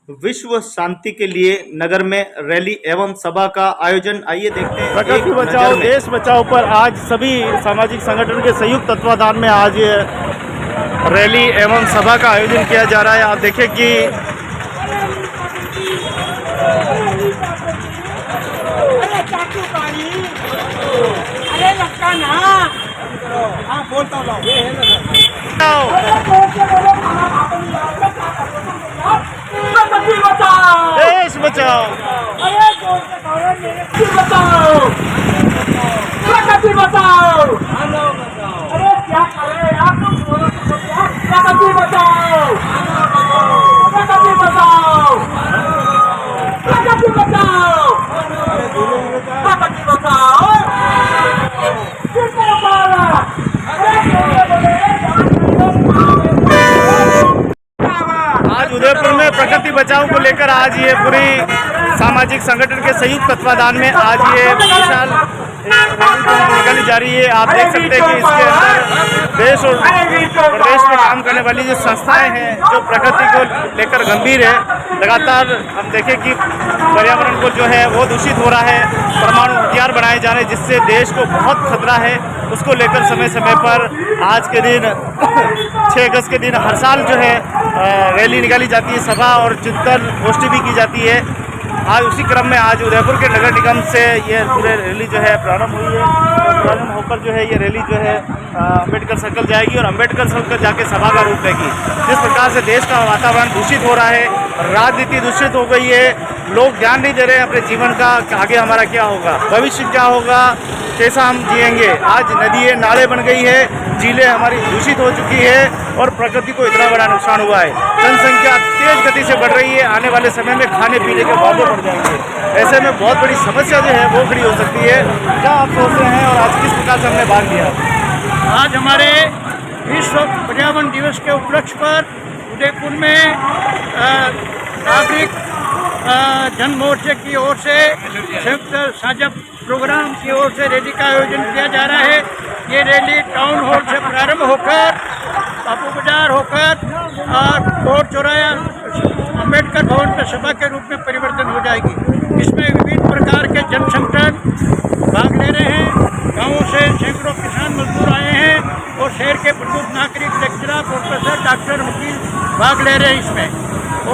विश्व शांति के लिए नगर में रैली एवं सभा का आयोजन। आइए देखते हैं। प्रकृति बचाओ देश बचाओ पर आज सभी सामाजिक संगठन के संयुक्त तत्वाधान में आज ये रैली एवं सभा का आयोजन किया जा रहा है। आप देखें कि देश बचाओ, प्रकृति बचाओ। अरे क्या करें आप लोग, प्रकृति बचाओ, प्रकृति बचाओ, प्रकृति बचाओ, प्रकृति बचाओ। आज उदयपुर में प्रकृति बचाओ को लेकर आज ये पूरी सामाजिक संगठन के संयुक्त तत्वाधान में आज ये विशाल रैली निकाली जा रही है। आप देख सकते हैं कि इसके अंदर देश और प्रदेश में काम करने वाली जो संस्थाएं हैं जो प्रकृति को लेकर गंभीर है, लगातार हम देखें कि पर्यावरण को जो है वो दूषित हो रहा है, परमाणु हथियार बनाए जा रहे हैं जिससे देश को बहुत खतरा है। उसको लेकर समय समय पर आज के दिन 6 अगस्त के दिन हर साल जो है रैली निकाली जाती है, सभा और चिंतन गोष्ठी भी की जाती है। आज उसी क्रम में आज उदयपुर के नगर निगम से ये पूरे रैली जो है प्रारंभ हुई है। प्रारंभ होकर जो है ये रैली जो है अम्बेडकर सर्कल जाएगी और अम्बेडकर सर्कल जाके सभा का रूप लेगी। जिस प्रकार से देश का वातावरण दूषित हो रहा है, राजनीति दूषित हो गई है, लोग ध्यान नहीं दे रहे हैं अपने जीवन का, आगे हमारा क्या होगा, भविष्य क्या होगा, कैसा हम जिएंगे। आज नदियाँ नाले बन गई है, झीलें हमारी दूषित हो चुकी है और प्रकृति को इतना बड़ा नुकसान हुआ है। जनसंख्या तेज गति से बढ़ रही है, आने वाले समय में खाने पीने के बातें बढ़ जाएंगे। ऐसे में बहुत बड़ी समस्या जो है वो खड़ी हो सकती है। क्या आप सोचते हैं और आज किस प्रकार से हमने भाग लिया? आज हमारे विश्व पर्यावरण दिवस के उपलक्ष्य पर उदयपुर में नागरिक जन मोर्चे की ओर से संयुक्त साझा प्रोग्राम की ओर से रैली का आयोजन किया जा रहा है। ये रैली टाउन हॉल से प्रारंभ होकर बापू बाजार होकर और कोर्ट चौराया अम्बेडकर भवन पर सभा के रूप में परिवर्तन हो जाएगी। इसमें विभिन्न प्रकार के जन संगठन भाग ले रहे हैं। गाँवों से सैकड़ों किसान मजदूर आए हैं और शहर के प्रमुख नागरिक, लेक्चरर, प्रोफेसर, डॉक्टर, वकील भाग ले रहे हैं इसमें।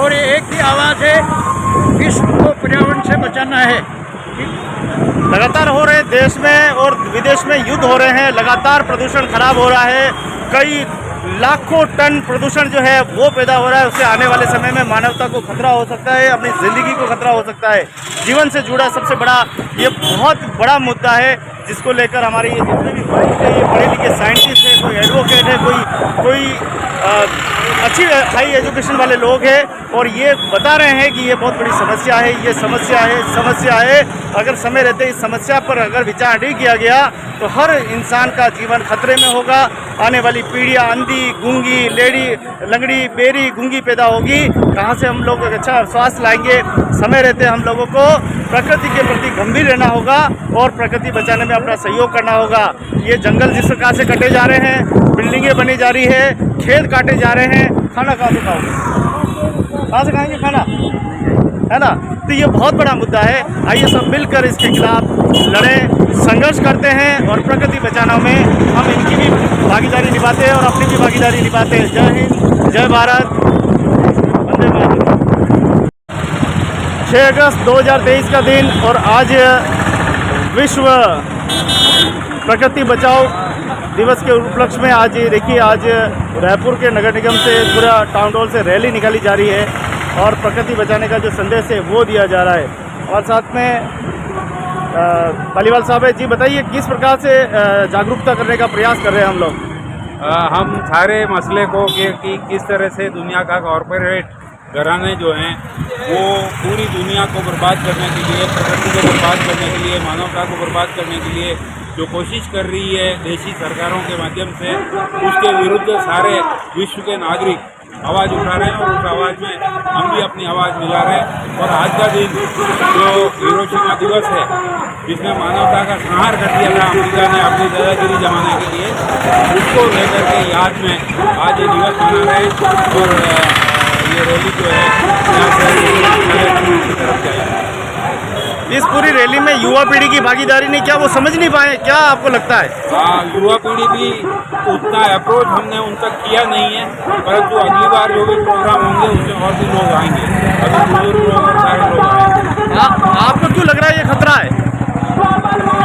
और एक ही आवाज़ है, विश्व को पर्यावरण से बचाना है। लगातार हो रहे देश में और विदेश में युद्ध हो रहे हैं, लगातार प्रदूषण खराब हो रहा है, कई लाखों टन प्रदूषण जो है वो पैदा हो रहा है। उससे आने वाले समय में मानवता को खतरा हो सकता है, अपनी ज़िंदगी को खतरा हो सकता है। जीवन से जुड़ा सबसे बड़ा ये बहुत बड़ा मुद्दा है जिसको लेकर हमारे ये जितने भी पढ़े लिखे साइंटिस्ट हैं, कोई एडवोकेट है, कोई अच्छी हाई एजुकेशन वाले लोग हैं और ये बता रहे हैं कि ये बहुत बड़ी समस्या है, ये समस्या है। अगर समय रहते इस समस्या पर अगर विचार नहीं किया गया तो हर इंसान का जीवन खतरे में होगा। आने वाली पीढ़ियाँ अंधी, गूंगी, लेडी, लंगड़ी, बेरी, गूंगी पैदा होगी। कहाँ से हम लोग अच्छा स्वास्थ्य लाएंगे? समय रहते हम लोगों को प्रकृति के प्रति गंभीर रहना होगा और प्रकृति बचाने में अपना सहयोग करना होगा। ये जंगल जिस प्रकार से कटे जा रहे हैं, बिल्डिंगें बनी जा रही है, खेत काटे जा रहे हैं, खाना कहाँ से खाओगे? कहाँ से खाएंगे खाना, है ना? तो ये बहुत बड़ा मुद्दा है। आइए सब मिलकर इसके खिलाफ लड़ें, संघर्ष करते हैं और प्रकृति बचाने में हम इनकी भी भागीदारी निभाते हैं और अपनी भी भागीदारी निभाते हैं। जय हिंद, जय भारत, वंदे मातरम। 6 अगस्त 2023 का दिन और आज विश्व प्रकृति बचाओ दिवस के उपलक्ष्य में आज देखिए आज उदयपुर के नगर निगम से पूरा टाउन हॉल से रैली निकाली जा रही है और प्रकृति बचाने का जो संदेश है वो दिया जा रहा है। और साथ में पालीवाल साहब है जी, बताइए किस प्रकार से जागरूकता करने का प्रयास कर रहे हैं हम लोग? हम सारे मसले को कि किस तरह से दुनिया का कॉरपोरेट घराने जो हैं वो पूरी दुनिया को बर्बाद करने के लिए, प्रकृति को बर्बाद करने के लिए, मानवता को बर्बाद करने के लिए जो कोशिश कर रही है देशी सरकारों के माध्यम से, उसके विरुद्ध सारे विश्व के नागरिक आवाज़ उठा रहे हैं और उस आवाज़ में हम भी अपनी आवाज़ मिला रहे हैं। और आज का दिन जो हिरोशिमा दिवस है जिसमें मानवता का संहार कर दिया था अमेरिका ने अपनी दादागिरी जमाने के लिए, उसको लेकर के याद में आज ये दिवस मना रहे हैं। और ये रैली जो है यहाँ से की तरफ जाएगी। इस पूरी रैली में युवा पीढ़ी की भागीदारी नहीं, क्या वो समझ नहीं पाए, क्या आपको लगता है? हाँ, युवा पीढ़ी भी उतना अप्रोच हमने उन तक किया नहीं है, परंतु अगली बार जो भी प्रोग्राम होंगे उसमें और भी लोग आएंगे, अभी बुजुर्ग लोग और सारे लोग आएंगे। आपको क्यों लग रहा है ये खतरा है?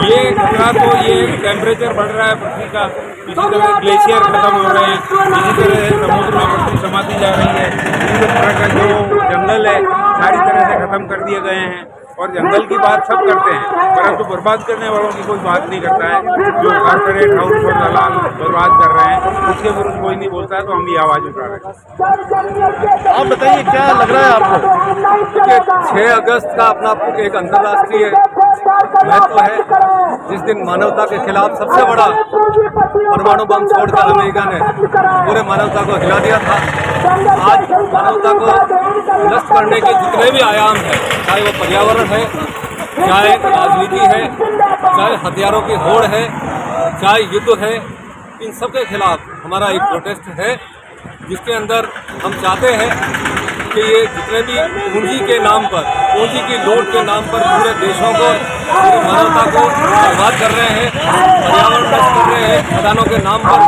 ये खतरा तो ये टेम्परेचर बढ़ रहा है पृथ्वी का, इसी तरह ग्लेशियर खत्म हो रहे हैं, इसी तरह समुद्र में पृथ्वी समाती जा रही है, इसी तरह का जो जंगल है सारी तरह से खत्म कर दिए गए हैं। और जंगल की बात सब करते हैं, परंतु बर्बाद करने वालों की कोई बात नहीं करता है। जो कॉर्पोरेट हाउस और दलाल बर्बाद कर रहे हैं उसके विरुद्ध कोई नहीं बोलता है, तो हम भी आवाज़ उठा रहे हैं। आप बताइए क्या लग रहा है आपको? देखिए, 6 अगस्त का अपना एक अंतर्राष्ट्रीय महत्व है, जिस दिन मानवता के खिलाफ सबसे बड़ा परमाणु बम छोड़कर अमेरिका ने पूरे मानवता को हिला दिया था। आज मानवता को नष्ट करने के जितने भी आयाम हैं, चाहे वो पर्यावरण है, चाहे राजनीति है, चाहे हथियारों की होड़ है, चाहे युद्ध है, इन सब के खिलाफ हमारा एक प्रोटेस्ट है, जिसके अंदर हम चाहते हैं कि ये जितने भी पूंजी के नाम पर, पूंजी की लूट के नाम पर पूरे देशों को, पूरी मानवता को बर्बाद कर रहे हैं, पर्यावरण नष्ट कर रहे हैं, खदानों के नाम पर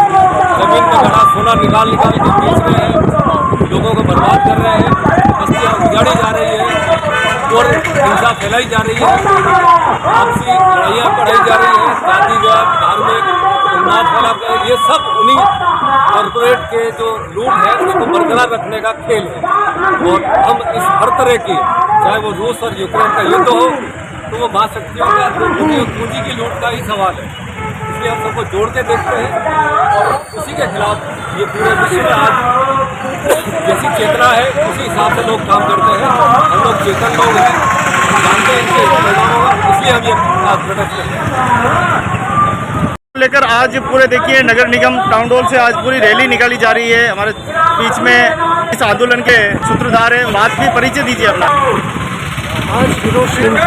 जमीन में गड़ा सोना निकाल निकाल के बेच रहे हैं, लोगों को बर्बाद कर रहे हैं, बस्तियाँ उजाड़ी जा रही है और हिंसा फैलाई जा रही है, आपसी लड़ाइयाँ बढ़ाई जा रही है, जातिवाद, धार्मिक उन्माद फैला, ये सब उन्हीं कॉर्पोरेट के जो लूट है उसको बरकरार रखने का खेल है। और हम इस हर तरह की, चाहे वो रूस और यूक्रेन का युद्ध हो, तो वो महाशक्तियों का पूंजी की लूट का ही सवाल है, इसलिए हम सबको जोड़ के देखते हैं और उसी के खिलाफ ये पूरे विश्व में आज जैसी चेतना है उसी हिसाब से लोग काम करते हैं। हम लोग चेतन लोग हैं, जानते हैं इनके परिणाम होगा, इसलिए हम ये आज प्रोटेस्ट करते हैं। लेकर आज पूरे देखिए नगर निगम टाउन हॉल से आज पूरी रैली निकाली जा रही है। हमारे बीच में इस आंदोलन के सूत्रधार हैं, बात भी परिचय दीजिए अपना। आज हिरोशिमा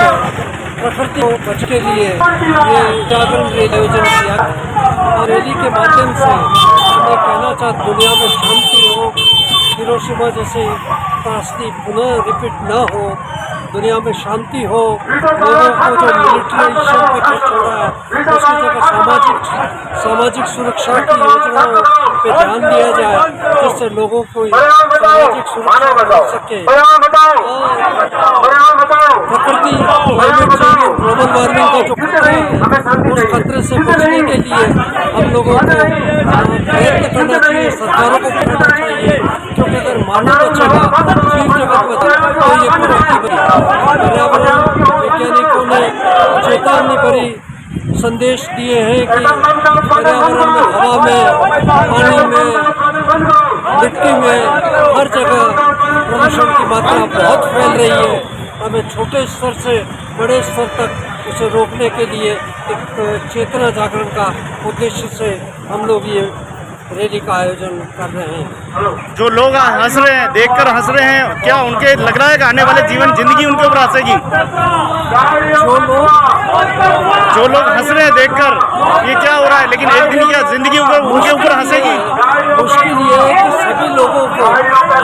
प्रकृति को बच के लिए ये जागरण रैली आयोजन किया और रैली के माध्यम से हमें कहना चाहते दुनिया में शांति हो, हिरोशिमा जैसे त्रासदी पुनः रिपीट न हो, दुनिया में शांति हो, लोगों को जो मिलिट्राइजेशन पे खर्च हो रहा है उसकी जगह सामाजिक सुरक्षा की योजनाओं पे ध्यान दिया जाए, जिससे लोगों को सामाजिक सुरक्षा मिल सके। प्रकृति क्लाइमेट चेंज और ग्लोबल वार्मिंग का जो खतरा है उस खतरे से बचने के लिए हम लोगों को प्रयत्न करना चाहिए, सरकारों को करना चाहिए, क्योंकि अगर मानव बचेगा, जीव जगत बचेगा तो ये प्रकृति बचेगी। पर्यावरण वैज्ञानिकों ने चेतावनी भरी संदेश दिए हैं कि पर्यावरण में, हवा में, पानी में, मिट्टी में, हर जगह प्रदूषण की मात्रा बहुत फैल रही है। हमें छोटे स्तर से बड़े स्तर तक उसे रोकने के लिए एक चेतना जागरण का उद्देश्य से हम लोग ये रैली का आयोजन कर रहे हैं। जो लोग हंस रहे हैं, देखकर हंस रहे हैं, क्या उनके लग रहा है कि आने वाले जीवन जिंदगी उनके ऊपर हंसेगी? जो लोग हंस रहे हैं देखकर, ये क्या हो रहा है, लेकिन एक दिन क्या जिंदगी उनके ऊपर हंसेगी? मुश्किल ये है कि सभी लोगों को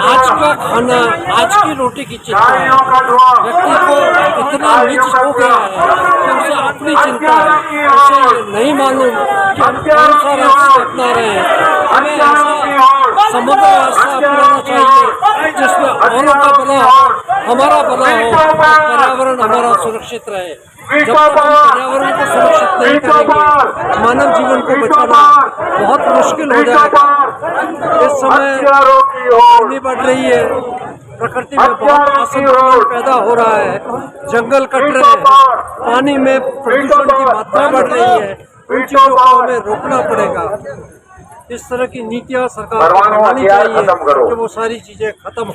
आज का खाना, आज की रोटी की चिंता है। व्यक्ति को इतना नीच हो गया है कि उसे अपनी चिंता है, उसे ये नहीं मालूम कि हम कौन सा रास्ता अपना रहे हैं। हमें ऐसा समग्र रास्ता अपनाना चाहिए जिसमें औरों का भला हो, हमारा भला हो, पर्यावरण हमारा सुरक्षित रहे। जब तक हम पर्यावरण को सुरक्षित नहीं करेंगे, मानव जीवन को बचाना बहुत मुश्किल हो जाएगा। इस समय गर्मी बढ़ रही है, प्रकृति में बहुत असंतुलन पैदा हो रहा है, जंगल कट रहे हैं, पानी में प्रदूषण की मात्रा बढ़ रही है। उन चीजों को हमें रोकना पड़ेगा। इस तरह की नीतियां सरकार को बनानी चाहिए कि वो सारी चीजें खत्म हो।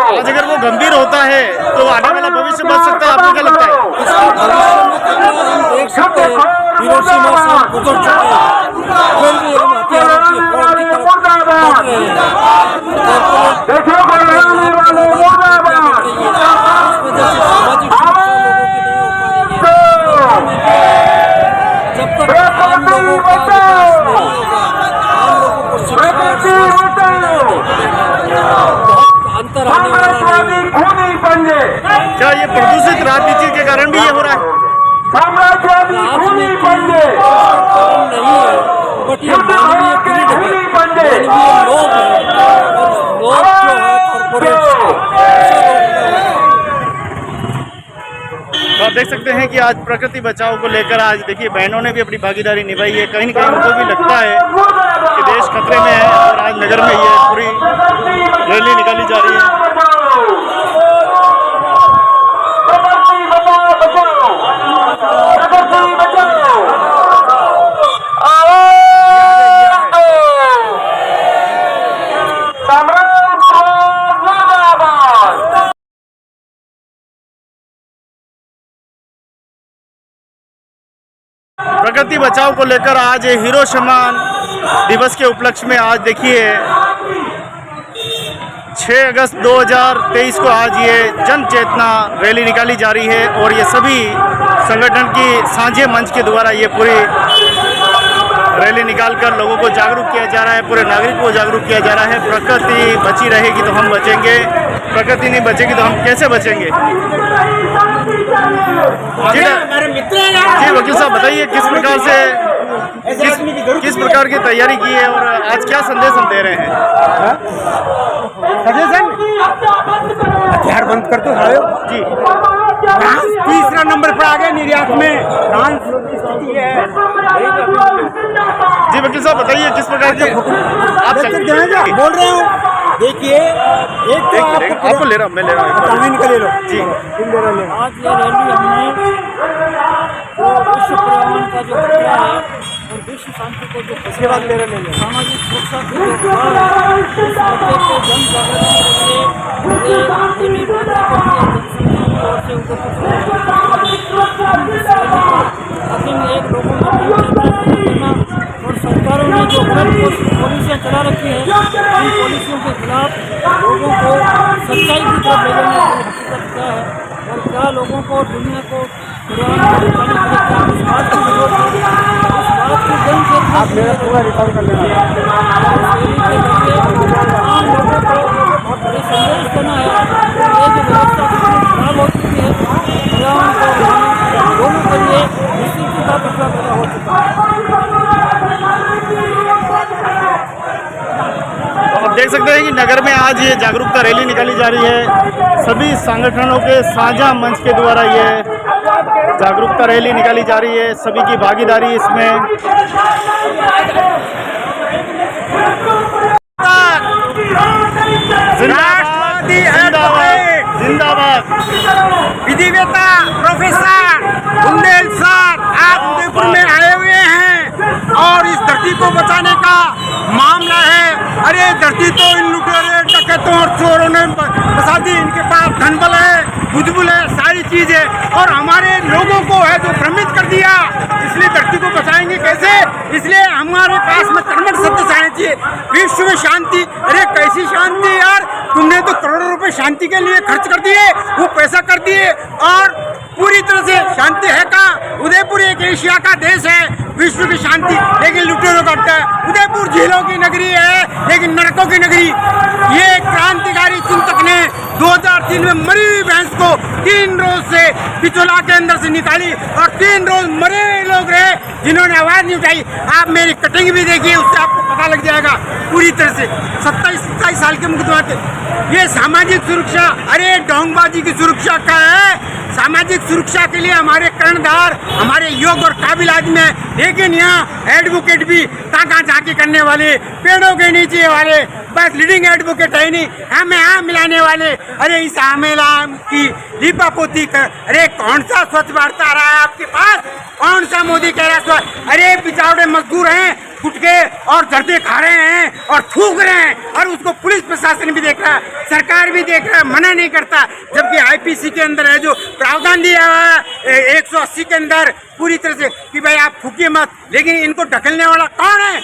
आज अगर वो गंभीर होता है तो आने वाला भविष्य बच सकता है, आपको क्या लगता है? इसका भविष्य में खतरा हम देख सकते हैं, हिरोशिमा से हम गुजर चुके हैं, फिर भी हम हथियारों की होड़ की तरफ बढ़ रहे हैं। इस वजह से सामाजिक सुरक्षा लोगों की नहीं हो पा रही है। जब तक आम लोगों का विकास नहीं होगा, आम लोगों को शिक्षा, स्वास्थ्य, बहुत अंतर आने वाला नहीं है। क्या ये प्रदूषित राजनीति के कारण भी ये हो रहा है? राजनीति कारण नहीं है, बट ये मानवीय ग्रिड है, मानवीय लोग है, और लोग जो है कॉर्पोरेट्स के ऐसा लोग है। तो आप देख सकते हैं कि आज प्रकृति बचाओ को लेकर आज देखिए बहनों ने भी अपनी भागीदारी निभाई है। कहीं न कहीं उनको भी लगता है कि देश खतरे में है और आज नगर में ये पूरी रैली निकाली जा रही है। प्रकृति बचाओ को लेकर आज हिरोशिमा दिवस के उपलक्ष्य में आज देखिए 6 अगस्त 2023 को आज ये जन चेतना रैली निकाली जा रही है और ये सभी संगठन की साझे मंच के द्वारा ये पूरी रैली निकालकर लोगों को जागरूक किया जा रहा है, पूरे नागरिक को जागरूक किया जा रहा है। प्रकृति बची रहेगी तो हम बचेंगे, प्रकृति नहीं बचेगी तो हम कैसे बचेंगे। जी वकील साहब बताइए किस प्रकार से किस प्रकार की तैयारी की है और आज क्या संदेश हम दे रहे हैं? हथियार बंद कर दो सारे जी। फ्रांस तीसरा नंबर पर आ गए निर्यात में, फ्रांस स्थिति है। जी वकील साहब बताइए किस प्रकार की आप बोल रहे हो। देखिए एक तो आपको ले रहा हूँ, मैं ले रहा हूँ निकले लो जी। आज ये रैली हमने जो विश्व पर्यावरण का जो खतरा है और विश्व शांति को जो इसके बाद ले रहे सामाजिक सुरक्षा की जो भाव है उस मुद्दे को जन जागृति के लिए देवी नागरिकों की ओर से एक लोगों में और सरकारों ने जो गलत पॉलिसियाँ चला रखी है उन पॉलिसियों के खिलाफ लोगों को सच्चाई की तरफ ले जाने की हकीकत क्या है और क्या लोगों को दुनिया को पर्यावरण को बचाने के लिए क्या इस बात की जरूरत है, इस बात की जन चेतना आप मेरा पूरा रिकॉर्ड कर लेना। आम लोगों को ये संदेश देना है कि ये जो व्यवस्था खराब हो चुकी है पर्यावरण को दोनों के लिए निश्चित का खतरा पैदा हो चुका है। आप देख सकते हैं कि नगर में आज ये जागरूकता रैली निकाली जा रही है। सभी संगठनों के साझा मंच के द्वारा ये जागरूकता रैली निकाली जा रही है, सभी की भागीदारी इसमें। जिंदाबाद जिंदाबाद। विधिवेता प्रोफेसर बुंदेलसर आप उदयपुर में आए हुए हैं और इस धरती को बचाने का मामला है। अरे धरती तो इन लुटेरे डकैतों और चोरों ने बसा दी, इनके पास धनबल है, बुद्धबल है, सारी चीज है और हमारे लोगों को है जो भ्रमित कर दिया। इसलिए धरती को बचाएंगे कैसे? इसलिए हमारे पास में कर्मठ शब्द आने चाहिए। विश्व में शांति, अरे कैसी शांति यार, तुमने तो करोड़ों रुपए शांति के लिए खर्च कर दिए, वो पैसा कर दिए और पूरी तरह से शांति है का? उदयपुर एक एशिया का देश है, विश्व की शांति, लेकिन लुटेरों का अड्डा है। उदयपुर झीलों की नगरी है लेकिन नरकों की नगरी। ये क्रांतिकारी चिंतक ने 2003 में मरी हुई भैंस को 3 रोज से बिचौला के अंदर से निकाली और 3 रोज मरे हुए लोग रहे जिन्होंने आवाज नहीं उठाई। आप मेरी कटिंग भी देखिए, उससे आपको पता लग जाएगा पूरी तरह से। 27-27 साल के मुकदमा थे। ये सामाजिक सुरक्षा, अरे ढोंगबाजी की सुरक्षा का है। सामाजिक सुरक्षा के लिए हमारे कर्णधार, हमारे योग्य और काबिल आदमी है, लेकिन यहाँ एडवोकेट भी कहाँ झांकी करने वाले, पेड़ों के नीचे वाले, बस लीडिंग एडवोकेट है नहीं, हमें यहाँ मिलाने वाले। अरे इस आमेला की लीपापोती कर, अरे कौन सा स्वच्छ भारत आ रहा है आपके पास? कौन सा मोदी कह रहा है स्वच्छ? अरे बिचारे मजदूर हैं, गुटके और जर्दे खा रहे हैं और थूक रहे हैं और उसको पुलिस प्रशासन भी देख रहा है, सरकार भी देख रहा है, मना नहीं करता। जबकि आईपीसी के अंदर है जो प्रावधान दिया हुआ है 180 के अंदर पूरी तरह से कि भाई आप फूकिए मत, लेकिन इनको ढकलने वाला कौन है?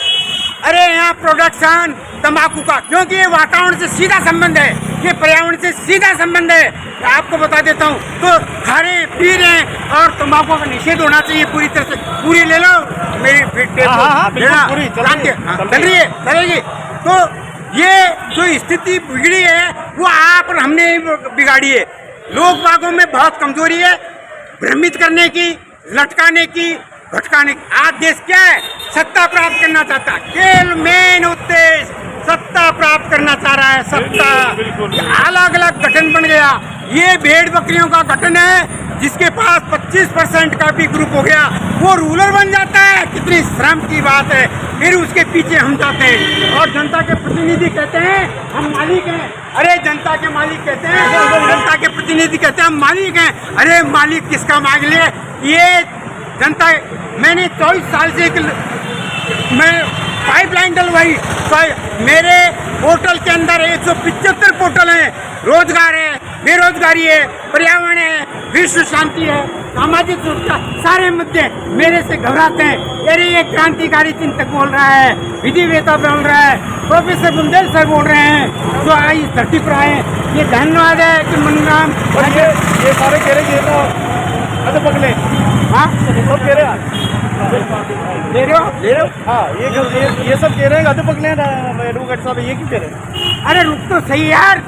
अरे यहाँ प्रोडक्शन तंबाकू का, क्योंकि ये वातावरण से सीधा संबंध है, ये पर्यावरण से सीधा संबंध है। आपको बता देता हूँ, तो खा रहे पी रहे हैं और तंबाकू का निषेध होना चाहिए पूरी तरह से। पूरी ले लो मेरी चल रही है, चलेगी। तो ये जो स्थिति बिगड़ी है वो आप और हमने बिगाड़ी है। लोग बागों में बहुत कमजोरी है, भ्रमित करने की, लटकाने की, भटकाने की। आज देश क्या है? सत्ता प्राप्त करना चाहता है, केवल मेन उद्देश्य सत्ता प्राप्त करना चाह रहा है। सत्ता अलग अलग गठन बन गया। ये भेड़ बकरियों का गठन है, जिसके पास 25% का भी ग्रुप हो गया वो रूलर बन जाता है। कितनी शर्म की बात है। फिर उसके पीछे हम जाते हैं और जनता के प्रतिनिधि कहते हैं हम मालिक हैं। अरे जनता के मालिक कहते हैं, जनता के प्रतिनिधि कहते हैं हम मालिक हैं। अरे मालिक किसका मांग ले? ये जनता, मैंने 24 साल से मैं पाइपलाइन डलवाई। मेरे पोर्टल के अंदर 175 पोर्टल हैं। रोजगार है, बेरोजगारी है, पर्यावरण है, विश्व शांति है, सामाजिक सुरक्षा, सारे मुद्दे मेरे से घबराते हैं। अरे ये क्रांतिकारी चिंतक बोल रहा है, विधिवेता बोल रहा है, प्रोफेसर बुंदेल सर बोल रहे हैं, जो इस धरती पर आए। ये धन्यवाद है कि मनराम ये सारे कह रहे हैं पकड़े। हाँ सब कह रहे हैं ले रहे हो? हाँ, ये सब कह रहे हैं गाते पकड़े एडवोकेट साहब, ये क्यों कह रहे हैं? अरे रुक तो सही यार,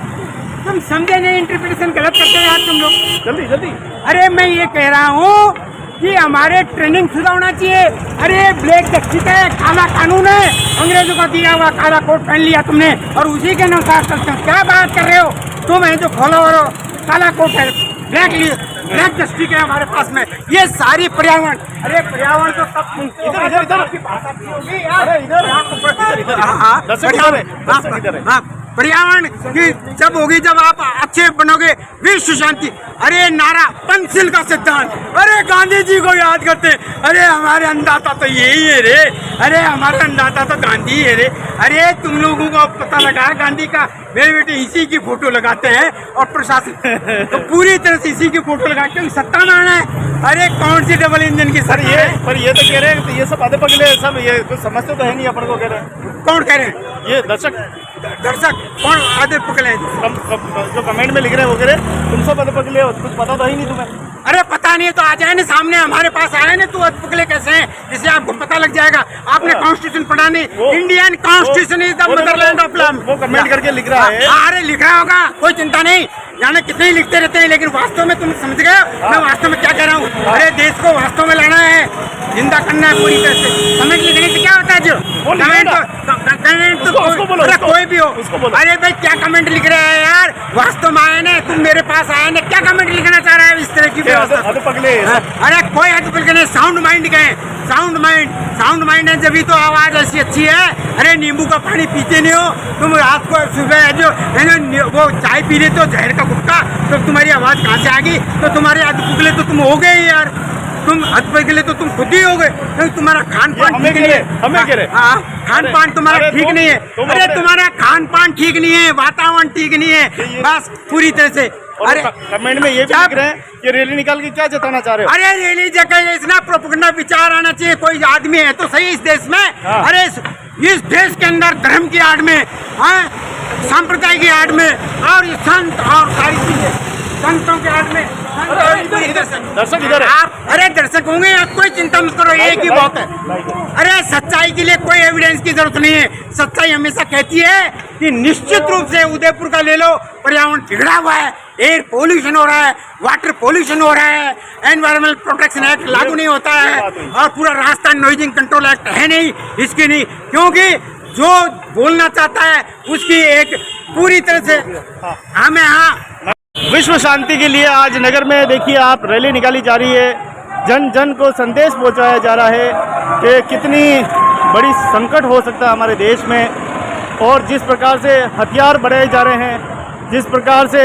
तुम समझे नहीं, इंटरप्रिटेशन गलत करते हैं यार तुम लोग। जल्दी जल्दी। अरे मैं ये कह रहा हूँ कि हमारे ट्रेनिंग शुरू होना चाहिए। अरे ब्लैक जस्टिस है, काला कानून है, अंग्रेजों का दिया हुआ काला कोट पहन लिया तुमने और उसी के अनुसार चलते हो। क्या बात कर रहे हो तुम? है जो फॉलोवर हो, काला कोट है, ब्लैक जस्टिस है हमारे पास में। ये सारी पर्यावरण, अरे पर्यावरण तो सब पर्यावरण की जब होगी, जब आप अच्छे बनोगे, विश्व शांति। अरे नारा पंचशील का सिद्धांत, अरे गांधी जी को याद करते। अरे हमारे अन्नदाता तो यही है रे, अरे हमारे अन्नदाता तो गांधी है रे। अरे तुम लोगों को पता लगा गांधी का? मेरे बेटे इसी की फोटो लगाते हैं और प्रशासन तो पूरी तरह से इसी की फोटो लगा के सत्ता में आना है। अरे कौन सी डबल इंजन की सर ये? पर ये तो कह रहे हैं ये सब आधे पगले सब, ये कुछ समझते तो है नहीं अपन को कह रहे हैं। कौन कह रहे हैं? ये दर्शक कौन आधे पगले हैं? जो कमेंट में लिख रहे हैं वो कह रहे हैं तुम सब आधे पगले हो, कुछ पता तो ही नहीं तुम्हें। अरे पता नहीं है तो आ जाए ना सामने, हमारे पास आए ना, तू अधपगले कैसे हैं, इससे आपको पता लग जाएगा। आपने कॉन्स्टिट्यूशन पढ़ा नहीं? Indian constitution is the Motherland of love. वो कमेंट करके लिख रहा है। अरे लिख रहा होगा, कोई चिंता नहीं, जाने कितने ही लिखते रहते हैं, लेकिन वास्तव में तुम समझ गए मैं वास्तव में क्या कह रहा हूँ। अरे देश को वास्तव में लाना है, जिंदा करना है पूरी तरह से। कमेंट लिखने से क्या होता है? जो कमेंट तो कोई भी हो, अरे भाई क्या कमेंट लिख रहे हैं यार? वास्तव में आए ना, तुम मेरे पास आए ना, क्या कमेंट लिखना चाह रहा है इस तरह की व्यवस्था? अरे कोई अधपगले नहीं, साउंड माइंड गए, साउंड माइंड है, जब तो आवाज ऐसी अच्छी है। अरे नींबू का पानी पीते नहीं हो तुम, रात को सुबह जो वो चाय पी लेते हो जहर का गुटखा, तो तुम्हारी आवाज कहाँ से आ गई? तो तुम्हारे अधपगले तो तुम हो गए यार, तुम अधपगले तो तुम खुद ही हो गए, क्योंकि तुम्हारा खान पान ठीक नहीं है। हमें कह रहे, हाँ खान पान तुम्हारा ठीक नहीं है। अरे तुम्हारा खान पान ठीक नहीं है, वातावरण ठीक नहीं है, बस पूरी तरह से। अरे कमेंट में ये भी लिख रहे हैं कि रैली निकाल के क्या जताना चाह रहे हो? अरे रैली जगह इतना प्रोपेगेंडा विचार आना चाहिए। कोई आदमी है तो सही इस देश में। अरे इस देश के अंदर धर्म की आड़ में, संप्रदाय की आड़ में, और संत और सारी चीजें संतों के आड़ में। दर्शक इधर है। आप अरे दर्शक होंगे, आप कोई चिंता मत करो, एक ही बात है। अरे सच्चाई के लिए कोई एविडेंस की जरूरत नहीं है। सच्चाई हमेशा कहती है कि निश्चित रूप से उदयपुर का ले लो, पर्यावरण बिगड़ा हुआ है, एयर पोल्यूशन हो रहा है, वाटर पोल्यूशन हो रहा है, एनवायरमेंटल प्रोटेक्शन एक्ट लागू नहीं होता है, और पूरा राजस्थान नॉइजिंग कंट्रोल एक्ट है नहीं, इसकी नहीं, क्योंकि जो बोलना चाहता है उसकी एक पूरी तरह से हमें विश्व शांति के लिए आज नगर में देखिए आप रैली निकाली जा रही है। जन जन को संदेश पहुंचाया जा रहा है कि कितनी बड़ी संकट हो सकता है हमारे देश में, और जिस प्रकार से हथियार बढ़ाए जा रहे हैं, जिस प्रकार से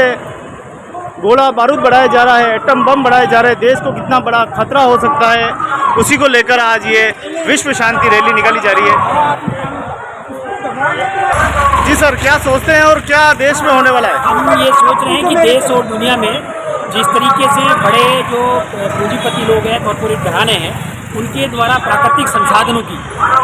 गोला बारूद बढ़ाया जा रहा है, एटम बम बढ़ाए जा रहे हैं, देश को कितना बड़ा खतरा हो सकता है, उसी को लेकर आज ये विश्व शांति रैली निकाली जा रही है। जी सर, क्या सोचते हैं और क्या देश में होने वाला है? हम ये सोच रहे हैं कि देश और दुनिया में जिस तरीके से बड़े जो पूंजीपति लोग हैं, कॉर्पोरेट घराने हैं, उनके द्वारा प्राकृतिक संसाधनों की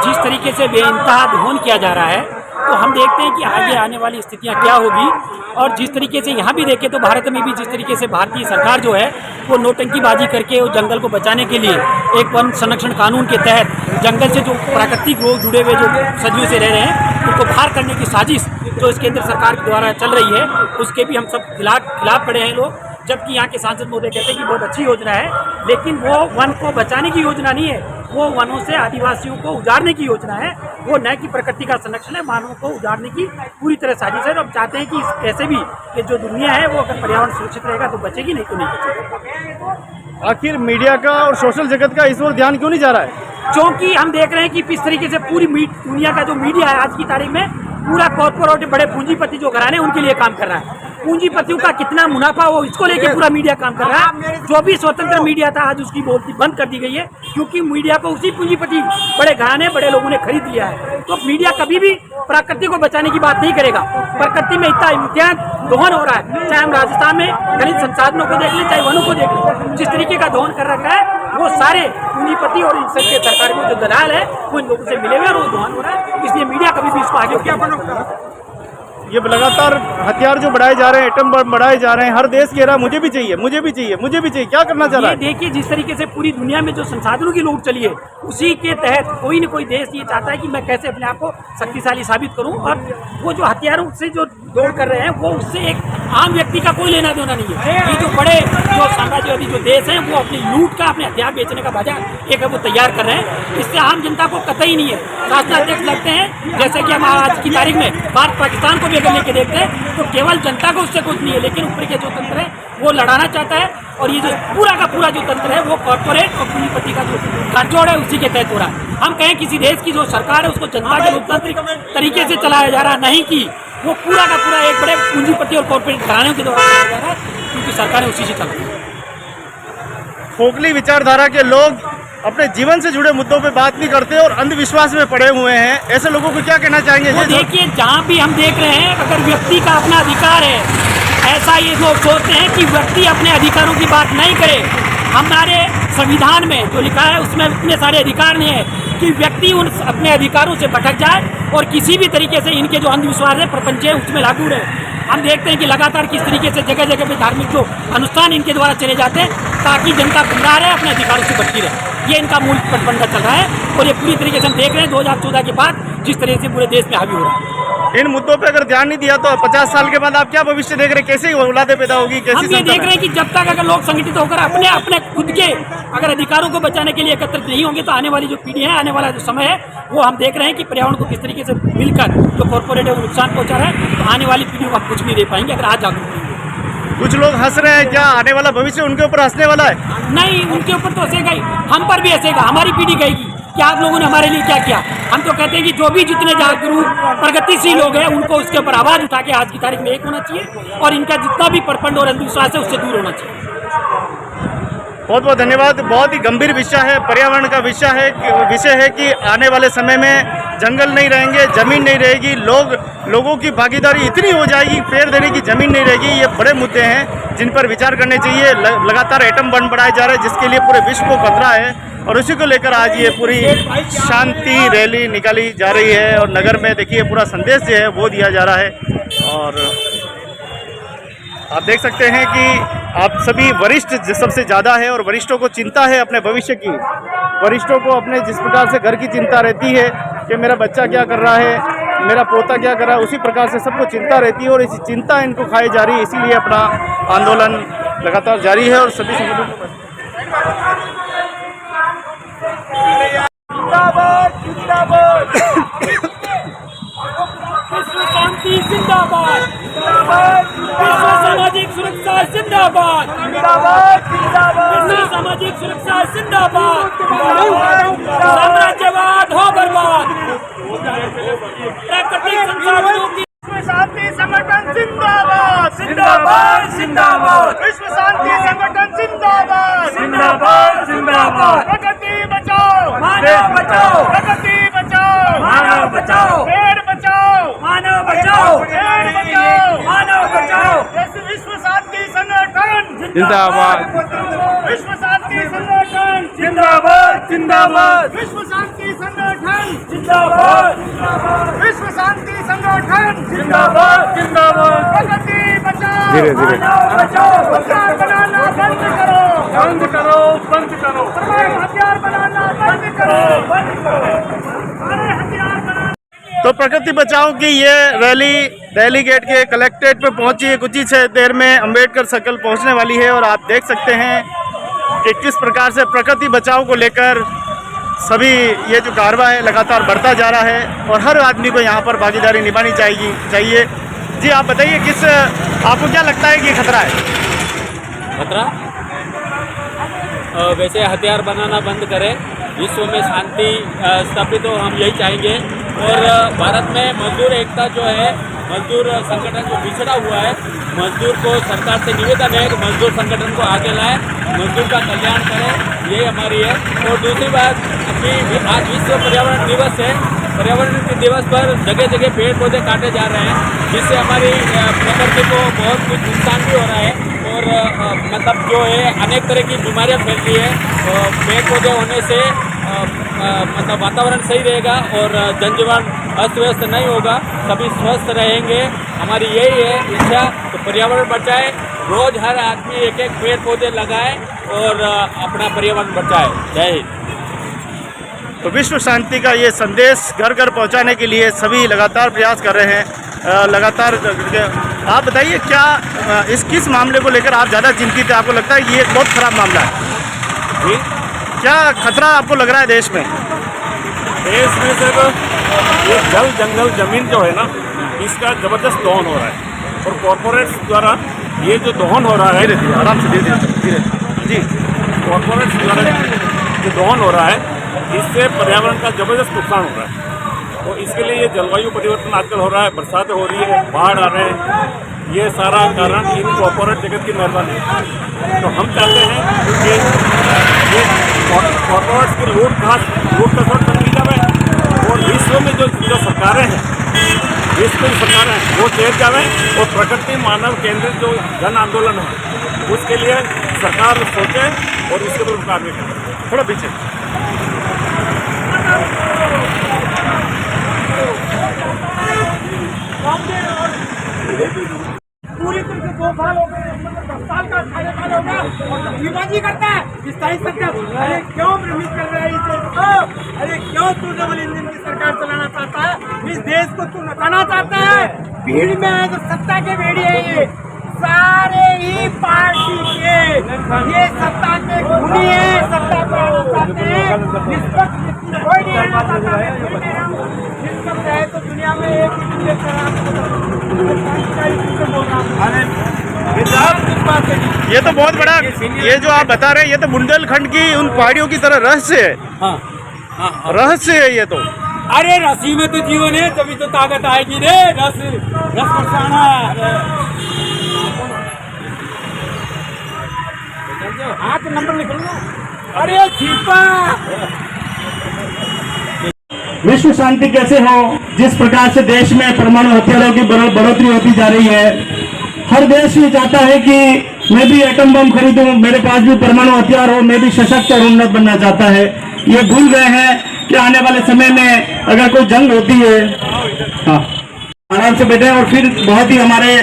जिस तरीके से बेइंतहा दोहन किया जा रहा है, तो हम देखते हैं कि आगे आने वाली स्थितियां क्या होगी। और जिस तरीके से यहाँ भी देखें तो भारत में भी जिस तरीके से भारतीय सरकार जो है वो नौटंकीबाजी करके उस जंगल को बचाने के लिए एक वन संरक्षण कानून के तहत जंगल से जो प्राकृतिक लोग जुड़े हुए जो सदियों से रह रहे हैं उनको बाहर करने की साजिश जो इस केंद्र सरकार के द्वारा चल रही है, उसके भी हम सब खिलाफ खड़े हैं लोग। जबकि यहाँ के सांसद महोदय कहते हैं कि बहुत अच्छी योजना है, लेकिन वो वन को बचाने की योजना नहीं है, वो वनों से आदिवासियों को उजाड़ने की योजना है। वो न कि प्रकृति का संरक्षण है, मानवों को उजाड़ने की पूरी तरह साजिश है। और अब चाहते हैं कि ऐसे भी कि जो दुनिया है वो अगर पर्यावरण सुरक्षित रहेगा तो बचेगी, नहीं तो नहीं बचेगी। आखिर मीडिया का और सोशल जगत का इस ओर ध्यान क्यों नहीं जा रहा है? क्योंकि हम देख रहे हैं कि किस तरीके से पूरी दुनिया का जो मीडिया है आज की तारीख में पूरा कॉर्पोरेट बड़े पूंजीपति जो घराने उनके लिए काम कर रहा है। पूंजीपतियों का कितना मुनाफा हो इसको लेके पूरा मीडिया काम कर रहा है। जो भी स्वतंत्र मीडिया था आज उसकी बोलती बंद कर दी गई है, क्योंकि मीडिया को उसी पूंजीपति बड़े घराने बड़े लोगों ने खरीद लिया है। तो मीडिया कभी भी प्रकृति को बचाने की बात नहीं करेगा। प्रकृति में इतना इम्तियाज दोहन हो रहा है, चाहे हम राजस्थान में खनिज संसाधनों को देख लें, चाहे वनों को देख लें, जिस तरीके का दोहन कर रखा है वो सारे पूंजीपति और इन सबके सरकार में जो दलाल है वो इन लोगों से मिले हुए और वो दोहन हो रहा है। इसलिए मीडिया कभी भी इसको आगे क्या ये लगातार हथियार जो बढ़ाए जा रहे हैं, एटम बम बढ़ाए जा रहे हैं, हर देश कह रहा है मुझे भी चाहिए, मुझे भी चाहिए, मुझे भी चाहिए। क्या करना चाह रहा है? देखिए जिस तरीके से पूरी दुनिया में जो संसाधनों की लूट चली है उसी के तहत कोई न कोई देश ये चाहता है कि मैं कैसे अपने आप को शक्तिशाली साबित करूं। और वो जो हथियारों से जो दौड़ कर रहे हैं वो उससे एक आम व्यक्ति का कोई लेना देना नहीं है। ये जो बड़े जो साम्राज्यवादी जो देश हैं वो अपनी लूट का अपने हथियार बेचने का बाजार एक वो तैयार कर रहे हैं। इससे आम जनता को कतई नहीं है। शासनाध्यक्ष लगते हैं, जैसे कि हम आज की तारीख में भारत पाकिस्तान को भी अगर लेके देखते हैं तो केवल जनता को उससे कुछ नहीं है, लेकिन ऊपर के जो तंत्र है वो लड़ाना चाहता है। और ये जो पूरा का पूरा जो तंत्र है वो कॉर्पोरेट और पूंजीपति का जो गठजोड़ है उसी के तहत हो रहा है। हम कहें किसी देश की जो सरकार है उसको जनता के लोकतांत्रिक तरीके से चलाया जा रहा है, नहीं कि वो पूरा का पूरा एक बड़े पूंजीपति और कॉर्पोरेट घरानों के द्वारा चलाया जा रहा है, क्योंकि सरकारें उसी से चल रही है। खोखली विचारधारा के लोग अपने जीवन से जुड़े मुद्दों पे बात नहीं करते और अंधविश्वास में पड़े हुए हैं। ऐसे लोगों को क्या कहना चाहेंगे? तो देखिए जहाँ भी हम देख रहे हैं अगर व्यक्ति का अपना अधिकार है, ऐसा ये लोग सोचते हैं कि व्यक्ति अपने अधिकारों की बात नहीं करे। हमारे संविधान में जो लिखा है उसमें इतने सारे अधिकार नहीं है कि व्यक्ति उन अपने अधिकारों से भटक जाए और किसी भी तरीके से इनके जो अंधविश्वास है प्रपंच है उसमें लागू रहे। हम देखते हैं कि लगातार किस तरीके से जगह जगह पे धार्मिक जो अनुष्ठान इनके द्वारा चले जाते हैं ताकि जनता गुमराह रहे, अपने अधिकारों से भटकी रहे। ये इनका मूल प्रतिबंध चल रहा है और ये पूरी तरीके से हम देख रहे हैं 2014 के बाद जिस तरह से पूरे देश में हावी हो रहा है। इन मुद्दों पे अगर ध्यान नहीं दिया तो 50 साल के बाद आप क्या भविष्य देख रहे हैं? कैसे औलादें पैदा होगी? कैसी हम ये देख रहे हैं कि जब तक अगर लोग संगठित होकर अपने अपने खुद के अगर अधिकारों को बचाने के लिए एकत्रित नहीं होंगे तो आने वाली जो पीढ़ी है, आने वाला जो समय है वो हम देख रहे हैं कि पर्यावरण को किस तरीके से मिलकर जो कॉर्पोरेट है वो नुकसान पहुंचा रहा है। तो आने वाली पीढ़ी को हम कुछ नहीं दे पाएंगे अगर आज जागरूक नहीं होंगे। कुछ लोग हंस रहे हैं, क्या आने वाला भविष्य उनके ऊपर हंसने वाला है? नहीं, उनके ऊपर तो हंसेगा ही, हम पर भी हंसेगा, हमारी पीढ़ी कहेगी कि आप लोगों ने हमारे लिए क्या किया। हम तो कहते हैं कि जो भी जितने जागरूक प्रगतिशील लोग हैं उनको उसके ऊपर आवाज उठा के आज की तारीख में एक होना चाहिए और इनका जितना भी परपंड और अंधविश्वास है उससे दूर होना चाहिए। बहुत बहुत धन्यवाद। बहुत ही गंभीर विषय है, पर्यावरण का विषय है कि आने वाले समय में जंगल नहीं रहेंगे, जमीन नहीं रहेगी, लोगों की भागीदारी इतनी हो जाएगी, पेड़ देने की जमीन नहीं रहेगी। ये बड़े मुद्दे हैं जिन पर विचार करने चाहिए। लगातार एटम बम बढ़ाए जा रहे हैं जिसके लिए पूरे विश्व को खतरा है और उसी को लेकर आज ये पूरी शांति रैली निकाली जा रही है और नगर में देखिए पूरा संदेश जो है वो दिया जा रहा है। और आप देख सकते हैं कि आप सभी वरिष्ठ सबसे ज़्यादा है और वरिष्ठों को चिंता है अपने भविष्य की। वरिष्ठों को अपने जिस प्रकार से घर की चिंता रहती है कि मेरा बच्चा क्या कर रहा है, मेरा पोता क्या कर रहा है, उसी प्रकार से सबको चिंता रहती है और इसी चिंता इनको खाई जा रही है। इसीलिए अपना आंदोलन लगातार जारी है और सभी संगठनों को विश्व शांति जिंदाबाद, विश्व सामाजिक सुरक्षा जिंदाबाद, विश्व सामाजिक सुरक्षा जिंदाबाद, साम्राज्यवाद हो बर्बाद, प्राकृतिक संसाधनों की शांति संगठन जिंदाबाद, जिंदाबाद जिंदाबाद, विश्व शांति संगठन जिंदाबाद, जिंदाबाद जिंदाबाद, प्रकृति बचाओ, मानव बचाओ, प्रकृति बचाओ, मानव बचाओ, पेड़ बचाओ, मानव बचाओ, पेड़ बचाओ, मानव बचाओ, विश्व शांति संगठन जिंदाबाद, विश्व शांति संगठन जिंदाबाद जिंदाबाद, विश्व शांति संगठन जिंदाबाद विश्व शांति संगठन जिंदाबाद जिंदाबाद, प्रकृति बचाओ, धीरे धीरे मानव बचाओ, हथियार बनाना बंद करो, बंद करो बंद करो, हथियार बनाना बंद करो, बंद करो। अरे हथियार बनाना। तो प्रकृति बचाओ की ये रैली दिल्ली गेट के कलेक्ट्रेट पे पहुंची है। कुछ ही देर में अंबेडकर सर्कल पहुंचने वाली है और आप देख सकते हैं कि किस प्रकार से प्रकृति बचाओ को लेकर सभी ये जो कारवा है लगातार बढ़ता जा रहा है और हर आदमी को यहाँ पर भागीदारी निभानी चाहिए। जी आप बताइए, किस आपको क्या लगता है कि खतरा है? खतरा वैसे हथियार बनाना बंद करें, विश्व में शांति स्थापित हो, हम यही चाहेंगे। और भारत में मजदूर एकता जो है, मजदूर संगठन जो बिछड़ा हुआ है, मजदूर को सरकार से निवेदन है कि मजदूर संगठन को आगे लाए, मजदूर का कल्याण करें, ये हमारी है। और दूसरी बात, अभी आज विश्व पर्यावरण दिवस है, पर्यावरण के दिवस पर जगह जगह पेड़ पौधे काटे जा रहे हैं, जिससे हमारी प्रकृति को बहुत कुछ नुकसान भी हो रहा है और मतलब जो है अनेक तरह की बीमारियां फैल रही है। पेड़ पौधे होने से मतलब वातावरण सही रहेगा और जनजीवन अस्त व्यस्त नहीं होगा, सभी स्वस्थ रहेंगे। हमारी यही है इच्छा, तो पर्यावरण बचाए, रोज हर आदमी एक एक पेड़ पौधे लगाए और अपना पर्यावरण बचाए। जय हिंद। तो विश्व शांति का ये संदेश घर घर पहुंचाने के लिए सभी लगातार प्रयास कर रहे हैं। लगातार आप बताइए, क्या इस किस मामले को लेकर आप ज़्यादा चिंतित है? आपको लगता है ये एक बहुत खराब मामला है? जी, क्या खतरा आपको लग रहा है देश में? देश में सिर्फ ये जल जंगल जमीन जो है ना, इसका ज़बरदस्त दोहन हो रहा है और कॉरपोरेट्स द्वारा ये जो दोहन हो रहा है, धीरे धीरे आराम से धीरे जी, कॉरपोरेट्स द्वारा जो दोहन हो रहा है, इससे पर्यावरण का ज़बरदस्त नुकसान हो रहा है। तो इसके लिए ये जलवायु परिवर्तन आजकल हो रहा है, बरसातें हो रही है, बाढ़ आ रहे हैं, ये सारा कारण इन कॉरपोरेट जगत की मेहरबानी है। तो हम चाहते हैं कि ये कॉरपोरेट्स की लूट खसोट बंद की जाए और विश्व में जो सरकारें हैं, विश्व की सरकारें हैं, वो चेत जाए और प्रकृति मानव केंद्रित जो जन आंदोलन है उसके लिए सरकार सोचे और इसके ऊपर कार्य करें। थोड़ा पीछे। पूरी तरह से 2 साल हो गए, 10 साल का कार्यकाल हो गया और युवाजी करता है कि स्थायी सरकार। अरे क्यों भ्रमित कर रहा है इस देश को? अरे क्यों तू डबल इंजन की सरकार चलाना चाहता है? इस देश को तू नचाना चाहता है? भीड़ में है तो सत्ता के भेड़िए हैं ये सारे ही पार्टी के, ये सत्ता के खूनी है, सत्ता पे आना चाहते हैं, निष्पक्ष व्यक्ति कोई नहीं आना चाहता है। निष्पक्ष है तो दुनिया में एक ही ये तो बहुत बड़ा, ये जो आप बता रहे हैं ये तो बुंदेलखंड की उन पहाड़ियों की तरह रहस्य है। हाँ, रहस्य है ये तो। अरे रस्सी में तो जीवन है, तभी तो ताकत आएगी रे। रस बरसाना, हाथ नंबर निकलना। अरे छिपा विश्व शांति कैसे हो? जिस प्रकार से देश में परमाणु हथियारों की बढ़ोतरी होती जा रही है, हर देश ये चाहता है कि मैं भी एटम बम खरीदूं, मेरे पास भी परमाणु हथियार हो, मैं भी सशक्त और उन्नत बनना चाहता है। ये भूल गए हैं कि आने वाले समय में अगर कोई जंग होती है, हाँ आराम से बैठे और फिर बहुत ही हमारे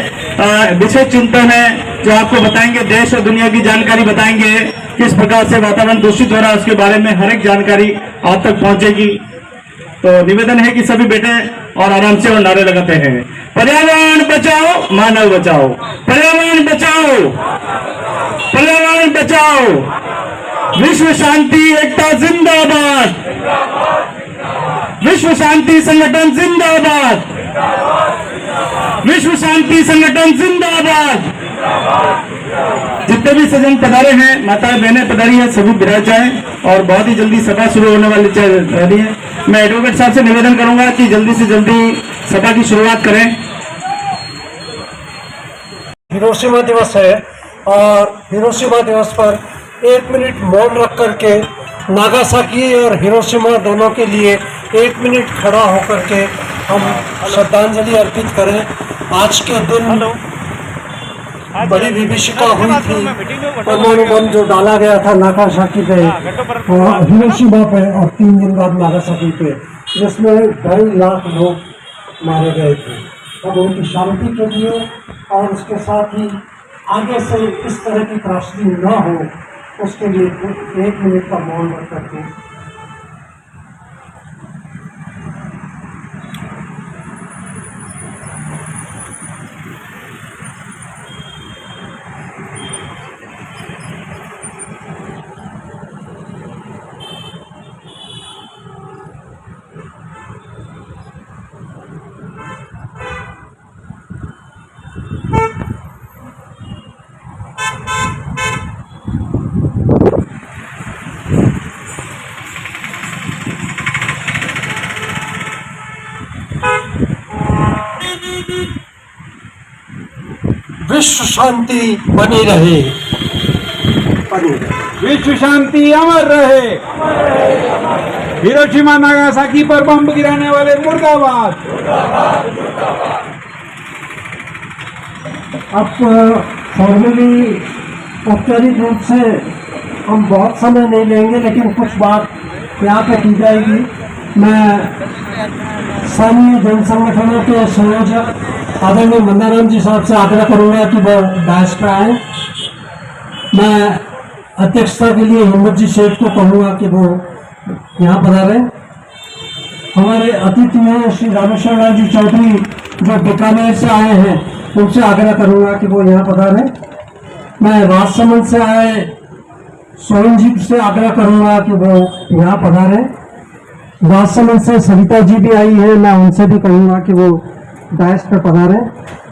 विशेष चिंतन है जो आपको बताएंगे, देश और दुनिया की जानकारी बताएंगे, किस प्रकार से वातावरण दूषित हो रहा है उसके बारे में हर एक जानकारी आप तक पहुंचेगी। तो निवेदन है कि सभी बैठे और आराम से और नारे लगाते हैं, पर्यावरण बचाओ, मानव बचाओ, पर्यावरण बचाओ, पर्यावरण बचाओ, विश्व शांति एकता जिंदाबाद, विश्व शांति संगठन जिंदाबाद, विश्व शांति संगठन जिंदाबाद। जितने भी सज्जन पधारे हैं, माताएं बहनें पधारी हैं, सभी विराज जाएं और बहुत ही जल्दी सभा शुरू होने वाली रही है। मैं एडवोकेट साहब से निवेदन करूंगा कि जल्दी से जल्दी सभा की शुरुआत करें। हिरोशिमा दिवस है और हिरोशिमा दिवस पर 1 मिनट मौन रख करके नागासाकी और हिरोशिमा दोनों के लिए 1 मिनट खड़ा होकर के हम श्रद्धांजलि अर्पित करें। आज के दिन बड़ी विभीषिका हुई थी, परमाणु बम जो डाला गया था नागासाकी पे और हिरोशिमा पे और 3 दिन बाद नागासाकी पे, जिसमें 2.5 लाख लोग मारे गए थे। अब उनकी शांति के लिए और उसके साथ ही आगे से इस तरह की त्रासदी न हो उसके लिए 1 मिनट का मौन रख करके विश्व शांति बनी रहे। विश्व शांति अमर रहे। हिरोशिमा नागासाकी पर बम गिराने वाले मुर्दाबाद। अब फॉर्मली औपचारिक रूप से हम बहुत समय नहीं लेंगे, लेकिन कुछ बात यहाँ पे की जाएगी। मैं स्थानीय जन संगठनों के संयोजक आदरणीय मंदाराम जी साहब से आग्रह करूँगा कि वो डायस पर आए। मैं अध्यक्षता के लिए हिम्मत जी शेख को कहूँगा कि वो यहाँ पधारें। हमारे अतिथि हैं श्री रामेश्वर लाल जी चौधरी जो बीकानेर से आए हैं, उनसे आग्रह करूँगा कि वो यहाँ पधारें। मैं राजसमंद से आए सोहन जी से आग्रह करूँगा कि वो यहाँ पधारें। राजसमंद से सरिता जी भी आई है, मैं उनसे भी कहूँगा कि वो डायस पर पधारें।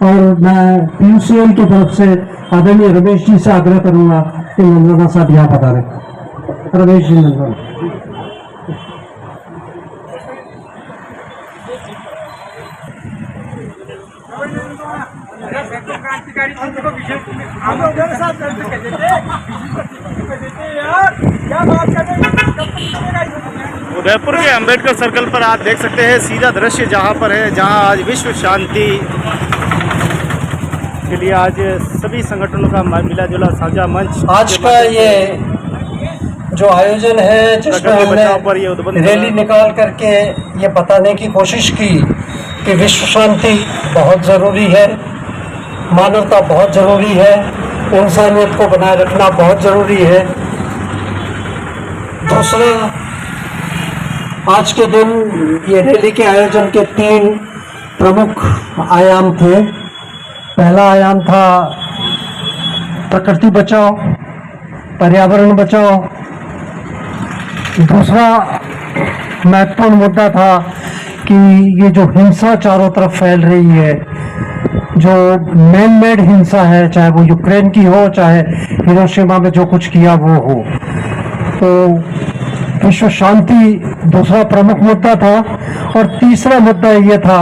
और मैं PUCL की तरफ से आदरणीय रमेश जी से आग्रह करूँगा कि नंदना साहब यहाँ पधारें। रमेश जी नंदना। उदयपुर के अंबेडकर सर्कल पर आप देख सकते हैं सीधा दृश्य जहां पर है, जहां आज विश्व शांति के लिए आज सभी संगठनों का मिला जुला साझा मंच आज का ये जो आयोजन है, जिसमें हमने रैली निकाल करके ये बताने की कोशिश की कि विश्व शांति बहुत ज़रूरी है, मानवता बहुत ज़रूरी है, इंसानियत को बनाए रखना बहुत ज़रूरी है। दूसरा, आज के दिन ये रैली के आयोजन के 3 प्रमुख आयाम थे। पहला आयाम था प्रकृति बचाओ, पर्यावरण बचाओ। दूसरा महत्वपूर्ण मुद्दा था कि ये जो हिंसा चारों तरफ फैल रही है, जो मैन मेड हिंसा है, चाहे वो यूक्रेन की हो, चाहे हिरोशिमा में जो कुछ किया वो हो, तो विश्व शांति दूसरा प्रमुख मुद्दा था। और तीसरा मुद्दा ये था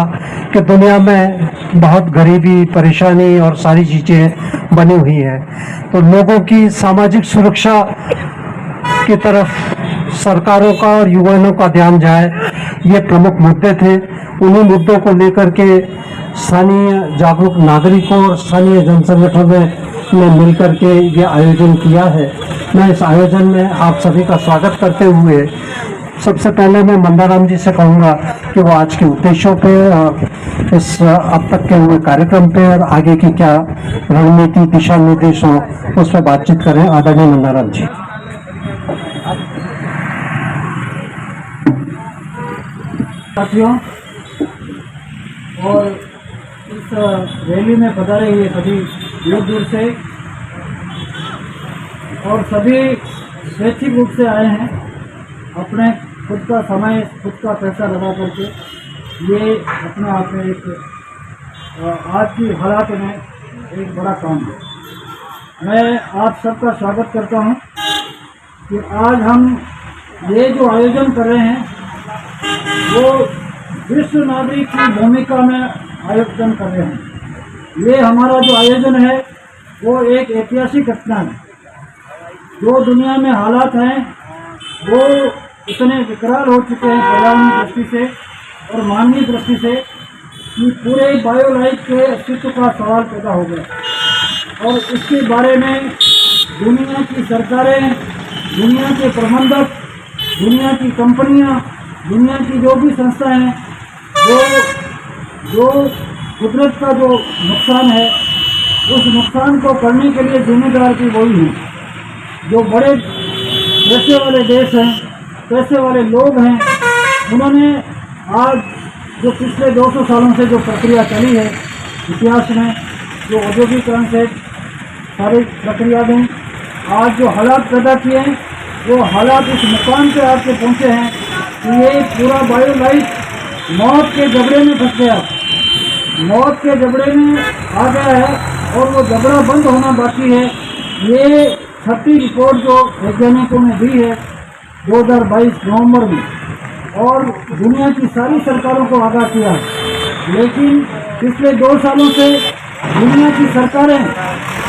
कि दुनिया में बहुत गरीबी, परेशानी और सारी चीज़ें बनी हुई हैं, तो लोगों की सामाजिक सुरक्षा की तरफ सरकारों का और युवाओं का ध्यान जाए, ये प्रमुख मुद्दे थे। उन्हीं मुद्दों को लेकर के स्थानीय जागरूक नागरिकों और स्थानीय जन संगठनों ने मिलकर के ये आयोजन किया है। मैं इस आयोजन में आप सभी का स्वागत करते हुए सबसे पहले मैं मंदाराम जी से कहूँगा कि वो आज के उद्देश्यों पे और इस अब तक के हुए कार्यक्रम पे और आगे की क्या रणनीति, दिशा निर्देश हो, उस पर बातचीत करें। आदरणीय मंदाराम जी। साथियों और इस रैली में पधारे हुए सभी दूर दूर से और सभी स्वैच्छिक रूप से आए हैं, अपने खुद का समय, खुद का पैसा लगा करके। ये अपने आप में एक आज की हालात में एक बड़ा काम है। मैं आप सबका स्वागत करता हूं कि आज हम ये जो आयोजन कर रहे हैं वो विश्व नागरिक की भूमिका में आयोजन कर रहे हैं। ये हमारा जो आयोजन है वो एक ऐतिहासिक घटना है। जो दुनिया में हालात हैं वो इतने विकराल हो चुके हैं पर्यावरण दृष्टि से और मानवीय दृष्टि से कि पूरे बायोलाइफ के अस्तित्व का सवाल पैदा हो गया। और इसके बारे में दुनिया की सरकारें, दुनिया के प्रबंधक, दुनिया की कंपनियां, दुनिया की जो भी संस्थाएं हैं, वो जो कुदरत का जो नुकसान है उस नुकसान को करने के लिए जिम्मेदार भी वही हैं। जो बड़े पैसे वाले देश हैं, पैसे वाले लोग हैं, उन्होंने आज जो पिछले 200 सालों से जो प्रक्रिया चली है इतिहास में, जो औद्योगिकरण से सारी प्रक्रिया में आज जो हालात पैदा किए हैं, वो हालात इस मुकाम पे आके पहुँचे हैं कि ये पूरा बायोलाइफ मौत के जबड़े में फंस गया, मौत के जबड़े में आ गया है और वो जबड़ा बंद होना बाकी है। ये छठी रिपोर्ट जो वैज्ञानिकों ने दी है 2022 नवंबर में, और दुनिया की सारी सरकारों को आगाह किया है। लेकिन पिछले 2 सालों से दुनिया की सरकारें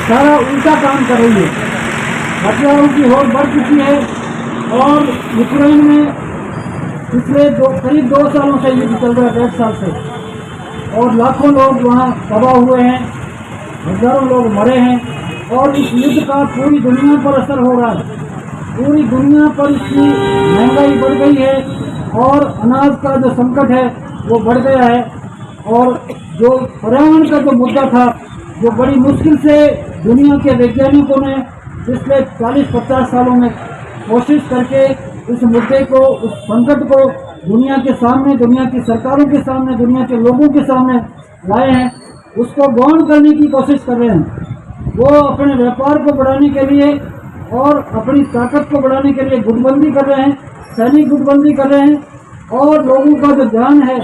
सारा उल्टा काम कर रही है। हथियारों की होड़ बढ़ चुकी है और यूक्रेन में पिछले करीब 2 सालों से युद्ध चल रहा है, 1.5 साल से, और लाखों लोग वहाँ तबाह हुए हैं, हजारों लोग मरे हैं और इस युद्ध का पूरी दुनिया पर असर हो रहा है। पूरी दुनिया पर इसकी महंगाई बढ़ गई है और अनाज का जो संकट है वो बढ़ गया है। और जो पर्यावरण का जो मुद्दा था, जो बड़ी मुश्किल से दुनिया के वैज्ञानिकों ने पिछले 40-50 सालों में कोशिश करके इस मुद्दे को, उस संकट को दुनिया के सामने, दुनिया की सरकारों के सामने, दुनिया के लोगों के सामने लाए हैं, उसको गौण करने की कोशिश कर रहे हैं। वो अपने व्यापार को बढ़ाने के लिए और अपनी ताकत को बढ़ाने के लिए गुटबंदी कर रहे हैं, सैनिक गुटबंदी कर रहे हैं और लोगों का जो ध्यान है,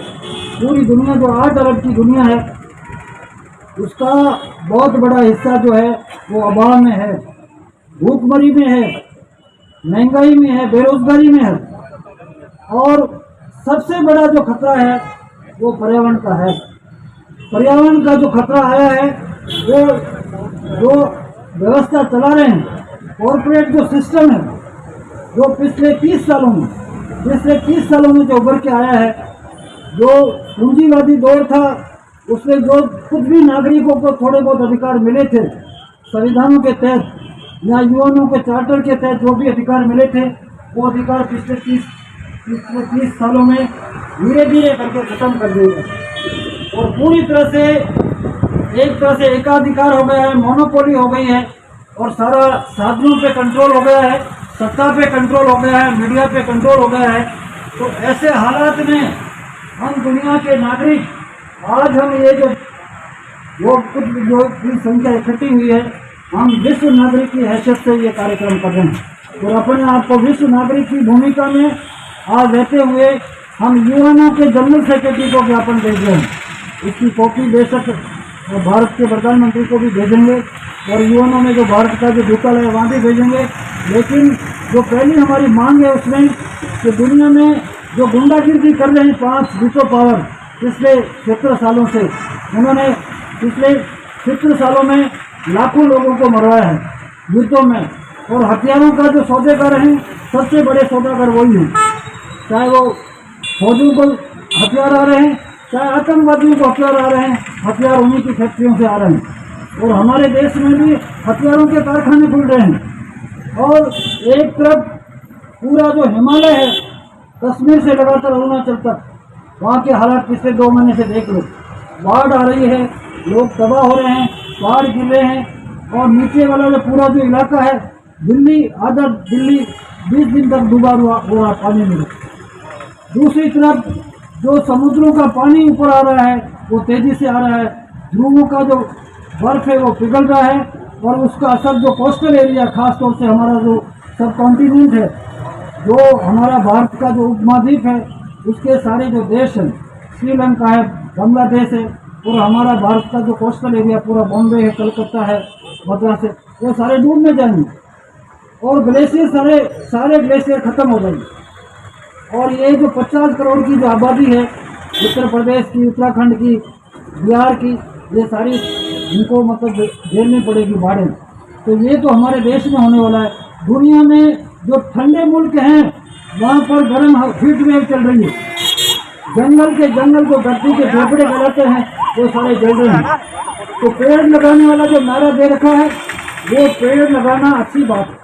पूरी दुनिया जो 8 अरब की दुनिया है, उसका बहुत बड़ा हिस्सा जो है वो अभाव में है, भूखमरी में है, महंगाई में है, बेरोजगारी में है। और सबसे बड़ा जो खतरा है वो पर्यावरण का है। पर्यावरण का जो खतरा आया है, वो जो व्यवस्था चला रहे हैं, कॉर्पोरेट जो सिस्टम है, जो पिछले 30 सालों में जो उभर के आया है, जो पूंजीवादी दौर था, उसमें जो कुछ भी नागरिकों को थोड़े बहुत अधिकार मिले थे संविधानों के तहत या यूएनओ के चार्टर के तहत, जो भी अधिकार मिले थे, वो अधिकार पिछले 30 सालों में धीरे धीरे करके खत्म कर दिए गए और पूरी तरह से एक तरह से एकाधिकार हो गया है, मोनोपोली हो गई है और सारा साधनों पे कंट्रोल हो गया है, सत्ता पे कंट्रोल हो गया है, मीडिया पे कंट्रोल हो गया है। तो ऐसे हालात में हम दुनिया के नागरिक, आज हम ये जो कुछ संख्या इकट्ठी हुई है, हम विश्व नागरिक की हैसियत से ये कार्यक्रम कर रहे हैं और अपने आप को विश्व नागरिक की भूमिका में आज रहते हुए हम यूएनओ के जनरल सेक्रेटरी को ज्ञापन भेज रहे हैं। इसकी कॉपी बेशक भारत के प्रधानमंत्री को भी भेजेंगे और यूएनओ में जो भारत का जो दूतावास है वहाँ भी भेजेंगे। लेकिन जो पहली हमारी मांग है उसमें कि दुनिया में जो गुंडागिरी कर रहे हैं 5 विटो पावर पिछले 17 सालों से, उन्होंने पिछले 17 सालों में लाखों लोगों को मरवाया है युद्धों में और हथियारों का जो सौदेगर हैं, सबसे बड़े सौदागर वही हैं। चाहे वो फौजों को हथियार आ रहे हैं, चाहे आतंकवादियों को हथियार आ रहे हैं, हथियार उन्हीं की फैक्ट्रियों से आ रहे हैं और हमारे देश में भी हथियारों के कारखाने खुल रहे हैं। और एक तरफ पूरा जो हिमालय है, कश्मीर से लगाकर अरुणाचल तक, वहाँ के हालात पिछले 2 महीने से देख लो, बाढ़ आ रही है, लोग तबाह हो रहे हैं, पहाड़ गिर रहे हैं और नीचे वाला जो पूरा जो इलाका है, दिल्ली, आधा दिल्ली 20 दिन तक डूबा हुआ पानी में। दूसरी तरफ जो समुद्रों का पानी ऊपर आ रहा है वो तेजी से आ रहा है, ध्रुवों का जो बर्फ है वो पिघल रहा है और उसका असर जो कोस्टल एरिया, खासतौर से हमारा जो सब कॉन्टिनेंट है, जो हमारा भारत का जो उपमहाद्वीप है, उसके सारे जो देश हैं, श्रीलंका है, बांग्लादेश है और हमारा भारत का जो कोस्टल एरिया पूरा बॉम्बे है, कलकत्ता है, मद्रास है, वो सारे डूबने जाएंगे और ग्लेशियर सारे ग्लेशियर खत्म हो जाएंगे। और ये जो 50 करोड़ की जो आबादी है, उत्तर प्रदेश की, उत्तराखंड की, बिहार की, ये सारी इनको मतलब झेलनी पड़ेगी बाढ़ें। तो ये तो हमारे देश में होने वाला है। दुनिया में जो ठंडे मुल्क हैं वहाँ पर गर्म हीट वेव चल रही है। जंगल को धरती के फेफड़े जलाते हैं, वो सारे जल रहे हैं। तो पेड़ लगाने वाला जो नारा दे रखा है, वो पेड़ लगाना अच्छी बात है,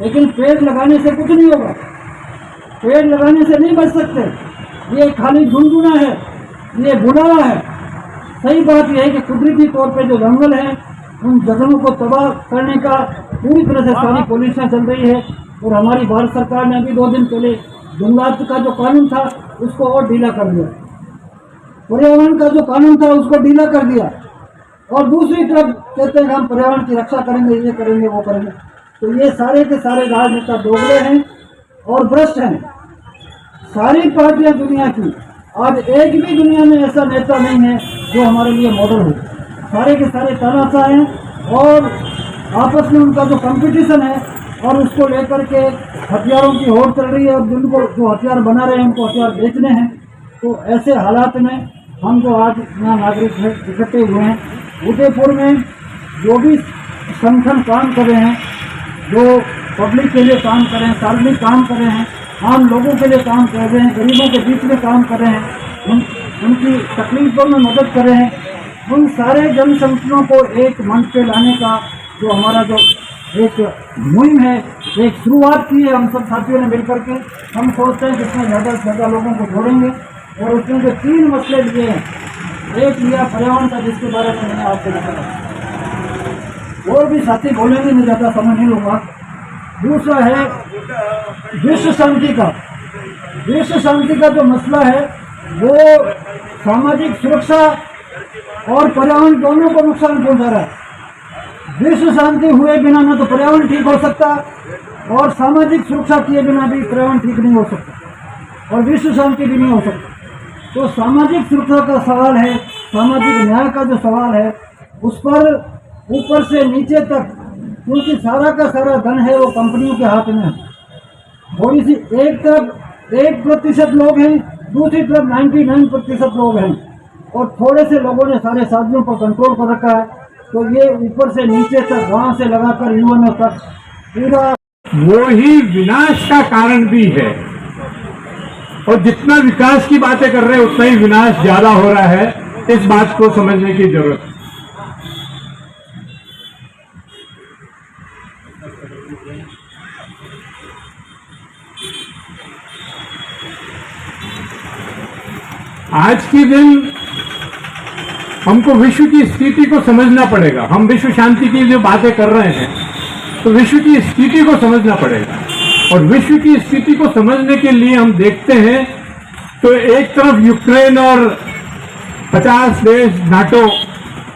लेकिन पेड़ लगाने से कुछ नहीं होगा, पेड़ लगाने से नहीं बच सकते। ये खाली गुनगुना है, ये बुलावा है। सही बात यह है कि कुदरती तौर पे जो जंगल है, उन जंगलों को तबाह करने का पूरी तरह से सारी पॉलिसियाँ चल रही है और हमारी भारत सरकार ने अभी 2 दिन पहले जंगलात का जो कानून था उसको और ढीला कर दिया, पर्यावरण का जो कानून था उसको ढीला कर दिया और दूसरी तरफ कहते हैं हम पर्यावरण की रक्षा करेंगे, ये करेंगे, वो करेंगे। तो ये सारे के सारे राजनेता दोगले हैं और भ्रष्ट हैं। सारी पार्टियां दुनिया की, आज एक भी दुनिया में ऐसा नेता नहीं है जो हमारे लिए मॉडल हो। सारे के सारे तानाशाह हैं और आपस में उनका जो कंपटीशन है और उसको लेकर के हथियारों की होड़ चल रही है और जिनको जो हथियार बना रहे हैं उनको हथियार बेचने हैं। तो ऐसे हालात में हम जो आज यहाँ नागरिक इकट्ठे हुए हैं, उदयपुर में जो भी संगठन काम कर रहे हैं, जो पब्लिक के लिए काम कर रहे हैं, सार्वजनिक काम कर रहे हैं, आम लोगों के लिए काम कर रहे हैं, गरीबों के बीच में काम कर रहे हैं, उनकी तकलीफों में मदद कर रहे हैं, उन सारे जन संगठनों को एक मंच पे लाने का जो हमारा जो एक मुहिम है, एक शुरुआत की है हम सब साथियों ने मिलकर के। हम सोचते हैं कि इसमें ज़्यादा से ज़्यादा लोगों को जोड़ेंगे और उसमें जो 3 मसले लिए हैं, एक लिया पर्यावरण का, जिसके बारे में मैंने आपको बताया, और भी साथी बोलेंगे, मैं ज़्यादा समय नहीं लूँगा। दूसरा है विश्व शांति का। विश्व शांति का जो मसला है वो सामाजिक सुरक्षा और पर्यावरण दोनों को नुकसान पहुंचा रहा है। विश्व शांति हुए बिना न तो पर्यावरण ठीक हो सकता और सामाजिक सुरक्षा किए बिना भी पर्यावरण ठीक नहीं हो सकता और विश्व शांति भी नहीं हो सकता। तो सामाजिक सुरक्षा का सवाल है, सामाजिक न्याय का जो सवाल है, उस पर ऊपर से नीचे तक, क्योंकि सारा का सारा धन है वो कंपनियों के हाथ में है। थोड़ी सी एक तरफ 1% लोग हैं, दूसरी तरफ 99% लोग हैं और थोड़े से लोगों ने सारे साधनों पर कंट्रोल कर रखा है। तो ये ऊपर से नीचे तक, वहाँ से लगाकर युवाओं तक पूरा वो ही विनाश का कारण भी है। और जितना विकास की बातें कर रहे हैं उतना ही विनाश ज्यादा हो रहा है। इस बात को समझने की जरूरत है। आज के दिन हमको विश्व की स्थिति को समझना पड़ेगा। हम विश्व शांति की जो बातें कर रहे हैं तो विश्व की स्थिति को समझना पड़ेगा। और विश्व की स्थिति को समझने के लिए हम देखते हैं तो एक तरफ यूक्रेन और 50 देश नाटो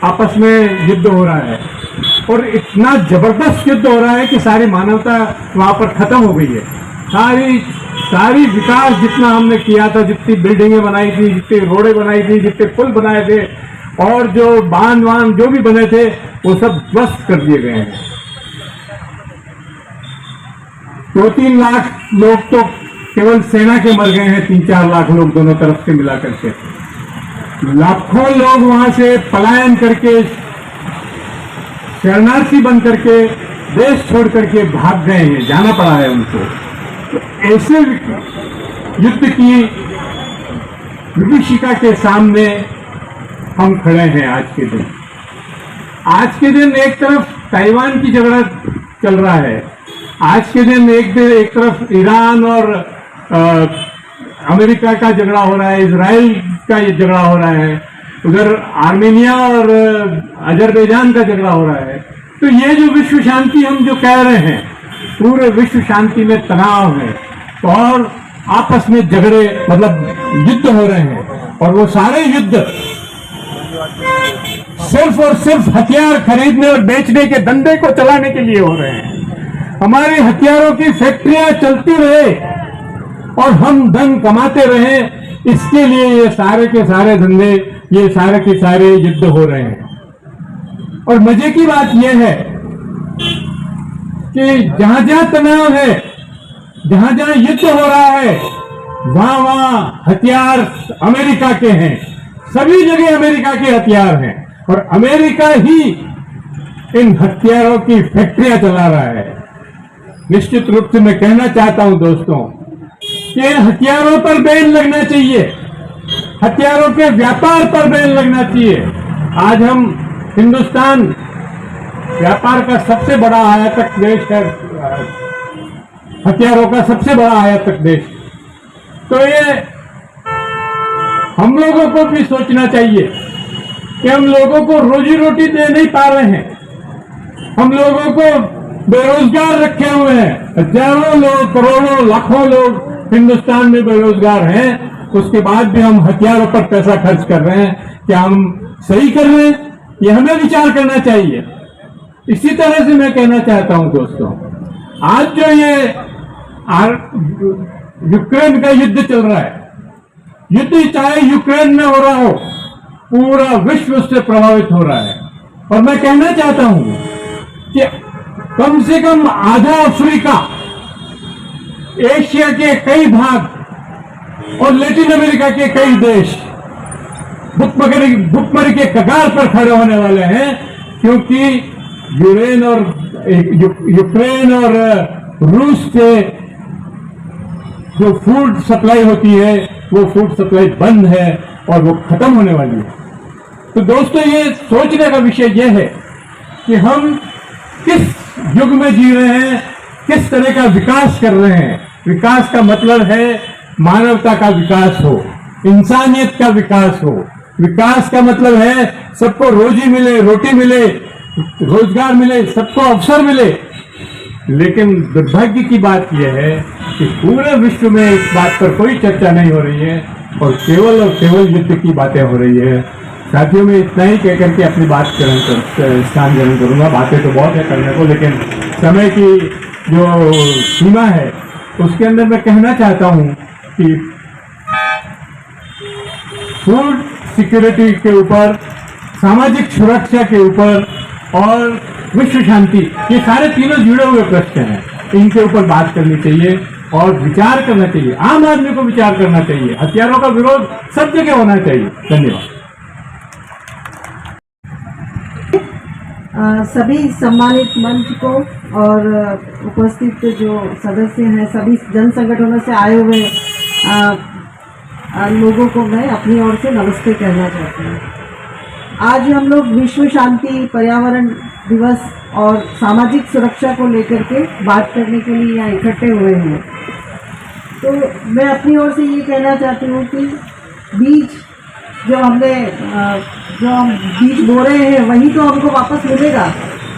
आपस में युद्ध हो रहा है और इतना जबरदस्त युद्ध हो रहा है कि सारी मानवता वहां पर खत्म हो गई है। सारी विकास जितना हमने किया था, जितनी बिल्डिंगें बनाई थी, जितनी रोडें बनाई थी, जितने पुल बनाए थे और जो बांध जो भी बने थे वो सब ध्वस्त कर दिए गए हैं। 2-3 लाख लोग तो केवल सेना के मर गए हैं, 3-4 लाख लोग दोनों तरफ से मिलाकर के। लाखों लोग वहां से पलायन करके, शरणार्थी बन करके, देश छोड़ करके भाग गए हैं, जाना पड़ा है उनको। तो ऐसे युद्ध की विभीषिका के सामने हम खड़े हैं आज के दिन। आज के दिन एक तरफ ताइवान की झगड़ा चल रहा है, आज के दिन एक तरफ ईरान और अमेरिका का झगड़ा हो रहा है, इजराइल का ये झगड़ा हो रहा है, उधर आर्मेनिया और अजरबैजान का झगड़ा हो रहा है। तो ये जो विश्व शांति हम जो कह रहे हैं, पूरे विश्व शांति में तनाव है और आपस में झगड़े, मतलब युद्ध हो रहे हैं। और वो सारे युद्ध सिर्फ और सिर्फ हथियार खरीदने और बेचने के धंधे को चलाने के लिए हो रहे हैं। हमारे हथियारों की फैक्ट्रियां चलती रहे और हम धन कमाते रहे, इसके लिए ये सारे के सारे धंधे, ये सारे के सारे युद्ध हो रहे हैं। और मजे की बात यह है कि जहां जहां तनाव है, जहां जहां युद्ध हो रहा है, वहां वहां हथियार अमेरिका के हैं। सभी जगह अमेरिका के हथियार हैं और अमेरिका ही इन हथियारों की फैक्ट्रियां चला रहा है। निश्चित रूप से मैं कहना चाहता हूं दोस्तों कि हथियारों पर बैन लगना चाहिए, हथियारों के व्यापार पर बैन लगना चाहिए। आज हम हिंदुस्तान व्यापार का सबसे बड़ा आयातक देश है, हथियारों का सबसे बड़ा आयातक देश। तो ये हम लोगों को भी सोचना चाहिए कि हम लोगों को रोजी रोटी दे नहीं पा रहे हैं, हम लोगों को बेरोजगार रखे हुए हैं। हजारों लोग, करोड़ों, लाखों लोग हिंदुस्तान में बेरोजगार हैं, उसके बाद भी हम हथियारों पर पैसा खर्च कर रहे हैं। क्या हम सही कर रहे हैं? ये हमें विचार करना चाहिए। इसी तरह से मैं कहना चाहता हूं दोस्तों, आज जो ये यूक्रेन का युद्ध चल रहा है, युद्ध चाहे यूक्रेन में हो रहा हो, पूरा विश्व उससे प्रभावित हो रहा है। और मैं कहना चाहता हूं कि कम से कम आधा अफ्रीका, एशिया के कई भाग और लैटिन अमेरिका के कई देश भुखमरी के कगार पर खड़े होने वाले हैं, क्योंकि यूक्रेन और रूस से जो फूड सप्लाई होती है वो फूड सप्लाई बंद है और वो खत्म होने वाली है। तो दोस्तों, ये सोचने का विषय ये है कि हम किस युग में जी रहे हैं, किस तरह का विकास कर रहे हैं। विकास का मतलब है मानवता का विकास हो, इंसानियत का विकास हो। विकास का मतलब है सबको रोजी मिले, रोटी मिले, रोजगार मिले, सबको अवसर मिले। लेकिन दुर्भाग्य की बात यह है कि पूरे विश्व में इस बात पर कोई चर्चा नहीं हो रही है और केवल युद्ध की बातें हो रही है। साथियों, में इतना ही कहकर के अपनी बात स्थान ग्रहण करूंगा। बातें तो बहुत है करने को, लेकिन समय की जो सीमा है उसके अंदर मैं कहना चाहता हूं कि फूड सिक्योरिटी के ऊपर, सामाजिक सुरक्षा के ऊपर और विश्व शांति, ये सारे तीनों जुड़े हुए प्रश्न हैं। इनके ऊपर बात करनी चाहिए और विचार करना चाहिए। आम आदमी को विचार करना चाहिए। हथियारों का विरोध सब जगह होना चाहिए। धन्यवाद। सभी सम्मानित मंच को और उपस्थित जो सदस्य हैं, सभी जन संगठनों से आए हुए लोगों को मैं अपनी ओर से नमस्ते कहना चाहती हूँ। आज हम लोग विश्व शांति, पर्यावरण दिवस और सामाजिक सुरक्षा को लेकर के बात करने के लिए यहाँ इकट्ठे हुए हैं। तो मैं अपनी ओर से ये कहना चाहती हूँ कि बीज जो हम बीज बो रहे हैं वही तो हमको वापस मिलेगा।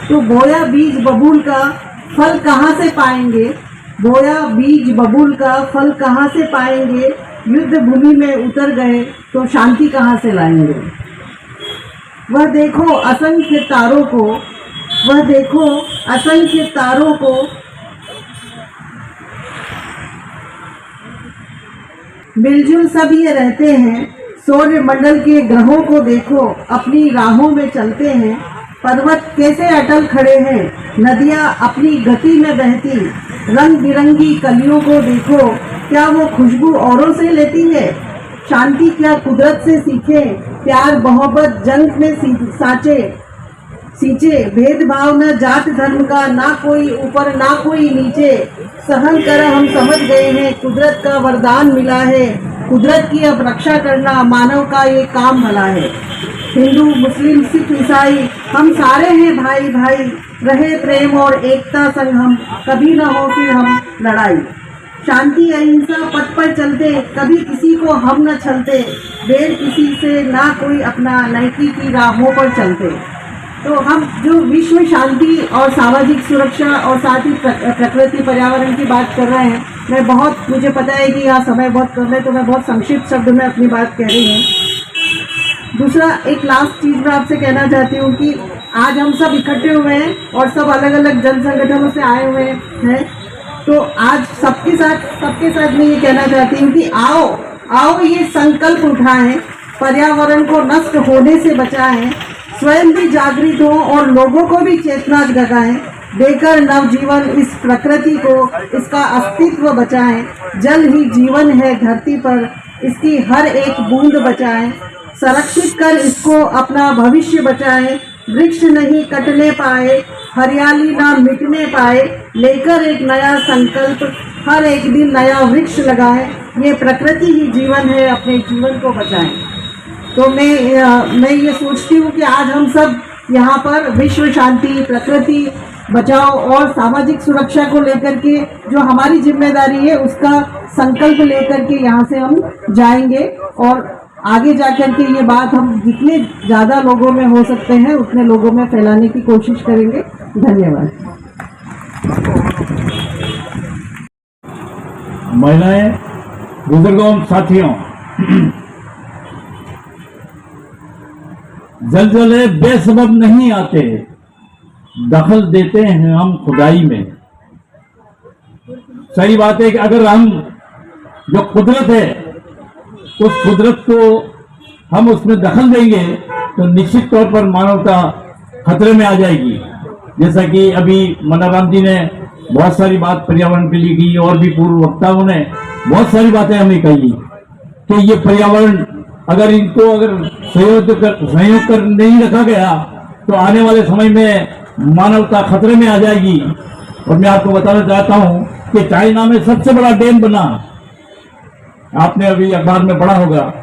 तो बोया बीज बबूल का फल कहाँ से पाएंगे? बोया बीज बबूल का फल कहाँ से पाएंगे? युद्ध भूमि में उतर गए तो शांति कहाँ से लाएंगे? वह देखो असंख्य तारों को, वह देखो असंख्य तारों को, मिलजुल सब ये रहते हैं। सूर्य मंडल के ग्रहों को देखो अपनी राहों में चलते हैं। पर्वत कैसे अटल खड़े हैं, नदियाँ अपनी गति में बहती। रंग बिरंगी कलियों को देखो, क्या वो खुशबू औरों से लेती है? शांति क्या कुदरत से सीखे, प्यार मोहब्बत जंग में सींचे। भेदभाव न जात धर्म का, ना कोई ऊपर ना कोई नीचे। सहन कर हम समझ गए हैं, कुदरत का वरदान मिला है। कुदरत की अब रक्षा करना मानव का ये काम भला है। हिंदू मुस्लिम सिख ईसाई हम सारे हैं भाई भाई। रहे प्रेम और एकता संग हम, कभी न हो फिर हम लड़ाई। शांति अहिंसा पथ पर चलते, कभी किसी को हम न छलते। बैर किसी से ना कोई अपना, नैकी की राहों पर चलते। तो हम जो विश्व शांति और सामाजिक सुरक्षा और साथ ही प्रकृति पर्यावरण की बात कर रहे हैं, मुझे पता है कि यहाँ समय बहुत कम है, तो मैं बहुत संक्षिप्त शब्द में अपनी बात कह रही हूँ। दूसरा, एक लास्ट चीज़ मैं आपसे कहना चाहती हूँ कि आज हम सब इकट्ठे हुए हैं और सब अलग अलग जन संगठनों से आए हुए हैं। तो आज सबके साथ मैं ये कहना चाहती हूँ कि आओ ये संकल्प उठाएं, पर्यावरण को नष्ट होने से बचाएं, स्वयं भी जागृत हो और लोगों को भी चेतना जगाएं, देकर नवजीवन इस प्रकृति को, इसका अस्तित्व बचाएं। जल ही जीवन है धरती पर, इसकी हर एक बूंद बचाएं। संरक्षित कर इसको अपना भविष्य बचाएं। वृक्ष नहीं कटने पाए, हरियाली ना मिटने पाए। लेकर एक नया संकल्प, हर एक दिन नया वृक्ष लगाएं। ये प्रकृति ही जीवन है, अपने जीवन को बचाएं। तो मैं ये सोचती हूँ कि आज हम सब यहाँ पर विश्व शांति, प्रकृति बचाओ और सामाजिक सुरक्षा को लेकर के जो हमारी जिम्मेदारी है उसका संकल्प लेकर के यहाँ से हम जाएंगे और आगे जाकर के ये बात हम जितने ज़्यादा लोगों में हो सकते हैं उतने लोगों में फैलाने की कोशिश करेंगे। धन्यवाद। महिलाएं, बुजुर्गों, साथियों, जलजले बेसबब नहीं आते, दखल देते हैं हम खुदाई में। सही बात है कि अगर हम जो कुदरत है उस कुदरत को हम उसमें दखल देंगे तो निश्चित तौर पर मानवता खतरे में आ जाएगी। जैसा कि अभी मनाराम जी ने बहुत सारी बात पर्यावरण के लिए की और भी पूर्व वक्ताओं ने बहुत सारी बातें हमें कही कि ये पर्यावरण अगर इनको सहयोग कर नहीं रखा गया तो आने वाले समय में मानवता खतरे में आ जाएगी। और मैं आपको बताना चाहता हूं कि चाइना में सबसे बड़ा डैम बना, आपने अभी अखबार में पढ़ा होगा।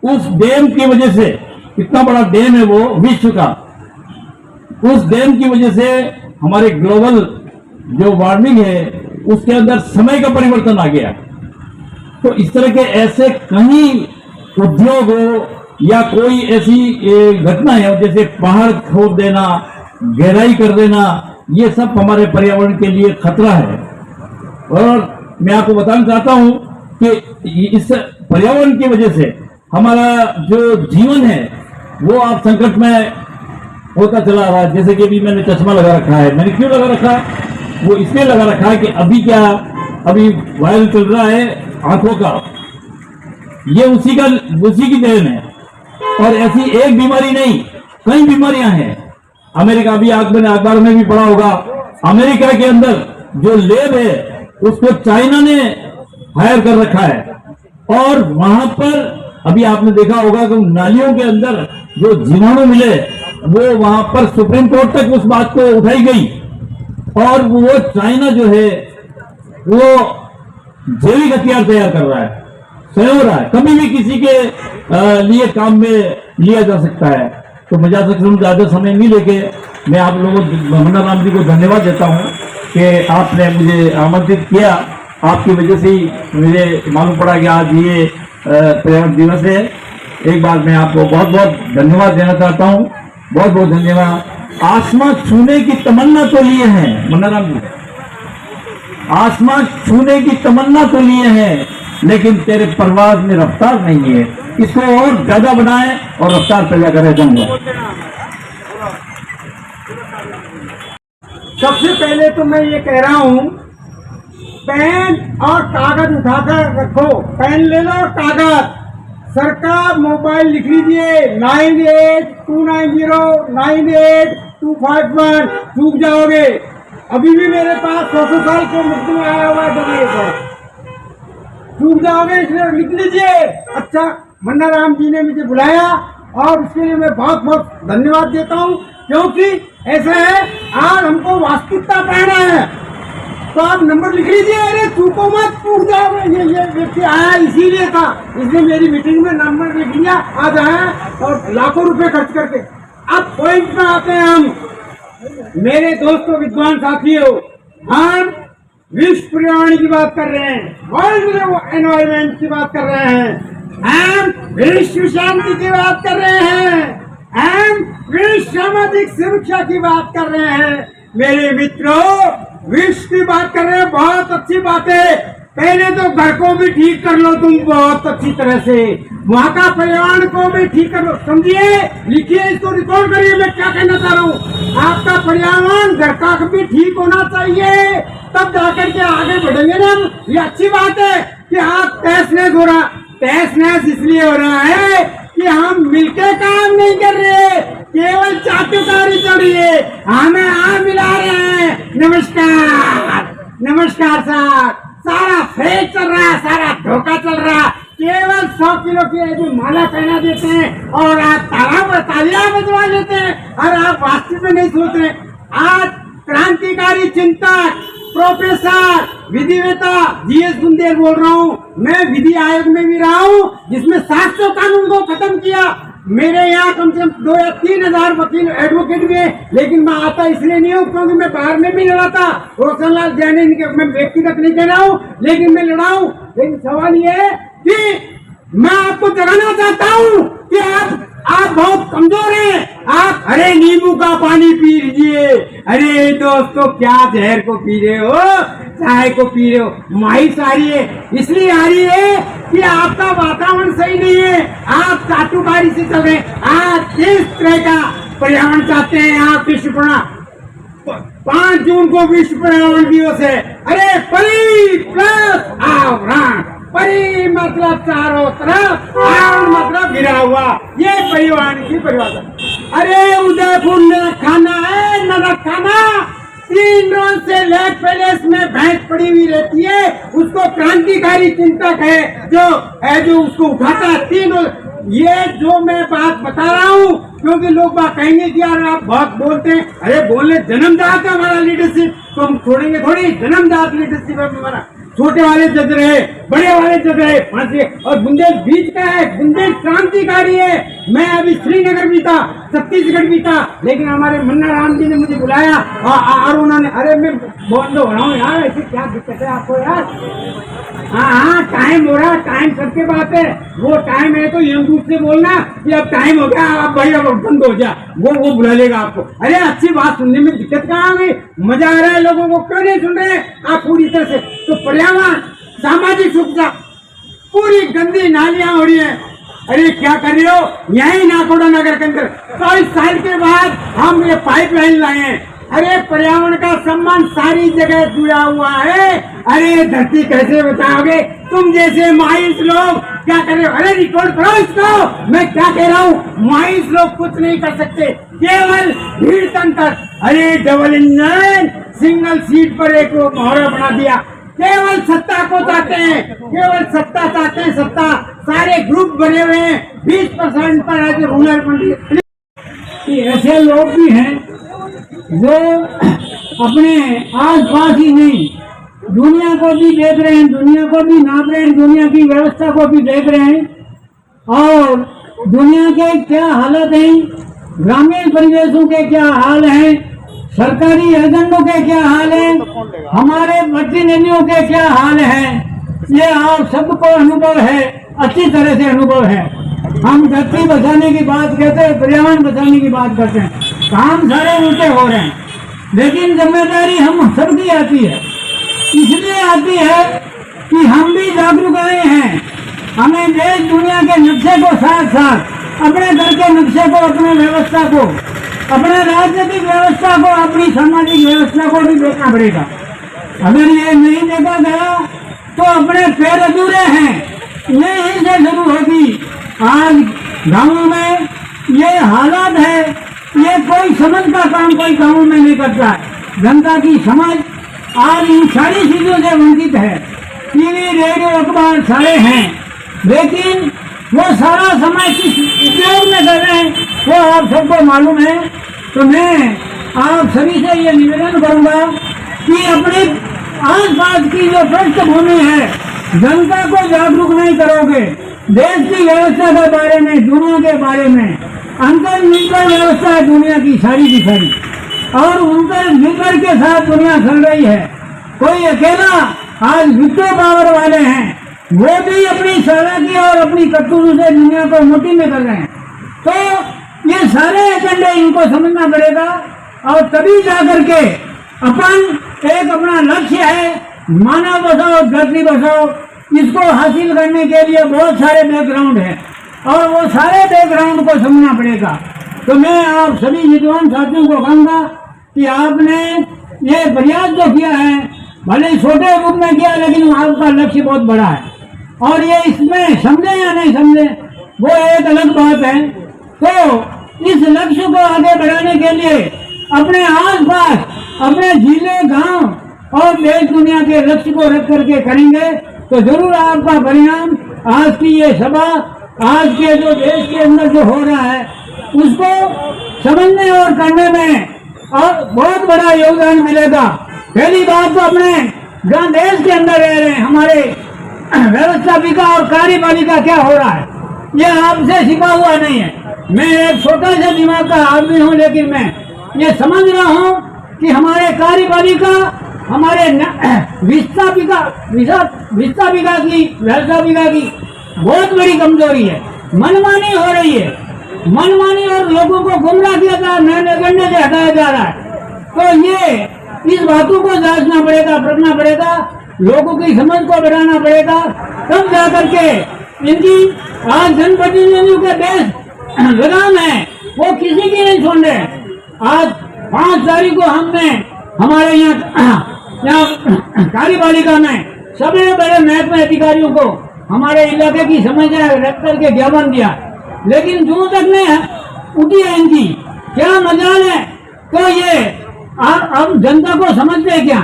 उस डैम की वजह से, इतना बड़ा डैम है वो विश्व का, उस डैम की वजह से हमारे ग्लोबल जो वार्मिंग है उसके अंदर समय का परिवर्तन आ गया। तो इस तरह के ऐसे कहीं उद्योग हो या कोई ऐसी घटना है जैसे पहाड़ खोद देना, गहराई कर देना, ये सब हमारे पर्यावरण के लिए खतरा है। और मैं आपको बताना चाहता हूं कि इस पर्यावरण की वजह से हमारा जो जीवन है वो आप संकट में होता चला रहा है। जैसे कि अभी मैंने चश्मा लगा रखा है, मैंने क्यों लगा रखा है? वो इसलिए लगा रखा है कि अभी वायरल चल रहा है आंखों का, ये उसी की देन है। और ऐसी एक बीमारी नहीं, कई बीमारियां हैं। अमेरिका, अभी मैंने अखबार में भी पढ़ा होगा, अमेरिका के अंदर जो लैब है उसको चाइना ने हायर कर रखा है। और वहां पर अभी आपने देखा होगा कि नालियों के अंदर जो जीवाणु मिले वो वहां पर सुप्रीम कोर्ट तक उस बात को उठाई गई। और वो चाइना जो है वो जैविक हथियार तैयार कर रहा है, स्वयं हो रहा है, कभी भी किसी के लिए काम में लिया जा सकता है। तो ज्यादा समय नहीं लेके मैं आप लोगों मन्ना राम जी को धन्यवाद देता हूं कि आपने मुझे आमंत्रित किया। आपकी वजह से ही मुझे मालूम पड़ा कि आज ये पर्यावरण दिवस है। एक बार मैं आपको बहुत बहुत धन्यवाद देना चाहता हूं, बहुत बहुत धन्यवाद। आसमां छूने की तमन्ना तो लिए हैं मन्ना राम जी, आसमां छूने की तमन्ना तो लिए हैं, लेकिन तेरे परवाज में रफ्तार नहीं है। इसको और ज्यादा बनाए और रफ्तार पैदा करें। धन्यवाद। सबसे पहले तो मैं ये कह रहा हूँ, पेन और कागज उठाकर रखो। पेन ले लो और कागज। सरकार मोबाइल लिख लीजिए 9829098251, चूक जाओगे। अभी भी मेरे पास 100 साल के मुफ्त में आया हुआ है दवाई पर, चूक जाओगे, इसलिए लिख लीजिए। अच्छा, मन्ना राम जी ने मुझे बुलाया और उसके लिए मैं बहुत बहुत धन्यवाद देता हूँ, क्योंकि ऐसा है आज हमको वास्तविकता पढ़ना है। तो आप नंबर लिख लीजिए। अरे चूको मत, चूक जाओगे। ये व्यक्ति आया इसीलिए था, इसलिए मेरी मीटिंग में नंबर लिख लिया, आज आया और लाखों रुपए खर्च करके। अब पॉइंट में आते हैं हम। मेरे दोस्तों, विद्वान साथियों, हम विश्व पर्यावरण की बात कर रहे हैं, वर्ल्ड एनवायरमेंट की बात कर रहे हैं, हम विश्व शांति की बात कर रहे हैं, हम विश्व सामाजिक सुरक्षा की बात कर रहे हैं। मेरे मित्रों, विश्व की बात कर रहे हैं, बहुत अच्छी बात है। पहले तो घर को भी ठीक कर लो तुम बहुत अच्छी तरह से, वहाँ का पर्यावरण को भी ठीक कर लो। समझिए, लिखिए, इसको रिकॉर्ड करिए। मैं क्या कहना चाह रहा हूँ, आपका पर्यावरण घर का भी ठीक होना चाहिए, तब जाकर के आगे बढ़ेंगे ना। ये अच्छी बात है कि आप तहस नहस हो रहा, तहस नहस इसलिए हो रहा है कि हम मिलके काम नहीं कर रहे, केवल चाटुकारी चल रही है, हमें आप मिला रहे हैं। नमस्कार, नमस्कार साहब। सारा फेक चल रहा है, सारा धोखा चल रहा है। केवल 100 किलो की जो माला पहना देते हैं और आप तालियां बजवा लेते हैं, और आप वास्तव में नहीं सोच रहे। आज क्रांतिकारी चिंतक प्रोफेसर विधिवेता जीएस बुंदेल बोल रहा हूँ। मैं विधि आयोग में भी रहा हूँ, जिसमें 700 कानून को खत्म किया। मेरे यहाँ कम से कम 2 या 3 हजार वकील एडवोकेट भी है, लेकिन मैं आता इसलिए नहीं हूँ क्योंकि मैं बाहर में भी लड़ा था। रोशनलाल जैन, मैं व्यक्तिगत नहीं कह रहा हूँ, लेकिन मैं लड़ा हूँ। लेकिन सवाल ये है कि मैं आपको जगाना चाहता हूँ कि आप बहुत कमजोर हैं। आप हरे नींबू का पानी पी लीजिए। अरे दोस्तों, क्या जहर को पी रहे हो, चाय को पी रहे हो। माहिर आ रही है, इसलिए आ रही है कि आपका वातावरण सही नहीं है, आप चाटुकारी से चल रहे हैं। आप किस तरह का पर्यावरण चाहते हैं? आप विश्व 5 जून को विश्व पर्यावरण दिवस है। अरे परी प्लस आवरण, परी मतलब चारों तरफ, आवरण मतलब गिरा हुआ, ये पर्यावरण की परिभाषा। अरे उदयपुर में खाना है, नरक खाना। 3 रोज से लेक पैलेस में भैंस पड़ी हुई रहती है, उसको क्रांतिकारी चिंतक है जो उसको उठाता है। ये जो मैं बात बता रहा हूँ, क्योंकि लोग बात कहेंगे कि यार आप बहुत बोलते हैं, अरे बोलने जन्मदात है हमारा लीडरशिप, तो हम छोड़ेंगे थोड़ी, जन्मदात लीडरशिप है हमारा। छोटे वाले जज रहे, बड़े वाले जज रहे, फांसी, और बुंदेल बीच का है, बुंदेल क्रांतिकारी है। मैं अभी श्रीनगर भी था, छत्तीसगढ़ भी था, लेकिन हमारे मन्ना राम जी ने मुझे बुलाया और उन्होंने, अरे मैं बोल दो रहा हूँ यार, ऐसी क्या दिक्कत है आपको यार? हाँ, टाइम हो रहा, टाइम सबके बात है, वो टाइम है तो यमदूत से बोलना कि अब टाइम हो गया, आप भाई अब बंद हो जा, वो बुला लेगा आपको। अरे अच्छी बात सुनने में दिक्कत कहाँ आ गई? मजा आ रहा है लोगों को, क्यों नहीं सुन रहे आप पूरी तरह से? तो पर्यावरण, सामाजिक सुरक्षा, पूरी गंदी नालियां हो रही है। अरे क्या कर रहे हो? यही नाकोड़ा नगर के अंदर 22 साल के बाद हम ये पाइपलाइन लाए हैं। अरे पर्यावरण का सम्मान सारी जगह जुड़ा हुआ है। अरे धरती कैसे बचाओगे तुम जैसे मायूस लोग? क्या कर रहे हो? अरे रिकॉर्ड करो इसको, मैं क्या कह रहा हूँ, मायूस लोग कुछ नहीं कर सकते, केवल भीड़ तंत्र। अरे डबल इंजन सिंगल सीट पर एक मोहरा बना दिया, केवल सत्ता को चाहते हैं, केवल सत्ता चाहते हैं, सत्ता। सारे ग्रुप बने हुए हैं, 20% पर है जो रूरल मंडी। ऐसे लोग भी हैं जो अपने आस पास ही नहीं, दुनिया को भी देख रहे हैं, दुनिया को भी नाप रहे हैं, दुनिया की व्यवस्था को भी देख रहे हैं, और दुनिया के क्या हालत हैं, ग्रामीण परिवेशों के क्या हाल हैं, सरकारी एजेंडों के क्या हाल है, हमारे प्रतिनिधियों के क्या हाल है, ये आप सबको अनुभव है, अच्छी तरह से अनुभव है। हम धरती बचाने की बात कहते हैं, पर्यावरण बचाने की बात करते हैं, काम सारे उल्टे हो रहे हैं, लेकिन जिम्मेदारी हम सबकी आती है। इसलिए आती है कि हम भी जागरूक आए हैं, हमें देश दुनिया के नक्शे को साथ साथ अपने घर के नक्शे को, अपने व्यवस्था को, अपने राजनीतिक व्यवस्था को, अपनी सामाजिक व्यवस्था को भी देखना पड़ेगा। अगर ये नहीं देखा गया तो अपने पैर अधूरे हैं, यहीं से शुरू होगी। आज गांवों में ये हालात है, ये कोई समझ का काम कोई गांवों में नहीं करता है। जनता की समझ आज इन सारी चीजों से वंचित है। टीवी, रेडियो, अखबार सारे हैं, लेकिन वो सारा समय किस उपयोग में कर रहे हैं वो आप सबको मालूम है। तो मैं आप सभी से ये निवेदन करूंगा कि अपने आसपास की जो पृष्ठभूमि है, जनता को जागरूक नहीं करोगे, देश की व्यवस्था के बारे में, दुनिया के बारे में, अंतर्निर्भर व्यवस्था है दुनिया की सारी, और अंतर्निर्भर के साथ दुनिया चल रही है। कोई अकेला आज वित्तीय पावर वाले हैं, वो भी अपनी चालाकी और अपनी करतूतों से दुनिया को मोटी में कर रहे हैं। तो ये सारे एजेंडे इनको समझना पड़ेगा, और तभी जाकर के अपन एक अपना लक्ष्य है मानव बचाओ, धरती बचाओ, इसको हासिल करने के लिए बहुत सारे बैकग्राउंड है, और वो सारे बैकग्राउंड को समझना पड़ेगा। तो मैं आप सभी विद्वान साथियों को कहूँगा कि आपने ये प्रयास जो किया है, भले छोटे रूप में किया, लेकिन आपका लक्ष्य बहुत बड़ा है, और ये इसमें समझे या नहीं समझे वो एक अलग बात है। तो इस लक्ष्य को आगे बढ़ाने के लिए अपने आसपास, अपने जिले, गांव और देश दुनिया के लक्ष्य को रख करके करेंगे तो जरूर आपका परिणाम, आज की ये सभा, आज के जो देश के अंदर जो हो रहा है उसको समझने और करने में और बहुत बड़ा योगदान मिलेगा। पहली बात तो अपने जहाँ देश के अंदर रह रहे हैं, हमारे व्यवस्थापिका और कार्यपालिका क्या हो रहा है, ये आपसे छिपा हुआ नहीं है। मैं एक छोटा सा दिमाग का आदमी हूँ, लेकिन मैं ये समझ रहा हूँ कि हमारे कार्यपालिका, हमारे व्यवस्थापिका की बहुत बड़ी कमजोरी है। मनमानी हो रही है, मनमानी, और लोगों को गुमराह किया जा रहा है, नए एजेंडे से हटाया जा रहा है। तो ये इस बातों को जांचना पड़ेगा, परखना पड़ेगा, लोगों की समझ को बढ़ाना पड़ेगा, तब जाकर के इनकी आज जनप्रतिनिधियों के देश लगाम है वो किसी की नहीं छोड़ रहे। आज 5 तारीख को हमने हमारे यहाँ कार्यपालिका में सभी बड़े महकमे अधिकारियों को हमारे इलाके की समस्या रख करके ज्ञापन दिया, लेकिन जो तक नहीं उठी है इनकी क्या मजाल है। तो ये अब जनता को समझते हैं क्या,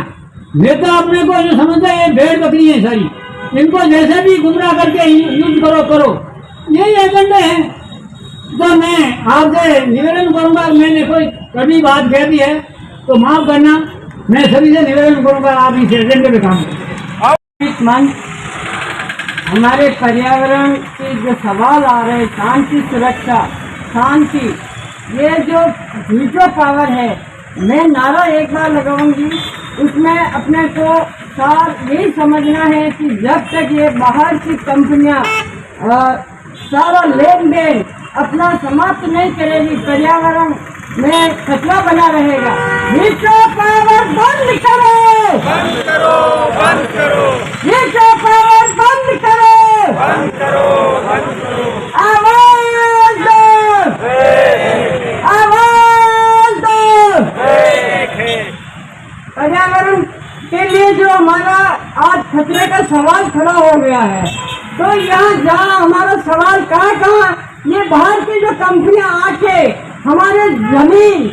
नेता अपने को जो समझता है ये भेड़ बकरी है सारी, इनको जैसे भी गुमराह करके यूज करो, यही एजेंडे हैं तो मैं आपसे निवेदन करूंगा। मैंने कोई कभी बात कह दी है तो माफ करना। मैं सभी से निवेदन करूंगा आप इस एजेंडे पे काम करें। इस मंच हमारे पर्यावरण के जो सवाल आ रहे हैं, शांति, सुरक्षा, शांति, ये जो वीटो पावर है, मैं नारा एक बार लगाऊंगी। उसमें अपने को सार यही समझना है कि जब तक ये बाहर की कंपनियां सारा लेन देन अपना समाप्त नहीं करेगी, पर्यावरण में कचरा बना रहेगा। वीटो पावर बंद करो, बंद करो, बंद करो। वीटो पावर बंद करो, बंद करो, बंद करो। आवाज दो, आवाज दो। पर्यावरण के लिए जो हमारा आज खतरे का सवाल खड़ा हो गया है, तो यहाँ जहाँ हमारा सवाल कहाँ ये बाहर की जो कंपनियां आके हमारे जमीन,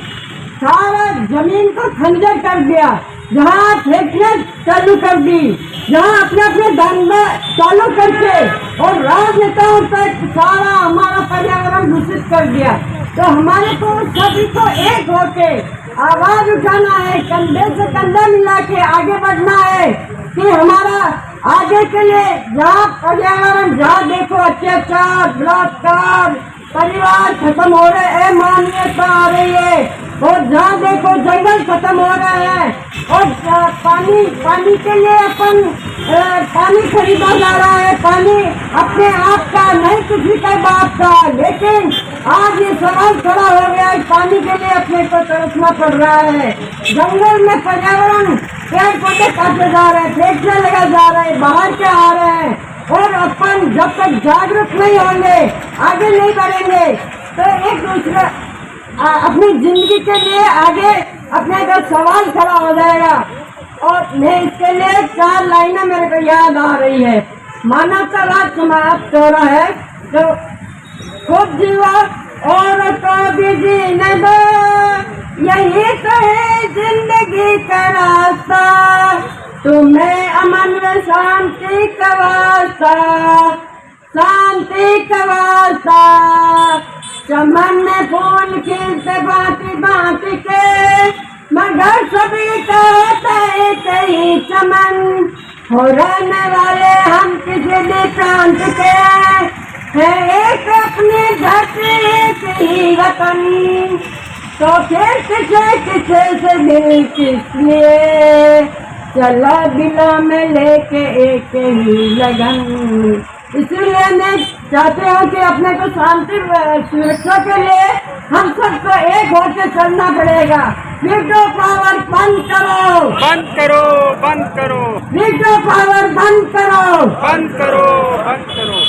सारा जमीन को खंजर कर दिया, जहाँ फैक्ट्रियां चालू कर दी, जहाँ अपने अपने धंधे चालू करके और राजनेताओं तक सारा हमारा पर्यावरण दूषित कर दिया। तो हमारे को सभी को एक होके आवाज उठाना है, कंधे से कंधा मिला के आगे बढ़ना है कि हमारा आगे के लिए जहाँ पर्यावरण, जहाँ देखो अत्याचार, बलात्कार, परिवार खत्म हो रहे हैं, मानवीयता आ रही है, और जहाँ देखो जंगल खत्म हो रहे हैं, और पानी के लिए अपन पानी खरीदा जा रहा है, पानी अपने आप का नहीं किसी के बाप का। लेकिन आज ये सवाल खड़ा हो गया है, पानी के लिए अपने को तरसना पड़ रहा है। जंगल में पर्यावरण, पेड़ पौधे काटे जा रहे हैं, फैक्ट्रियां लगा जा रहे हैं, बाहर के आ रहे हैं, और अपन जब तक जागरूक नहीं होंगे, आगे नहीं बढ़ेंगे, तो एक दूसरे अपनी जिंदगी के लिए आगे अपने का सवाल खड़ा हो जाएगा। और मैं इसके लिए 4 लाइनें मेरे को याद आ रही है। मानवता राज समाप्त हो रहा है तो खुद जीवा और को भी जीने दो, यही तो है जिंदगी का रास्ता, तुम्हें अमन व शांति का वास्ता, शांति का वास्ता। चमन में फूल खिलते भांति भांति के, मगर सभी का होता है कहीं चमन। हो रहने वाले हम किसी भी प्रांत के है, एक अपनी धरती एक ही वतन, तो फिर किसे से दिल किस लिए, चला दिलों में लेके एक ही लगन। इसीलिए मैं चाहते हूँ कि अपने को शांति सुरक्षा के लिए हम सबको एक होकर चलना पड़ेगा। वीटो पावर बंद करो, बंद करो, बंद करो। वीटो पावर बंद करो, बंद करो, बंद करो।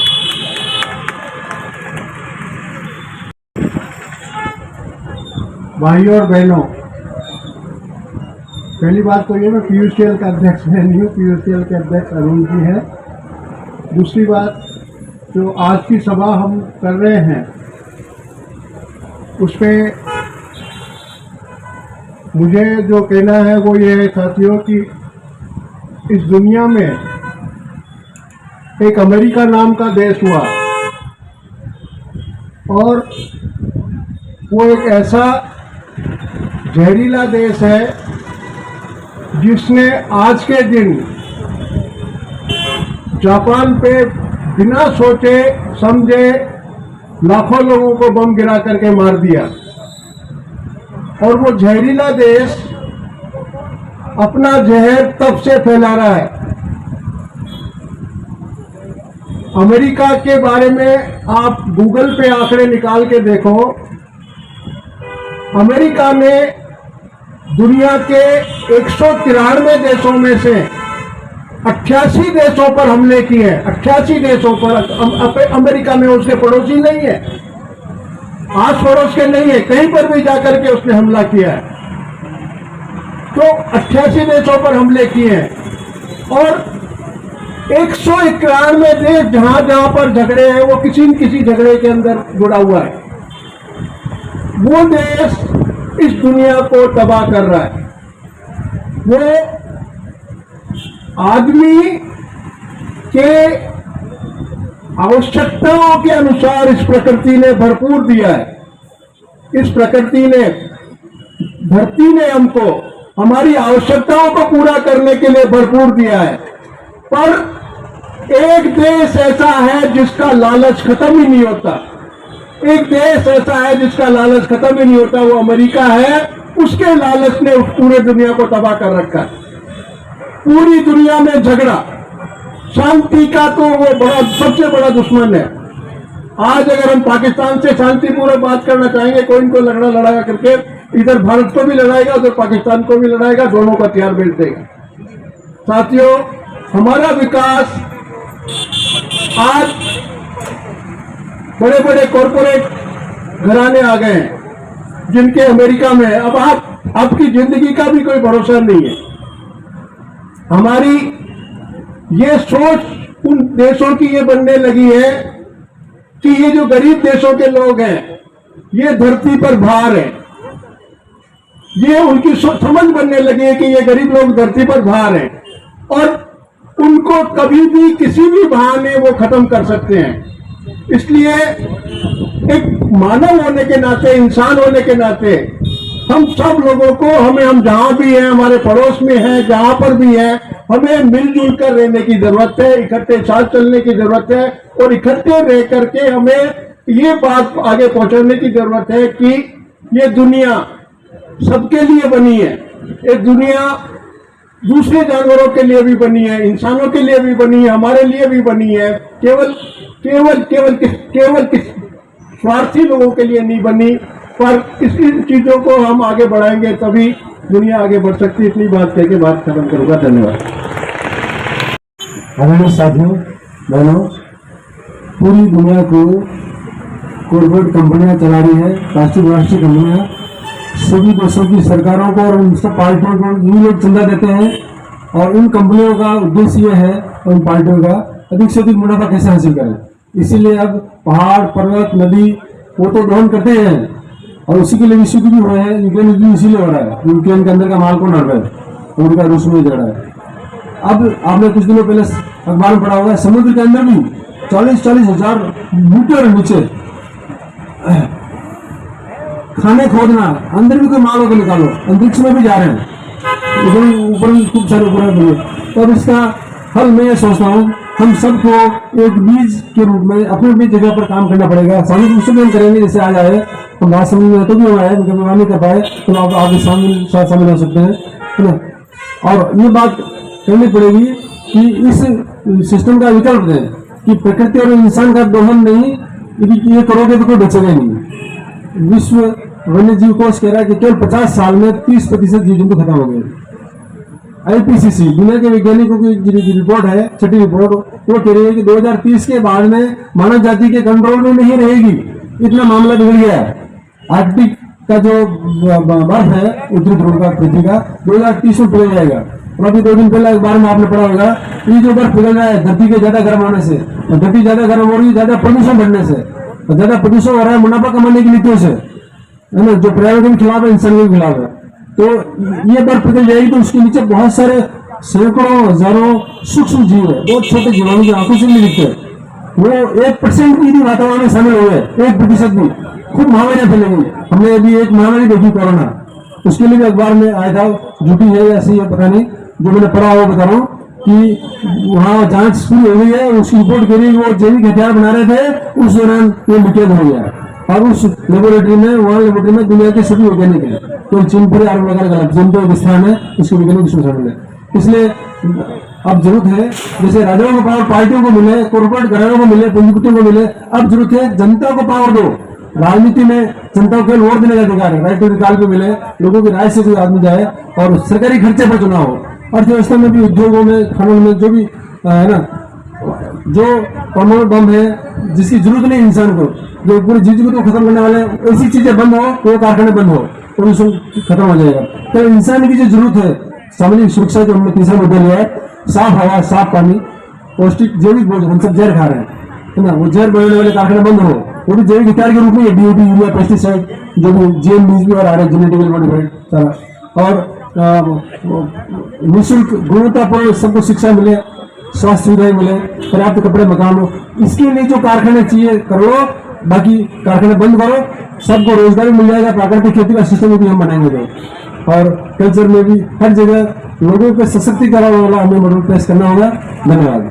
भाइयों और बहनों, पहली बात तो ये मैं पीयूसीएल का अध्यक्ष नहीं हूँ, पीयूसीएल के अध्यक्ष अरुण जी हैं। दूसरी बात, जो आज की सभा हम कर रहे हैं उसमें मुझे जो कहना है वो ये है साथियों कि इस दुनिया में एक अमेरिका नाम का देश हुआ, और वो एक ऐसा जहरीला देश है जिसने आज के दिन जापान पे बिना सोचे समझे लाखों लोगों को बम गिरा करके मार दिया। और वो जहरीला देश अपना जहर तब से फैला रहा है। अमेरिका के बारे में आप गूगल पे आंकड़े निकाल के देखो, अमेरिका ने दुनिया के 193 देशों में से 88 देशों पर हमले किए हैं। 88 देशों पर। अमेरिका में उसके पड़ोसी नहीं है, आस पड़ोस के नहीं है, कहीं पर भी जाकर के उसने हमला किया है। तो 88 देशों पर हमले किए हैं, और 191 देश जहां जहां पर झगड़े हैं वो किसी न किसी झगड़े के अंदर जुड़ा हुआ है। वो देश इस दुनिया को तबाह कर रहा है। वो आदमी के आवश्यकताओं के अनुसार इस प्रकृति ने भरपूर दिया है। इस प्रकृति ने, धरती ने हमको हमारी आवश्यकताओं को पूरा करने के लिए भरपूर दिया है। पर एक देश ऐसा है जिसका लालच खत्म ही नहीं होता। एक देश ऐसा है जिसका लालच खत्म ही नहीं होता, वो अमेरिका है। उसके लालच ने पूरे दुनिया को तबाह कर रखा है। पूरी दुनिया में झगड़ा, शांति का तो वो बड़ा, सबसे बड़ा दुश्मन है। आज अगर हम पाकिस्तान से शांतिपूर्वक बात करना चाहेंगे, कोई इनको लड़ना लड़ाएगा करके, इधर भारत को भी लड़ाएगा, उधर पाकिस्तान को भी लड़ाएगा, दोनों को हथियार बेच देगा। साथियों, हमारा विकास आज बड़े बड़े कॉरपोरेट घराने आ गए हैं जिनके अमेरिका में है। अब आपकी जिंदगी का भी कोई भरोसा नहीं है। हमारी ये सोच उन देशों की ये बनने लगी है कि ये जो गरीब देशों के लोग हैं, ये धरती पर भार है। ये उनकी समझ बनने लगी है कि ये गरीब लोग धरती पर भार हैं और उनको कभी भी किसी भी बहाने वो खत्म कर सकते हैं। इसलिए एक मानव होने के नाते, इंसान होने के नाते, हम सब लोगों को, हम जहां भी हैं, हमारे पड़ोस में हैं, जहां पर भी हैं, हमें मिलजुल कर रहने की जरूरत है, इकट्ठे साथ चलने की जरूरत है और इकट्ठे रह करके हमें ये बात आगे पहुंचाने की जरूरत है कि ये दुनिया सबके लिए बनी है। ये दुनिया दूसरे जानवरों के लिए भी बनी है, इंसानों के लिए भी बनी है, हमारे लिए भी बनी है। केवल स्वार्थी लोगों के लिए नहीं बनी। पर इसी चीजों को हम आगे बढ़ाएंगे तभी दुनिया आगे बढ़ सकती है। इतनी बात कह के बात खत्म करूंगा। धन्यवाद। हमारे साथियों, बहनों, पूरी दुनिया को कॉर्पोरेट कंपनियां चला रही है, राष्ट्रीय कंपनियां। सभी देशों की सरकारों को और उन सब पार्टियों को ये लोग चंदा देते हैं और इन कंपनियों का उद्देश्य यह है, उन पार्टियों का अधिक से अधिक मुनाफा कैसे हासिल करें। इसीलिए अब पहाड़, पर्वत, नदी वो तो दोहन करते हैं और उसी के लिए विश्व युद्ध भी हो रहे हैं। यूक्रेन युद्ध इसीलिए हो रहा है, यूक्रेन के अंदर का माल कौन हड़ रहा है, उनका रूस में झगड़ा है। अब आपने कुछ दिनों पहले अखबार में पढ़ा होगा, समुद्र के अंदर भी 40-40 हजार मीटर नीचे खाने खोदना, अंदर भी कोई माल होकर निकालो, अंतरिक्ष में भी जा रहे हैं, ऊपर खूब सारे ऊपर। और इसका हल मैं ये सोचता हूँ, हम सबको एक बीज के रूप में अपनी अपनी जगह पर काम करना पड़ेगा। सामूहिक रूप से भी हम करेंगे। जैसे आज आए हम बात समझ में तो भी हुआ है, उनका नहीं कर पाए तो आप शामिल हो सकते हैं, है ना। और ये बात कहनी पड़ेगी कि इस सिस्टम का विकल्प दें कि प्रकृति और इंसान का दोहन नहीं, ये करोगे तो कोई बचेगा नहीं। विश्व वन्य जीव कोष कह रहा है कि केवल 50 साल में 30% जीव जंतु खत्म हो गए। IPCC दुनिया के वैज्ञानिकों की रिपोर्ट है, छठी रिपोर्ट, वो कह रही है कि 2030 के बाद में मानव जाति के कंट्रोल में नहीं रहेगी। इतना मामला बिगड़ गया है। आर्कटिक का जो बर्फ है उत्तरी ध्रुव का, पृथ्वी का, 2030 में पिघल जाएगा। और अभी 2 दिन पहले अखबार में आपने पढ़ा होगा, ये जो बर्फ पिघल रहा है धरती के ज्यादा गर्म होने से, धरती ज्यादा गर्म हो रही है, ज्यादा प्रदूषण बढ़ने से, और ज्यादा प्रदूषण हो रहा है मुनाफा कमाने की नीतियों से, है ना, जो पर्यावरण के खिलाफ है, इंसान के खिलाफ है। तो ये बर्फ पिघल जाएगी तो उसके नीचे बहुत सारे सैकड़ों हजारों सूक्ष्म जीव है, बहुत छोटे जीवाणु जो आंखों से नहीं दिखते, वो 1% भी वातावरण में शामिल हुए, 1% भी। खूब महामारियां फैलेंगी। हमने अभी एक महामारी देखी कोरोना, उसके लिए भी अखबार में आया था, झूठी है या ऐसी है पता नहीं, जो मैंने पढ़ा हुआ बता रहा हूँ कि वहाँ जांच शुरू हो गई है। उसकी रिपोर्ट के लिए वो जैविक हथियार बना रहे थे, उस दौरान ये मुठभेड़ हो गया और उस लेबोरेटरी में, वहाँ लेबोरेटरी में दुनिया के सभी वैज्ञानिक है, तो चीन पर आरोप लगा गलत जनता एक स्थान है, उसके वैज्ञानिक इसमें शामिल है। इसलिए अब जरूरत है, जैसे राजाओं को पावर पार्टियों को मिले, कॉर्पोरेट घरानों को मिले, पूंजीपतियों को मिले, अब जरूरत है जनता को पावर दो। राजनीति में जनता को केवल वोट देने का अधिकार है, राइट टू रिकॉल पे मिले, लोगों की राय से कोई आदमी जाए और सरकारी खर्चे पर चुनाव हो। अर्थव्यवस्था में भी, उद्योगों में, खनन में, जो भी है ना, जो परमाणु बम है जिसकी जरूरत नहीं इंसान को, जो पूरी जीवन को खत्म करने वाले ऐसी चीजें बंद हो, वो कारखाने बंद हो, प्रदूषण खत्म हो जाएगा। तो इंसान की जो जरूरत है, सामाजिक सुरक्षा जो हमने तीसरा मुद्दा लिया है, साफ हवा, साफ पानी, पौष्टिक जैविक भोजन, हम सब जहर खा रहे हैं, है ना, वो जहर बनाने वाले कारखाने बंद हो, वो भी जैविक हथियार के रूप में DAP, यूरिया, पेस्टिसाइड, जो भी GM बीज भी और आ रहे हैं, जेनेटिकली मॉडिफाइड सारा, और निःशुल्क गुणवत्तापूर्ण सबको शिक्षा मिले, स्वास्थ्य सुविधाएं मिले, पर्याप्त कपड़े मकान हो। इसके लिए जो कारखाने चाहिए कर लो, बाकी कारखाने बंद करो, सबको रोजगार मिल जाएगा। प्राकृतिक खेती का सिस्टम भी हम बनाएंगे तो, और कल्चर में भी हर जगह लोगों के सशक्तिकरण वाला हमें मॉडल पेश करना होगा। धन्यवाद।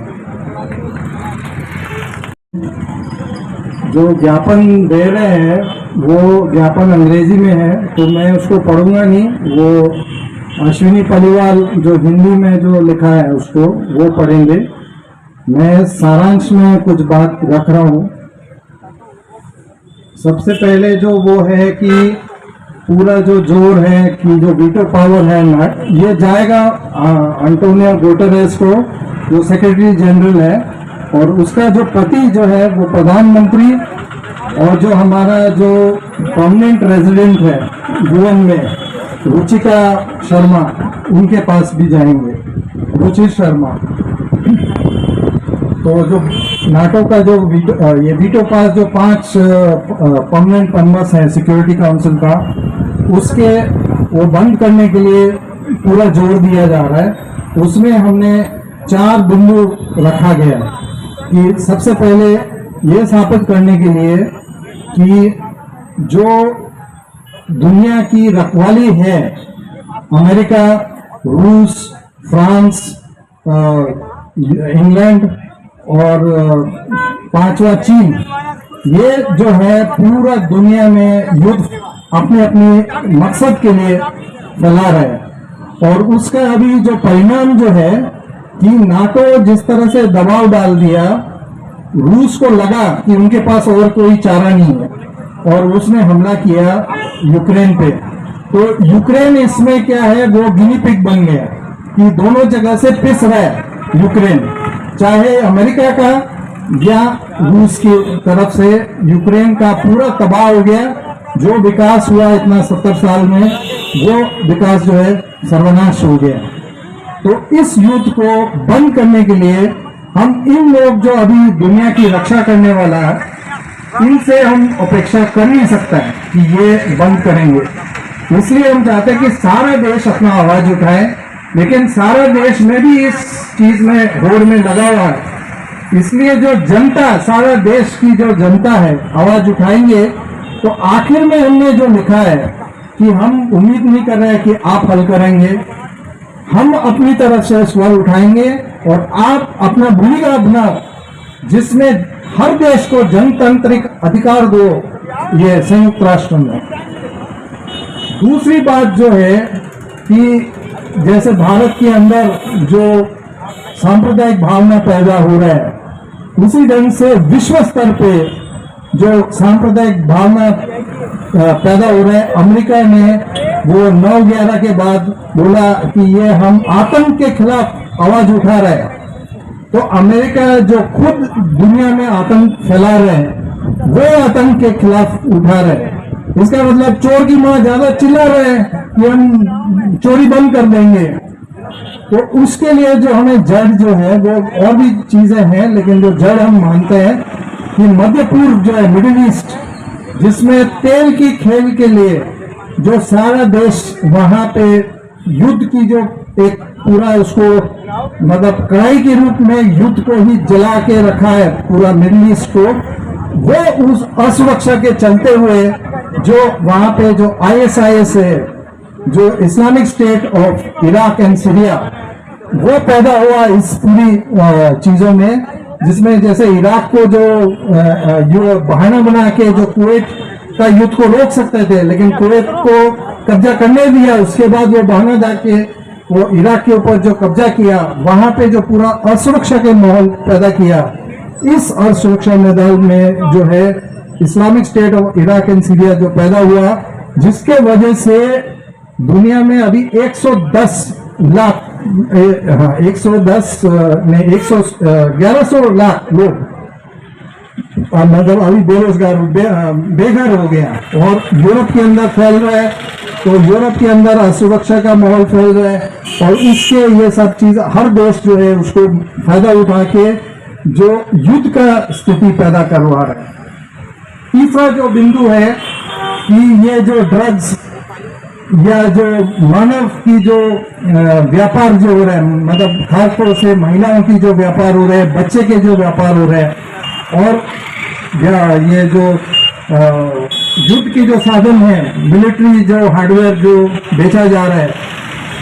जो ज्ञापन दे रहे हैं वो ज्ञापन अंग्रेजी में है, तो मैं उसको पढ़ूंगा नहीं। वो अश्विनी पलिवाल जो हिंदी में जो लिखा है उसको वो पढ़ेंगे। मैं सारांश में कुछ बात रख रहा हूँ। सबसे पहले जो वो है कि पूरा जो जोर है कि जो वीटो पावर है ये जाएगा अंटोनियो गुटेरेस को, जो सेक्रेटरी जनरल है, और उसका जो पति जो है वो प्रधानमंत्री, और जो हमारा जो परमानेंट रेजिडेंट है यूएन में रुचिका शर्मा, उनके पास भी जाएंगे, रुचि शर्मा। तो जो नाटो का जो ये वीटो पास जो 5 परमानेंट मेंबर्स हैं सिक्योरिटी काउंसिल का, उसके वो बंद करने के लिए पूरा जोर दिया जा रहा है। उसमें हमने 4 बिंदु रखा गया है कि सबसे पहले ये साबित करने के लिए कि जो दुनिया की रखवाली है, अमेरिका, रूस, फ्रांस, इंग्लैंड और 5वां चीन, ये जो है पूरा दुनिया में युद्ध अपने अपने मकसद के लिए फैला रहे हैं। और उसका अभी जो परिणाम जो है कि नाटो जिस तरह से दबाव डाल दिया, रूस को लगा कि उनके पास और कोई चारा नहीं है, और उसने हमला किया यूक्रेन पे। तो यूक्रेन इसमें क्या है, वो गिनी पिग बन गया कि दोनों जगह से पिस रहा है यूक्रेन, चाहे अमेरिका का या रूस की तरफ से। यूक्रेन का पूरा तबाह हो गया। जो विकास हुआ इतना 70 साल में, वो विकास जो है सर्वनाश हो गया। तो इस युद्ध को बंद करने के लिए हम इन लोग जो अभी दुनिया की रक्षा करने वाला है, इनसे हम अपेक्षा कर नहीं सकता है कि ये बंद करेंगे। इसलिए हम चाहते हैं कि सारा देश अपना आवाज उठाए, लेकिन सारा देश में भी इस चीज में होड़ में लगा हुआ है। इसलिए जो जनता, सारा देश की जो जनता है, आवाज उठाएंगे। तो आखिर में हमने जो लिखा है कि हम उम्मीद नहीं कर रहे हैं कि आप हल करेंगे, हम अपनी तरफ से सवाल उठाएंगे और आप अपना भूमिका अपना, जिसमें हर देश को जनतांत्रिक अधिकार दो, ये संयुक्त राष्ट्र में। दूसरी बात जो है कि जैसे भारत के अंदर जो सांप्रदायिक भावना पैदा हो रहा है, उसी ढंग से विश्व स्तर पे जो सांप्रदायिक भावना पैदा हो रहा है। अमेरिका ने वो 9/11 के बाद बोला कि ये हम आतंक के खिलाफ आवाज उठा रहे हैं। तो अमेरिका जो खुद दुनिया में आतंक फैला रहे हैं, वो आतंक के खिलाफ उठा रहे हैं। इसका मतलब चोर की मां ज्यादा चिल्ला रहे हैं कि हम चोरी बंद कर देंगे। तो उसके लिए जो हमें जड़ जो है, वो और भी चीजें हैं, लेकिन जो जड़ हम मानते हैं कि मध्य पूर्व जो है, मिडिल ईस्ट, जिसमें तेल की खेल के लिए जो सारा देश वहां पे युद्ध की जो एक पूरा उसको मतलब कढ़ाई के रूप में युद्ध को ही जला के रखा है पूरा मिडिल ईस्ट को, वो उस असुरक्षा के चलते हुए जो वहां पे जो ISIS है, जो Islamic state of Iraq and Syria, वो पैदा हुआ इस पूरी चीजों में। जिसमें जैसे इराक को जो बहाना बना के जो कुवैत का युद्ध को रोक सकते थे, लेकिन कुवैत को कब्जा करने दिया, उसके बाद वो बहाना जाके वो इराक के ऊपर जो कब्जा किया, वहां पे जो पूरा असुरक्षा के माहौल पैदा किया। इस असुरक्षा मैदान में जो है Islamic state of Iraq and Syria जो पैदा हुआ, जिसके वजह से दुनिया में अभी 111 लाख लोग मतलब अभी बेरोजगार बेघर हो गया, और यूरोप के अंदर फैल रहा है। तो यूरोप के अंदर असुरक्षा का माहौल फैल रहा है, और इससे ये सब चीज हर देश जो है उसको फायदा उठा के जो युद्ध का स्थिति पैदा करवा रहा है। तीसरा जो बिंदु है कि ये जो ड्रग्स या जो मानव की जो व्यापार जो हो रहा है, मतलब खासतौर से महिलाओं की जो व्यापार हो रहा है, बच्चे के जो व्यापार हो रहा है, और ये जो युद्ध के जो साधन है, मिलिट्री जो हार्डवेयर जो बेचा जा रहा है,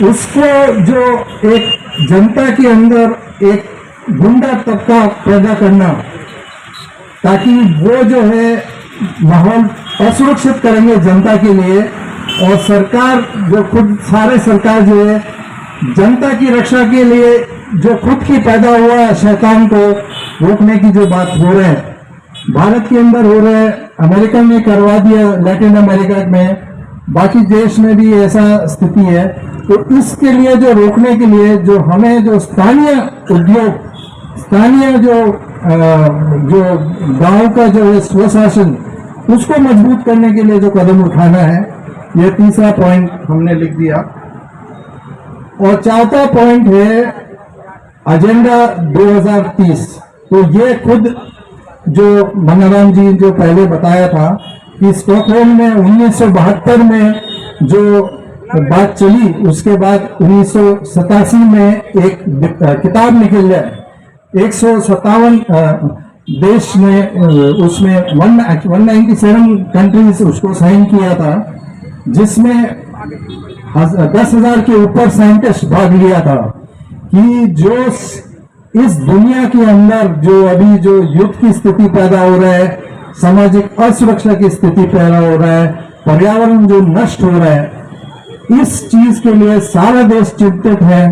उसको जो एक जनता के अंदर एक गुंडा तबका पैदा करना, ताकि वो जो है माहौल असुरक्षित करेंगे जनता के लिए, और सरकार जो खुद सारे सरकार जो है जनता की रक्षा के लिए जो खुद की पैदा हुआ शैतान को रोकने की जो बात हो रहा है, भारत के अंदर हो रहा है, अमेरिका ने करवा दिया, लैटिन अमेरिका में, बाकी देश में भी ऐसा स्थिति है। तो इसके लिए जो रोकने के लिए जो हमें जो स्थानीय उद्योग, स्थानीय जो गांव का जो है स्वशासन, उसको मजबूत करने के लिए जो कदम उठाना है, ये तीसरा पॉइंट हमने लिख दिया। और चौथा पॉइंट है एजेंडा 2030। तो ये खुद जो मनोराम जी जो पहले बताया था कि स्टॉकहोम में 1972 में जो बात चली, उसके बाद 1987 में एक किताब निकल जाए, 157 देश ने उसमें 197 कंट्रीज उसको साइन किया था, जिसमें 10,000 के ऊपर साइंटिस्ट भाग लिया था, कि जो इस दुनिया के अंदर जो अभी जो युद्ध की स्थिति पैदा हो रहा है, सामाजिक असुरक्षा की स्थिति पैदा हो रहा है, पर्यावरण जो नष्ट हो रहा है, इस चीज के लिए सारा देश चिंतित है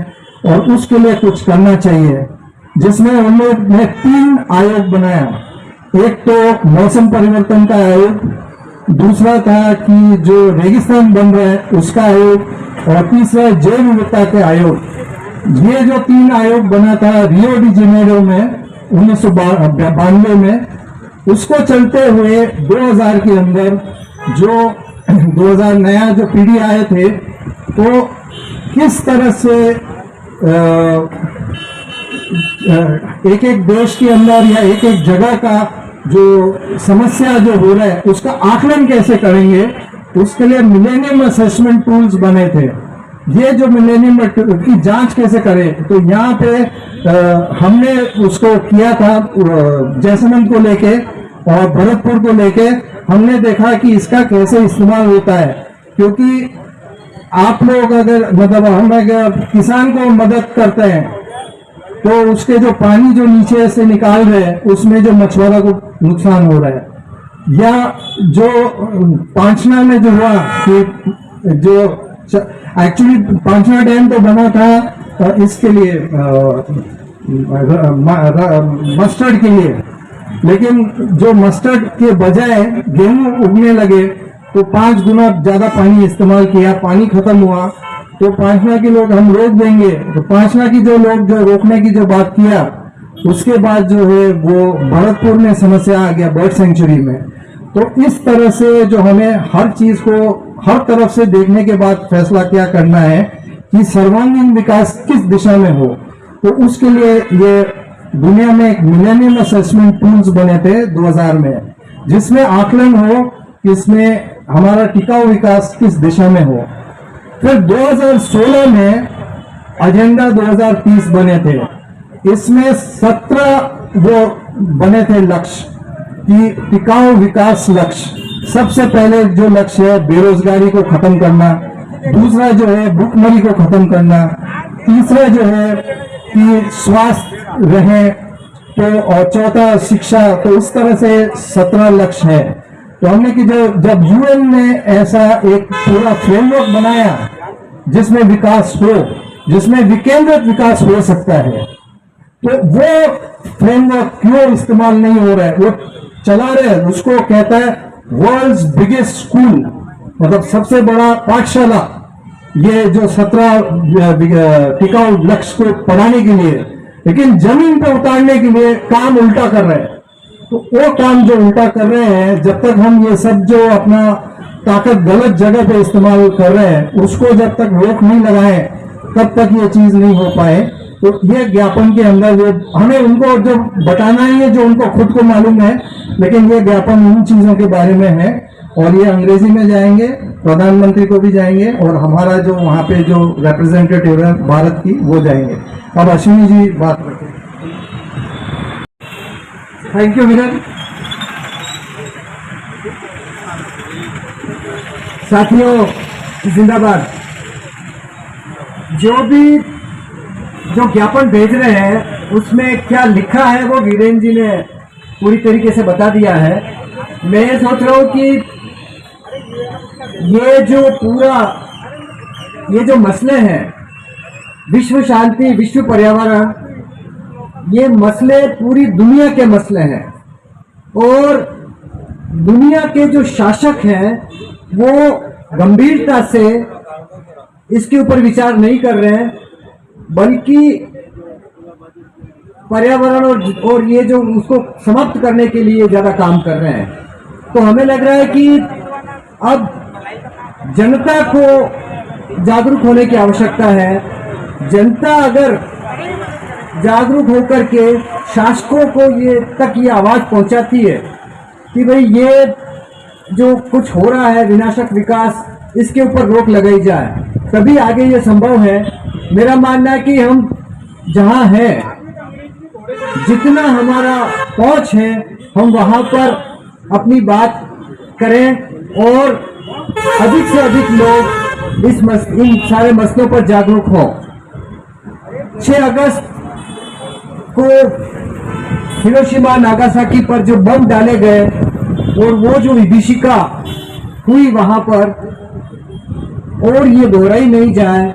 और उसके लिए कुछ करना चाहिए। जिसमें उन्होंने 3 आयोग बनाया। एक तो मौसम परिवर्तन का आयोग, दूसरा था कि जो रेगिस्तान बन रहा है उसका आयोग, और तीसरा जैव विविधता के आयोग। ये जो 3 आयोग बना था रियो डी जेनेरो में 1992 में, उसको चलते हुए 2000 के अंदर जो 2000 नया जो पीढ़ी आए थे, तो किस तरह से एक एक देश के अंदर या एक एक जगह का जो समस्या जो हो रहा है उसका आकलन कैसे करेंगे, उसके लिए मिलेनियम असेसमेंट टूल्स बने थे। ये जो मिलेनियम की जांच कैसे करें, तो यहाँ पे हमने उसको किया था जैसलमेर को लेके और भरतपुर को लेके। हमने देखा कि इसका कैसे इस्तेमाल होता है, क्योंकि आप लोग अगर मतलब हम अगर किसान को मदद करते हैं तो उसके जो पानी जो नीचे से निकाल रहे हैं उसमें जो मछुआरा को नुकसान हो रहा है, या जो पांचना में जो हुआ कि जो एक्चुअली पांचना डैम तो बना था इसके लिए मस्टर्ड के लिए, लेकिन जो मस्टर्ड के बजाय गेहूं उगने लगे तो 5 गुना ज्यादा पानी इस्तेमाल किया, पानी खत्म हुआ, तो पांचना के लोग हम रोक देंगे। तो पांचना की जो लोग जो रोकने की जो बात किया, उसके बाद जो है वो भरतपुर में समस्या आ गया बर्ड सेंचुरी में। तो इस तरह से जो हमें हर चीज को हर तरफ से देखने के बाद फैसला क्या करना है कि सर्वांगीण विकास किस दिशा में हो। तो उसके लिए ये दुनिया में एक मिलेनियम असेसमेंट टूल्स बने थे 2000 में, जिसमें आकलन हो कि इसमें हमारा टिकाऊ विकास किस दिशा में हो। फिर 2016 में एजेंडा 2030 बने थे। इसमें 17 वो बने थे लक्ष्य कि टिकाऊ विकास लक्ष्य। सबसे पहले जो लक्ष्य है बेरोजगारी को खत्म करना, दूसरा जो है भूखमरी को खत्म करना, तीसरा जो है कि स्वास्थ्य रहे, तो और चौथा शिक्षा। तो इस तरह से 17 लक्ष्य है। तो हमने कि जब यूएन ने ऐसा एक पूरा फ्रेमवर्क बनाया जिसमें विकास हो, जिसमें विकेंद्रित विकास हो सकता है, तो वो फ्रेमवर्क क्यों इस्तेमाल नहीं हो रहा है, वो चला रहे हैं। उसको कहता है वर्ल्ड्स बिगेस्ट स्कूल, मतलब सबसे बड़ा पाठशाला, ये जो 17 टिकाऊ लक्ष्य को पढ़ाने के लिए, लेकिन जमीन पर उतारने के लिए काम उल्टा कर रहे हैं। तो वो काम जो उल्टा कर रहे हैं, जब तक हम ये सब जो अपना ताकत गलत जगह पे इस्तेमाल कर रहे हैं, उसको जब तक रोक नहीं लगाए, तब तक ये चीज नहीं हो पाए। तो ये ज्ञापन के अंदर जो हमें उनको जो बताना ही है जो उनको खुद को मालूम है, लेकिन ये ज्ञापन उन चीजों के बारे में है। और ये अंग्रेजी में जाएंगे, प्रधानमंत्री को भी जाएंगे और हमारा जो वहाँ पे जो रिप्रेजेंटेटिव है भारत की वो जाएंगे। अब अश्विनी जी बात करते हैं। Thank you winner. साथियों जिंदाबाद। जो ज्ञापन भेज रहे हैं उसमें क्या लिखा है वो वीरेंद्र जी ने पूरी तरीके से बता दिया है। मैं सोच रहा हूँ कि ये जो मसले हैं, विश्व शांति, विश्व पर्यावरण, ये मसले पूरी दुनिया के मसले हैं और दुनिया के जो शासक हैं वो गंभीरता से इसके ऊपर विचार नहीं कर रहे हैं, बल्कि पर्यावरण और ये जो उसको समाप्त करने के लिए ज्यादा काम कर रहे हैं। तो हमें लग रहा है कि अब जनता को जागरूक होने की आवश्यकता है। जनता अगर जागरूक होकर के शासकों को ये आवाज पहुंचाती है कि भाई ये जो कुछ हो रहा है विनाशक विकास, इसके ऊपर रोक लगाई जाए, तभी आगे ये संभव है। मेरा मानना है कि हम जहां हैं, जितना हमारा पहुंच है, हम वहां पर अपनी बात करें और अधिक से अधिक लोग इन सारे मसलों पर जागरूक हों। 6 अगस्त को हिरोशिमा नागासाकी पर जो बम डाले गए और वो जो विभीषिका हुई वहां पर, और ये दोहराई नहीं जाए,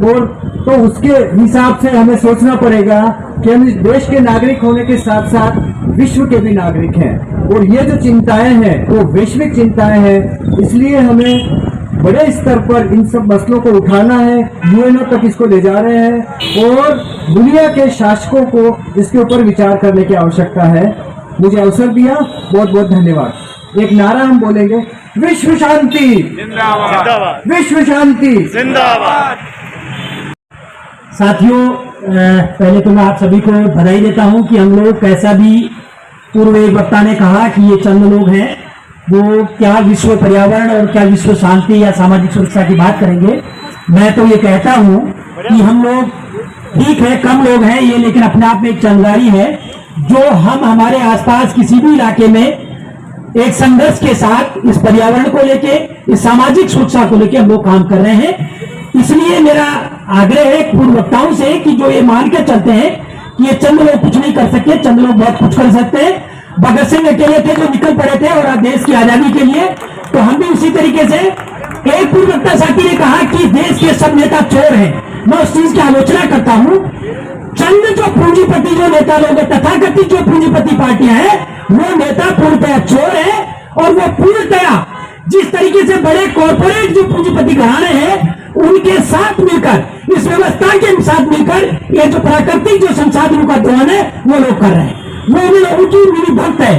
और तो उसके हिसाब से हमें सोचना पड़ेगा कि हम इस देश के नागरिक होने के साथ साथ विश्व के भी नागरिक हैं और ये जो चिंताएं हैं वो वैश्विक चिंताएं हैं। इसलिए हमें बड़े स्तर पर इन सब मसलों को उठाना है, यूएनओ तक इसको ले जा रहे हैं और दुनिया के शासकों को इसके ऊपर विचार करने की आवश्यकता है। मुझे अवसर दिया, बहुत बहुत धन्यवाद। एक नारा हम बोलेंगे, विश्व शांति जिंदाबाद, विश्व शांति जिंदाबाद। साथियों, पहले तो मैं आप सभी को बधाई देता हूं कि हम लोग, कैसा भी पूर्व एक वक्ता ने कहा कि ये चंद लोग हैं, वो क्या विश्व पर्यावरण और क्या विश्व शांति या सामाजिक सुरक्षा की बात करेंगे। मैं तो ये कहता हूं कि हम लोग ठीक है, कम लोग हैं ये, लेकिन अपने आप में एक चिंगारी है जो हम हमारे आसपास किसी भी इलाके में एक संघर्ष के साथ इस पर्यावरण को लेके, इस सामाजिक सुरक्षा को लेके हम लोग काम कर रहे हैं। इसलिए मेरा आग्रह है पूर्व वक्ताओं से कि जो ये मान के चलते हैं कि ये चंद लोग कुछ नहीं कर सकते, चंद लोग बहुत कुछ कर सकते हैं। भगत सिंह अकेले थे जो निकल पड़े थे और देश की आजादी के लिए, तो हम भी उसी तरीके से। एक पूर्व वक्ता साथी ने कहा कि देश के सब नेता चोर हैं, मैं उस चीज की आलोचना करता हूं। चंद जो पूंजीपति जो नेता लोग, तथाकथित जो पूंजीपति पार्टियां हैं, वो नेता पूर्णतया चोर है और वो पूर्णतया जिस तरीके से बड़े कॉर्पोरेट जो पूंजीपति घराने हैं उनके साथ मिलकर, इस व्यवस्था के साथ मिलकर ये जो प्राकृतिक जो संसाधनों का दोहन है वो लोग कर रहे हैं, वो भी लोगों की मिली भक्त है।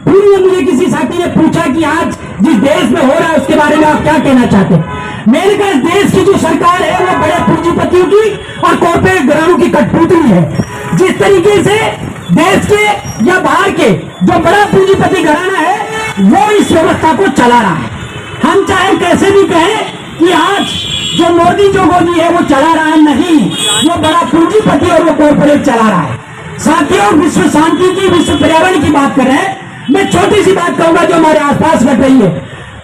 पूर्व में मुझे किसी साथी ने पूछा कि आज जिस देश में हो रहा है उसके बारे में आप क्या कहना चाहते हैं। मेरे पास देश की जो सरकार है वो बड़े पूंजीपतियों की और कॉर्पोरेट घरानों की कठपुतली है। जिस तरीके से देश के या बाहर के जो बड़ा पूंजीपति घराना है वो इस व्यवस्था को चला रहा है। हम चाहे कैसे भी कहें कि आज जो मोदी जो गोदी है वो चला रहा है, नहीं, वो बड़ा पूंजीपति और वो कॉर्पोरेट चला रहा है। साथियों, विश्व शांति की, विश्व पर्यावरण की बात कर रहे हैं। मैं छोटी सी बात कहूंगा जो हमारे आसपास घट रही है।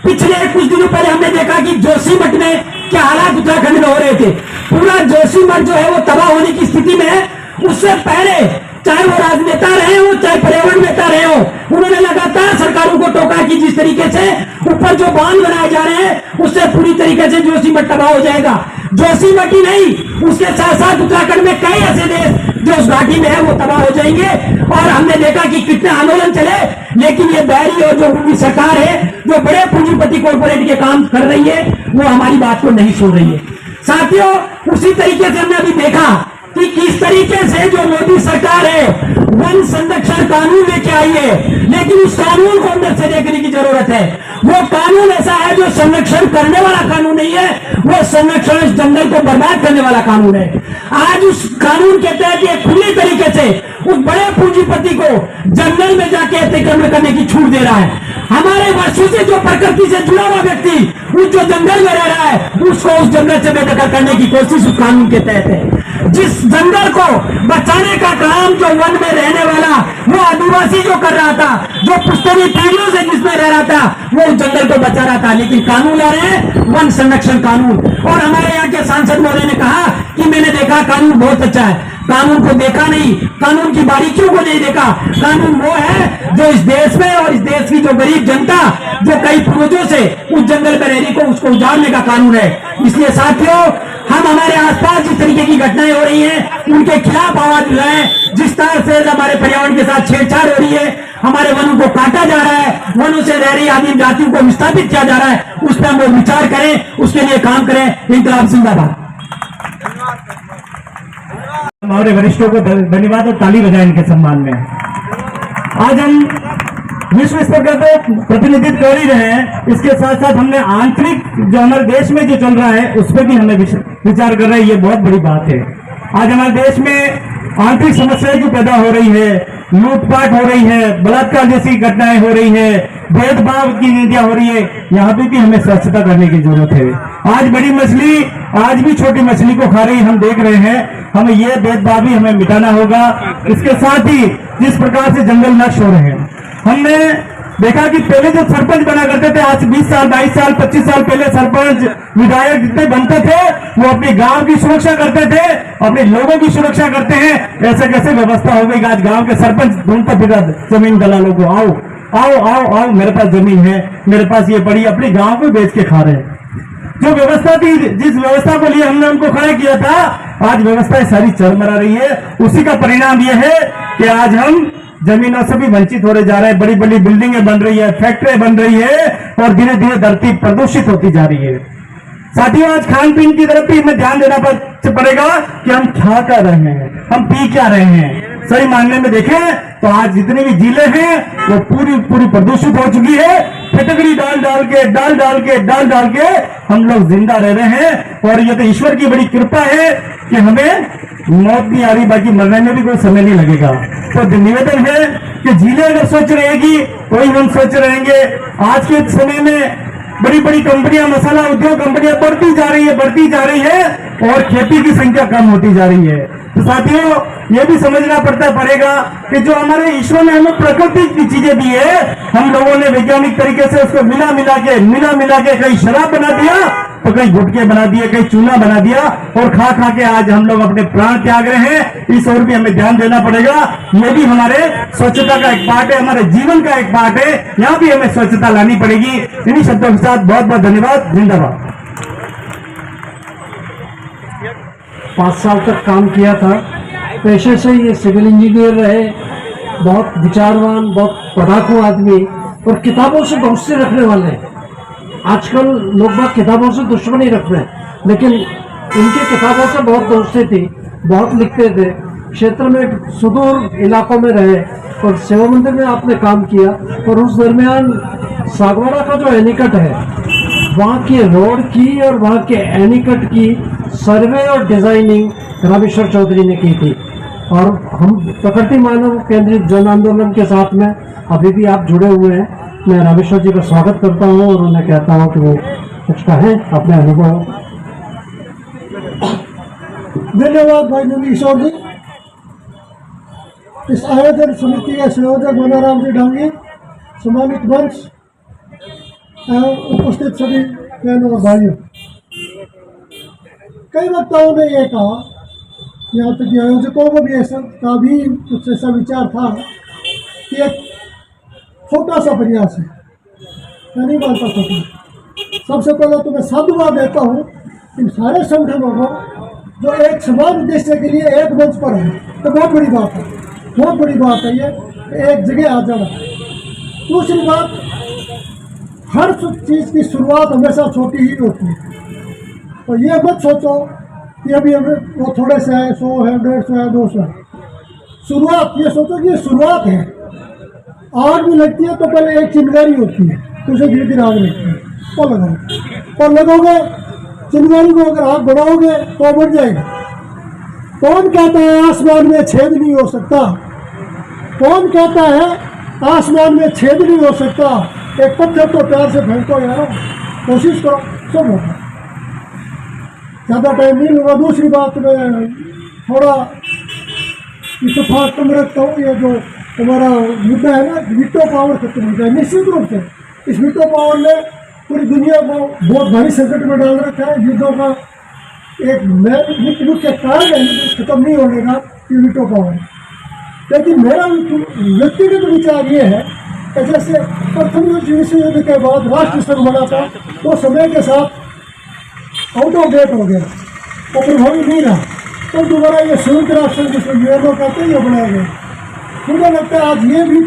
पिछले कुछ दिनों पहले हमने देखा कि जोशीमठ में क्या हालात उत्तराखंड में हो रहे थे। पूरा जोशीमठ जो है वो तबाह होने की स्थिति में है। उससे पहले चाहे वो राजनेता रहे हो, चाहे पर्यावरण नेता रहे हो, उन्होंने लगातार सरकारों को टोका कि जिस तरीके से ऊपर जो बांध बनाए जा रहे हैं उससे पूरी तरीके से जोशीमठ तबाह हो जाएगा। जोशीमठ ही नहीं, उसके साथ साथ उत्तराखंड में कई ऐसे देश जो उस घाटी में है वो तबाह हो जाएंगे। और हमने देखा कि कितने आंदोलन चले, लेकिन ये बैरी और जो उनकी सरकार है, जो बड़े पूंजीपति कॉर्पोरेट के काम कर रही है, वो हमारी बात को नहीं सुन रही है। साथियों, उसी तरीके से हमने अभी देखा कि कि किस तरीके से जो मोदी सरकार है वन संरक्षण कानून लेके आई है, लेकिन उस कानून को अंदर से देखने की जरूरत है। वो कानून ऐसा है जो संरक्षण करने वाला कानून नहीं है, वो संरक्षण इस जंगल को बर्बाद करने वाला कानून है। आज उस कानून के तहत ये खुली तरीके से उस बड़े पूंजीपति को जंगल में जाके अतिक्रमण करने की छूट दे रहा है। हमारे वर्षों से जो प्रकृति से जुड़ा हुआ व्यक्ति उस जो जंगल में रह रहा है उसको उस जंगल से बेदखल करने की कोशिश उस कानून के तहत है। जिस जंगल को बचाने का काम जो वन में रहने वाला वो आदिवासी जो कर रहा था, जो पुश्तैनी पीढ़ियों से जिसमें रह रहा था, वो उस जंगल को बचा रहा था, लेकिन कानून ला रहे हैं वन संरक्षण कानून। और हमारे यहाँ के सांसद महोदय ने कहा कि मैंने देखा कानून बहुत अच्छा है। कानून को देखा नहीं, कानून की बारीकियों को नहीं देखा। कानून वो है जो इस देश में और इस देश की जो गरीब जनता जो कई पूर्वजों से उस जंगल में रहने को उसको उजाड़ने का कानून है। इसलिए साथियों, हम हमारे आसपास जिस तरीके की घटनाएं हो रही हैं उनके खिलाफ आवाज उठाएं। जिस तरह से हमारे पर्यावरण के साथ छेड़छाड़ हो रही है, हमारे वनों को काटा जा रहा है, वनों से रह रही आदिम जातियों को विस्थापित किया जा रहा है, उस पर हम लोग विचार करें, उसके लिए काम करें। इनकलाब जिंदाबाद। हमारे वरिष्ठों को धन्यवाद और ताली बजाएं इनके सम्मान में। आज हम विश्व स्तर का तो प्रतिनिधित्व कर ही रहे हैं, इसके साथ साथ हमने आंतरिक जो हमारे देश में जो चल रहा है उस पर भी हमें विचार कर रहे हैं। ये बहुत बड़ी बात है। आज हमारे देश में आंतरिक समस्याएं जो पैदा हो रही है, लूटपाट हो रही है, बलात्कार जैसी घटनाएं हो रही है, भेदभाव की नीतियां हो रही है, यहाँ पे भी हमें स्वच्छता करने की जरूरत है। आज बड़ी मछली आज भी छोटी मछली को खा रही हम देख रहे हैं। हमें ये भेदभाव भी हमें मिटाना होगा। इसके साथ ही जिस प्रकार से जंगल नष्ट हो रहे हैं, हमने देखा कि पहले जो सरपंच बना करते थे, आज 20 साल 22 साल 25 साल पहले सरपंच विधायक जितने बनते थे वो अपने गांव की सुरक्षा करते थे, अपने लोगों की सुरक्षा करते हैं। ऐसे कैसे व्यवस्था हो गई आज गांव के सरपंच ढूंढते फिर जमीन दलालों को, आओ आओ आओ आओ मेरे पास जमीन है, मेरे पास ये पड़ी, अपने गांव को बेच के खा रहे हैं। जो व्यवस्था थी, जिस व्यवस्था को लिए हमने उनको खड़ा किया था, आज व्यवस्था सारी चरमरा रही है। उसी का परिणाम यह है कि आज हम जमीनों से भी वंचित होने जा रहे हैं। बड़ी बड़ी बिल्डिंगें बन रही है, फैक्ट्रियां बन रही है और धीरे धीरे धरती प्रदूषित होती जा रही है। साथियों, आज खान पीन की तरफ भी हमें ध्यान देना पड़ेगा कि हम खा क्या रहे हैं, हम पी क्या रहे हैं। सही मानने में देखें तो आज जितने भी जिले हैं वो पूरी प्रदूषित हो चुकी है। फिटकड़ी डाल डाल के हम लोग जिंदा रह रहे हैं। और ये तो ईश्वर की बड़ी कृपा है कि हमें मौत नहीं आ रही, बाकी मरने में भी कोई समय नहीं लगेगा। तो निवेदन है कि जिले अगर सोच रहेगी वही हम सोच रहेंगे। आज के समय में बड़ी बड़ी कंपनियां, मसाला उद्योग कंपनियां बढ़ती जा रही है और खेती की संख्या कम होती जा रही है। तो साथियों, ये भी समझना पड़ेगा कि जो हमारे ईश्वर ने हमें प्रकृति की चीजें दी है, हम लोगों ने वैज्ञानिक तरीके से उसको मिला के कहीं शराब बना दिया तो कहीं गुटके बना दिए, कहीं चूना बना दिया और खा के आज हम लोग अपने प्राण त्याग रहे हैं। इस ओर भी हमें ध्यान देना पड़ेगा। ये भी हमारे स्वच्छता का एक पार्ट है, हमारे जीवन का एक पार्ट है। यहाँ भी हमें स्वच्छता लानी पड़ेगी। इन्हीं शब्दों के साथ बहुत बहुत धन्यवाद। जिंदाबाद। 5 साल तक काम किया था। पेशे से ये सिविल इंजीनियर रहे, बहुत विचारवान, बहुत पढ़ाकू आदमी और किताबों से बहुत से रखने वाले। आजकल लोग बाग किताबों से दुश्मनी रख रहे हैं, लेकिन इनकी किताबों से बहुत दोस्ती थी, बहुत लिखते थे। क्षेत्र में सुदूर इलाकों में रहे और सेवा मंदिर में आपने काम किया। और उस दरमियान सागवाड़ा का जो एनीकट है, वहाँ की रोड की और वहाँ के एनीकट की सर्वे और डिजाइनिंग रामेश्वर चौधरी ने की थी। और हम प्रकृति मानव केंद्रित जन आंदोलन के साथ में अभी भी आप जुड़े हुए हैं। मैं रामेश्वर जी का स्वागत करता हूं और उन्हें कहता हूं कि वो कुछ कहें अपने अनुभव। धन्यवाद भाई नंदकिशोर जी। इस आयोजन समिति के संयोजक मनोराम जी ढांगी, सम्मानित मंच एवं उपस्थित सभी बहनों और भाइयों, कई वक्ताओं ने यह कहा, यहाँ तक आयोजकों को भी ऐसा का भी कुछ ऐसा विचार था कि एक छोटा सा प्रयास है। मैं नहीं मानता छोटा। सबसे पहले तो मैं साधुवाद देता हूँ इन सारे संगठनों को जो एक समान उद्देश्य के लिए एक मंच पर है। तो बहुत बड़ी बात है, बहुत बड़ी बात है ये एक जगह आ जाना। दूसरी बात, हर चीज़ की शुरुआत हमेशा छोटी ही होती है। तो ये मत सोचो कि अभी वो थोड़े से है, 100 है, 150 है, 200 है। शुरुआत, ये सोचो कि ये शुरुआत है। आग भी लगती है तो पहले एक चिंगारी होती है, तो उसे धीरे धीरे आग लगती है, और लगोगे चिंगारी को, अगर आग बढ़ाओगे तो बढ़ जाएगा। कौन कहता है आसमान में छेद नहीं हो सकता? कौन कहता है आसमान में छेद नहीं हो सकता? एक पत्थर तो प्यार से फेंको यार, कोशिश करो, सब होगा। ज़्यादा टाइम नहीं लूँगा। दूसरी बात में थोड़ा इतफाक कम रखता हूँ, ये जो हमारा मुद्दा है ना, वीटो पावर खत्म हो जाए निश्चित रूप से। इस वीटो पावर ने पूरी दुनिया को बहुत भारी संकट में डाल रखा है। युद्धों का एक मुख्य कारण है खत्म नहीं होने का, ये वीटो पावर। लेकिन मेरा व्यक्तिगत विचार ये है कि जैसे प्रथम विश्व युद्ध के बाद राष्ट्र संघ बना था, वो समय के साथ आउट ऑफ डेट हो गया, वो प्रभावी नहीं रहा। तो दोबारा ये संयुक्त राष्ट्र संघ जिसको यूएनओ कहते हैं, ये बनाया गया। मुझे लगता है आज ये भी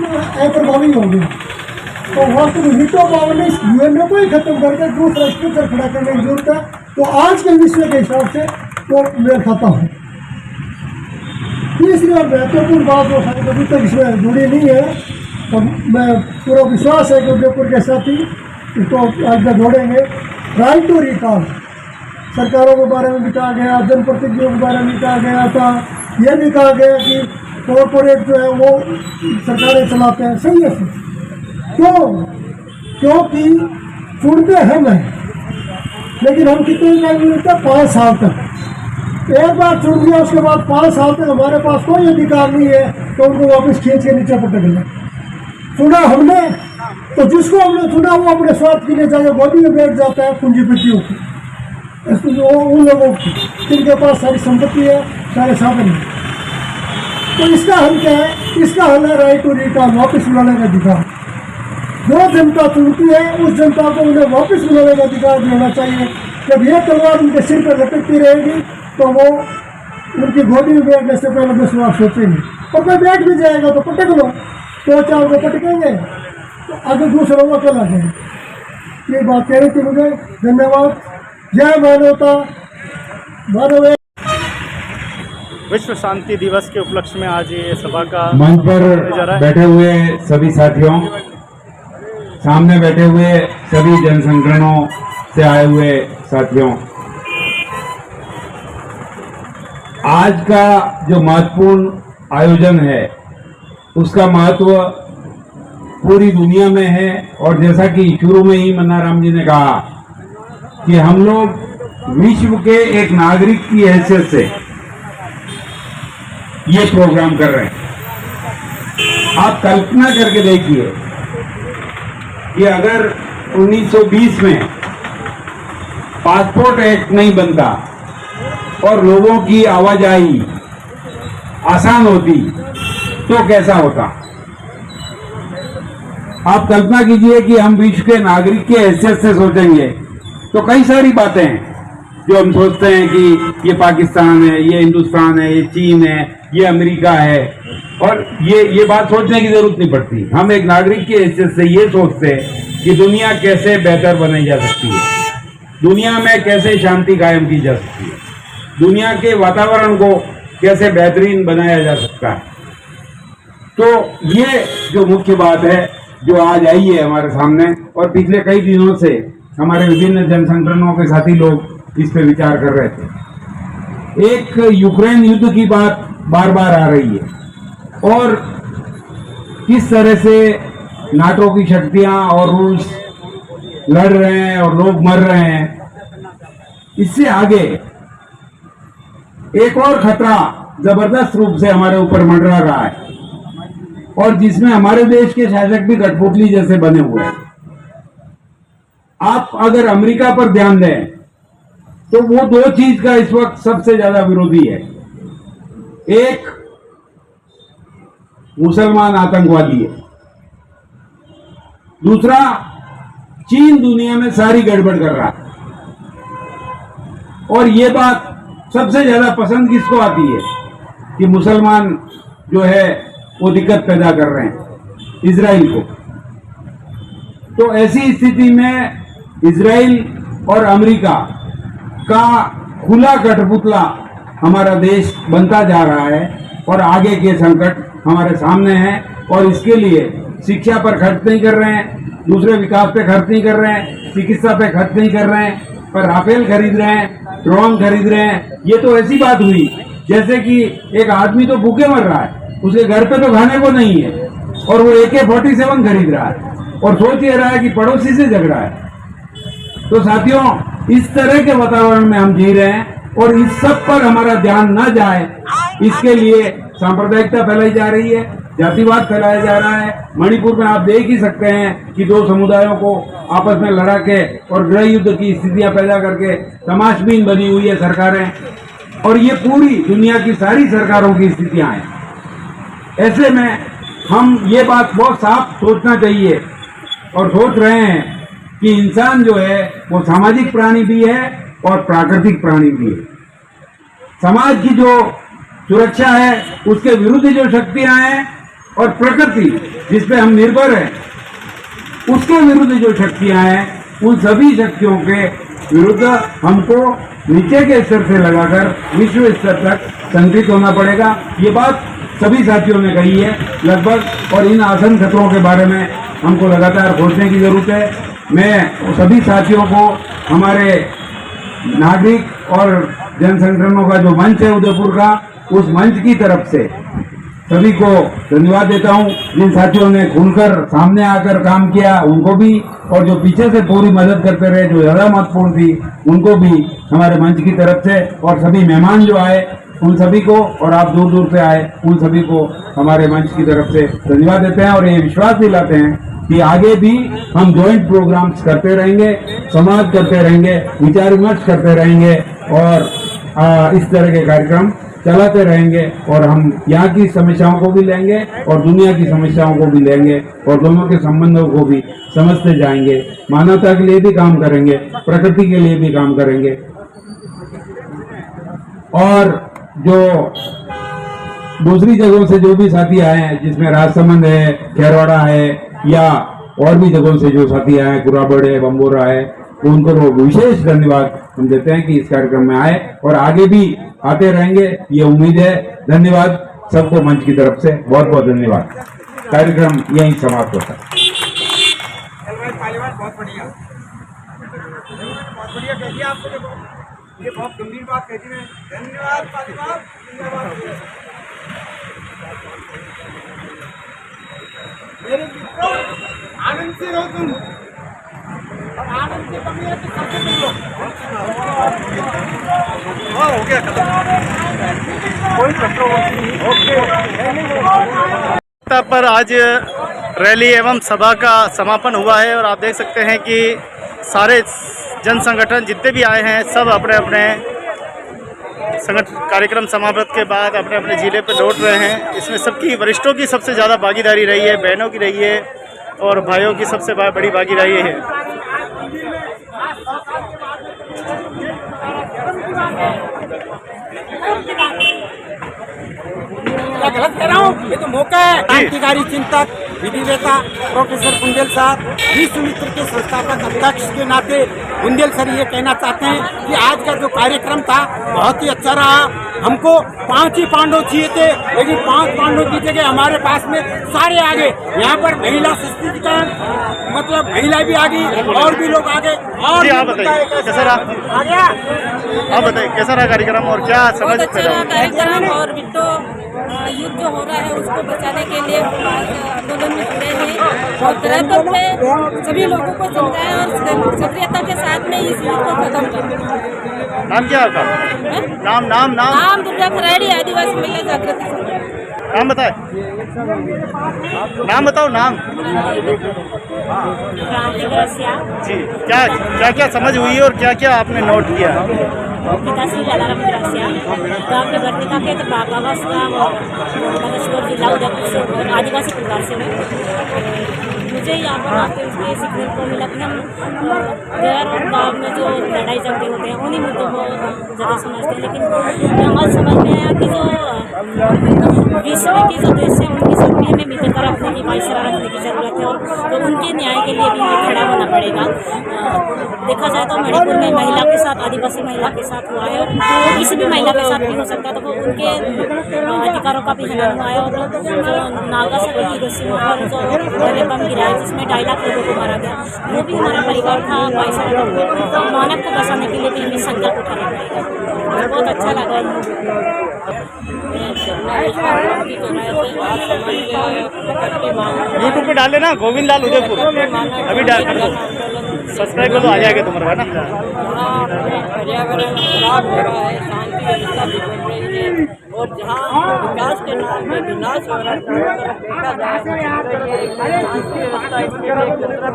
अप्रभावी हो गया। तो वास्तव में वीटो पावर ने यूएनओ को ही खत्म करके दूसरा स्ट्रक्चर खड़ा करने की जरूरत है। तो आज के विश्व के हिसाब से वो मेल खाता है। तीसरी और महत्वपूर्ण बात वो शायद अभी तक इसमें जुड़ी नहीं है, तो मैं पूरा विश्वास है कि उदयपुर के साथी इसको आज तक जोड़ेंगे। राइट टू रिकॉल सरकारों के बारे में भी कहा गया, जनप्रतिनिधियों के बारे में भी कहा गया था। यह भी कहा गया कि कॉरपोरेट जो है वो सरकारें चलाते हैं, सही है। क्यों? क्योंकि चुनते हम हैं, लेकिन हम कितने टाइम मिलते हैं? 5 साल तक। एक बार चुन लिया, उसके बाद 5 साल तक हमारे पास कोई अधिकार नहीं है तो उनको वापस खींच के नीचे पटक लें। चुना हमने, तो जिसको हमने चुना वो अपने स्वार्थ के लिए चाहे गोदी में बैठ जाता है, पूंजीपतियों की, उन लोगों की जिनके पास सारी संपत्ति है, सारे साधन है। तो इसका हल क्या है? इसका हल है राइट टू रिकॉल, वापस बुलाने का अधिकार। जो जनता चुनती है उस जनता को उन्हें वापस बुलाने का अधिकार भी होना चाहिए। जब ये तलवार उनके सिर पर लटकती रहेगी तो वो उनकी गोदी में बैठने से पहले 10 बार सोचेंगे, और कोई बैठ भी जाएगा तो पटक लो, 2-4 को पटकेंगे तो आगे दूसरों को चला जाए। ये बात कह रही थी मुझे। धन्यवाद। जय मानवता। मानव विश्व शांति दिवस के उपलक्ष्य में आज ये सभा का मंच पर बैठे हुए सभी साथियों, सामने बैठे हुए सभी जन संगठनों से आए हुए साथियों, आज का जो महत्वपूर्ण आयोजन है उसका महत्व पूरी दुनिया में है। और जैसा कि शुरू में ही मन्नाराम जी ने कहा कि हम लोग विश्व के एक नागरिक की हैसियत से ये प्रोग्राम कर रहे हैं। आप कल्पना करके देखिए कि अगर 1920 में पासपोर्ट एक्ट नहीं बनता और लोगों की आवाजाही आसान होती तो कैसा होता। आप कल्पना कीजिए कि हम विश्व के नागरिक की हैसियत से सोचेंगे तो कई सारी बातें हैं जो हम सोचते हैं कि ये पाकिस्तान है, ये हिंदुस्तान है, ये चीन है, ये अमेरिका है, और ये बात सोचने की जरूरत नहीं पड़ती। हम एक नागरिक की हैसियत से ये सोचते हैं कि दुनिया कैसे बेहतर बनाई जा सकती है, दुनिया में कैसे शांति कायम की जा सकती है, दुनिया के वातावरण को कैसे बेहतरीन बनाया जा सकता है। तो ये जो मुख्य बात है जो आज आई है हमारे सामने, और पिछले कई दिनों से हमारे विभिन्न जन संगठनों के साथी लोग इस पे विचार कर रहे थे। एक यूक्रेन युद्ध की बात बार बार आ रही है और किस तरह से नाटो की शक्तियां और रूस लड़ रहे हैं और लोग मर रहे हैं। इससे आगे एक और खतरा जबरदस्त रूप से हमारे ऊपर मंडरा रहा है और जिसमें हमारे देश के शासक भी कठपुतली जैसे बने हुए हैं। आप अगर अमेरिका पर ध्यान दें तो वो 2 चीज का इस वक्त सबसे ज्यादा विरोधी है। एक मुसलमान आतंकवादी है, दूसरा चीन दुनिया में सारी गड़बड़ कर रहा है। और ये बात सबसे ज्यादा पसंद किसको आती है कि मुसलमान जो है वो दिक्कत पैदा कर रहे हैं इजराइल को। तो ऐसी स्थिति में इजराइल और अमेरिका का खुला कठपुतला हमारा देश बनता जा रहा है और आगे के संकट हमारे सामने हैं और इसके लिए शिक्षा पर खर्च नहीं कर रहे हैं, दूसरे विकास पे खर्च नहीं कर रहे हैं, चिकित्सा पे खर्च नहीं कर रहे हैं, पर राफेल खरीद रहे हैं, ड्रोन खरीद रहे हैं। ये तो ऐसी बात हुई जैसे कि एक आदमी तो भूखे मर रहा है, उसके घर पे तो खाने को नहीं है और वो AK-47 खरीद रहा है और सोच ये रहा है कि पड़ोसी से झगड़ा है। तो साथियों, इस तरह के वातावरण में हम जी रहे हैं और इस सब पर हमारा ध्यान न जाए, इसके लिए सांप्रदायिकता फैलाई जा रही है, जातिवाद फैलाया जा रहा है। मणिपुर में आप देख ही सकते हैं कि दो समुदायों को आपस में लड़ा के और गृह युद्ध की स्थितियां पैदा करके तमाशबीन बनी हुई है सरकारें, और ये पूरी दुनिया की सारी सरकारों की स्थितियां हैं। ऐसे में हम ये बात बहुत साफ सोचना चाहिए और सोच रहे हैं कि इंसान जो है वो सामाजिक प्राणी भी है और प्राकृतिक प्राणी भी है। समाज की जो सुरक्षा है उसके विरुद्ध जो शक्तियां हैं और प्रकृति जिस पे हम निर्भर हैं उसके विरुद्ध जो शक्तियां हैं, उन सभी शक्तियों के विरुद्ध हमको नीचे के स्तर से लगाकर विश्व स्तर तक संगठित होना पड़ेगा। ये बात सभी साथियों ने कही है लगभग, और इन आसन खतरों के बारे में हमको लगातार सोचने की जरूरत है। मैं सभी साथियों को हमारे नागरिक और जन संगठनों का जो मंच है उदयपुर का, उस मंच की तरफ से सभी को धन्यवाद देता हूं। जिन साथियों ने खुलकर सामने आकर काम किया उनको भी, और जो पीछे से पूरी मदद करते रहे जो ज्यादा महत्वपूर्ण थी उनको भी हमारे मंच की तरफ से, और सभी मेहमान जो आए उन सभी को, और आप दूर दूर से आए उन सभी को हमारे मंच की तरफ से धन्यवाद देते हैं और ये विश्वास दिलाते हैं कि आगे भी हम जॉइंट प्रोग्राम्स करते रहेंगे, संवाद करते रहेंगे, विचार विमर्श करते रहेंगे और इस तरह के कार्यक्रम चलाते रहेंगे, और हम यहाँ की समस्याओं को भी लेंगे और दुनिया की समस्याओं को भी लेंगे और दोनों के संबंधों को भी समझते जाएंगे। मानवता के लिए भी काम करेंगे, प्रकृति के लिए भी काम करेंगे। और जो दूसरी जगहों से जो भी साथी आए हैं, जिसमें राजसमंद है, खेरवाड़ा है, या और भी जगहों से जो साथी आए हैं, कुराबड़ है, बम्बोरा है, तो उनको विशेष धन्यवाद हम देते हैं कि इस कार्यक्रम में आए और आगे भी आते रहेंगे, ये उम्मीद है। धन्यवाद सबको मंच की तरफ से, बहुत बहुत धन्यवाद। कार्यक्रम यहीं समाप्त होता है। बहुत बढ़िया कह दिया आपको, देखो ये बहुत गंभीर बात कह दी है। धन्यवाद पालीवाल, मेरे मित्रों, आनंद से रहो तुम, और आनंद की कमी है तो सबसे मिल लो। हो गया कोई कंट्रोवर्सी पर आज रैली एवं सभा का समापन हुआ है और आप देख सकते हैं कि सारे जन संगठन जितने भी आए हैं सब अपने अपने संगठन कार्यक्रम समाप्त के बाद अपने अपने जिले पर लौट रहे हैं। इसमें सबकी वरिष्ठों की सबसे ज़्यादा भागीदारी रही है, बहनों की रही है और भाइयों की सबसे बड़ी भागीदारी है। गलत कह रहा हूँ, ये तो मौका है। क्रांतिकारी चिंतक विधिवेता प्रोफेसर बुंदेल साहब, विश्व मित्र के संस्थापक अध्यक्ष के नाते बुंदेल सर ये कहना चाहते हैं कि आज का जो कार्यक्रम था बहुत ही अच्छा रहा। हमको 5 ही पांडव चाहिए थे, लेकिन 5 पांडव की जगह हमारे पास में सारे आ गए। यहाँ पर महिला सशक्तिकरण, मतलब महिला भी आ गई और भी लोग आ गए। और आप बताइए कैसा रहा? आ गया, आप बताइए कैसा रहा कार्यक्रम और क्या समझ पैदा हुई? कार्यक्रम और विट्टो युद्ध जो हो रहा है उसको बचाने के लिए आंदोलन में जुड़े हैं और तरह में सभी लोगों को समझाया और सक्रियता के साथ में इस युद्ध को खत्म किया। नाम क्या आपका? नाम नाम नाम नाम दुर्गा खराड़ी, आदिवासी महिला जागृति। नाम बताए, नाम बताओ। नाम जी। क्या क्या क्या समझ हुई और क्या क्या आपने नोट किया? पिताश्री जलाराम ग्रासिया, गाँव के वर्तिका के बागावास का बागेश्वर जिला उदयपुर से और आदिवासी परिवार से मैं। मुझे यहाँ पर आते हुए सीखने को मिला कि हम घर और गाँव में जो लड़ाई झगड़े होते हैं उन्हीं मुद्दों को ज़्यादा समझते हैं, लेकिन आज समझ में आया कि जो विश्व के जो देश है उनकी शक्ति में मित्रता रखने की, भाईचारा रखने की जरूरत है और तो उनके न्याय के लिए भी खड़ा होना पड़ेगा। देखा जाए तो मणिपुर में महिला के साथ, आदिवासी महिला के साथ हुआ है, और किसी भी महिला के साथ भी हो सकता है, तो वो उनके अधिकारों का भी हनन हुआ है। और जो नागासाकी हिरोशिमा पर जो पहले बम गिरा है जिसमें 2.5 लाख लोगों को मारा गया, वो भी हमारा परिवार था। मानव को बचाने के लिए भी हमें संकल्प उठाना पड़ेगा। बहुत अच्छा लगा। यूट्यूब पे डाले ना गोविंद लाल उदयपुर, अभी डाल कर दो, सब्सक्राइब कर दो, आ जाएगा तुम्हारा, है ना। पर्यावरण खराब हो रहा है, शांति व्यवस्था बिगड़ रही है, और जहाँ विकास के नाम में विनाश हो रहा है, देखा जाए तो ये शांति व्यवस्था इसके लिए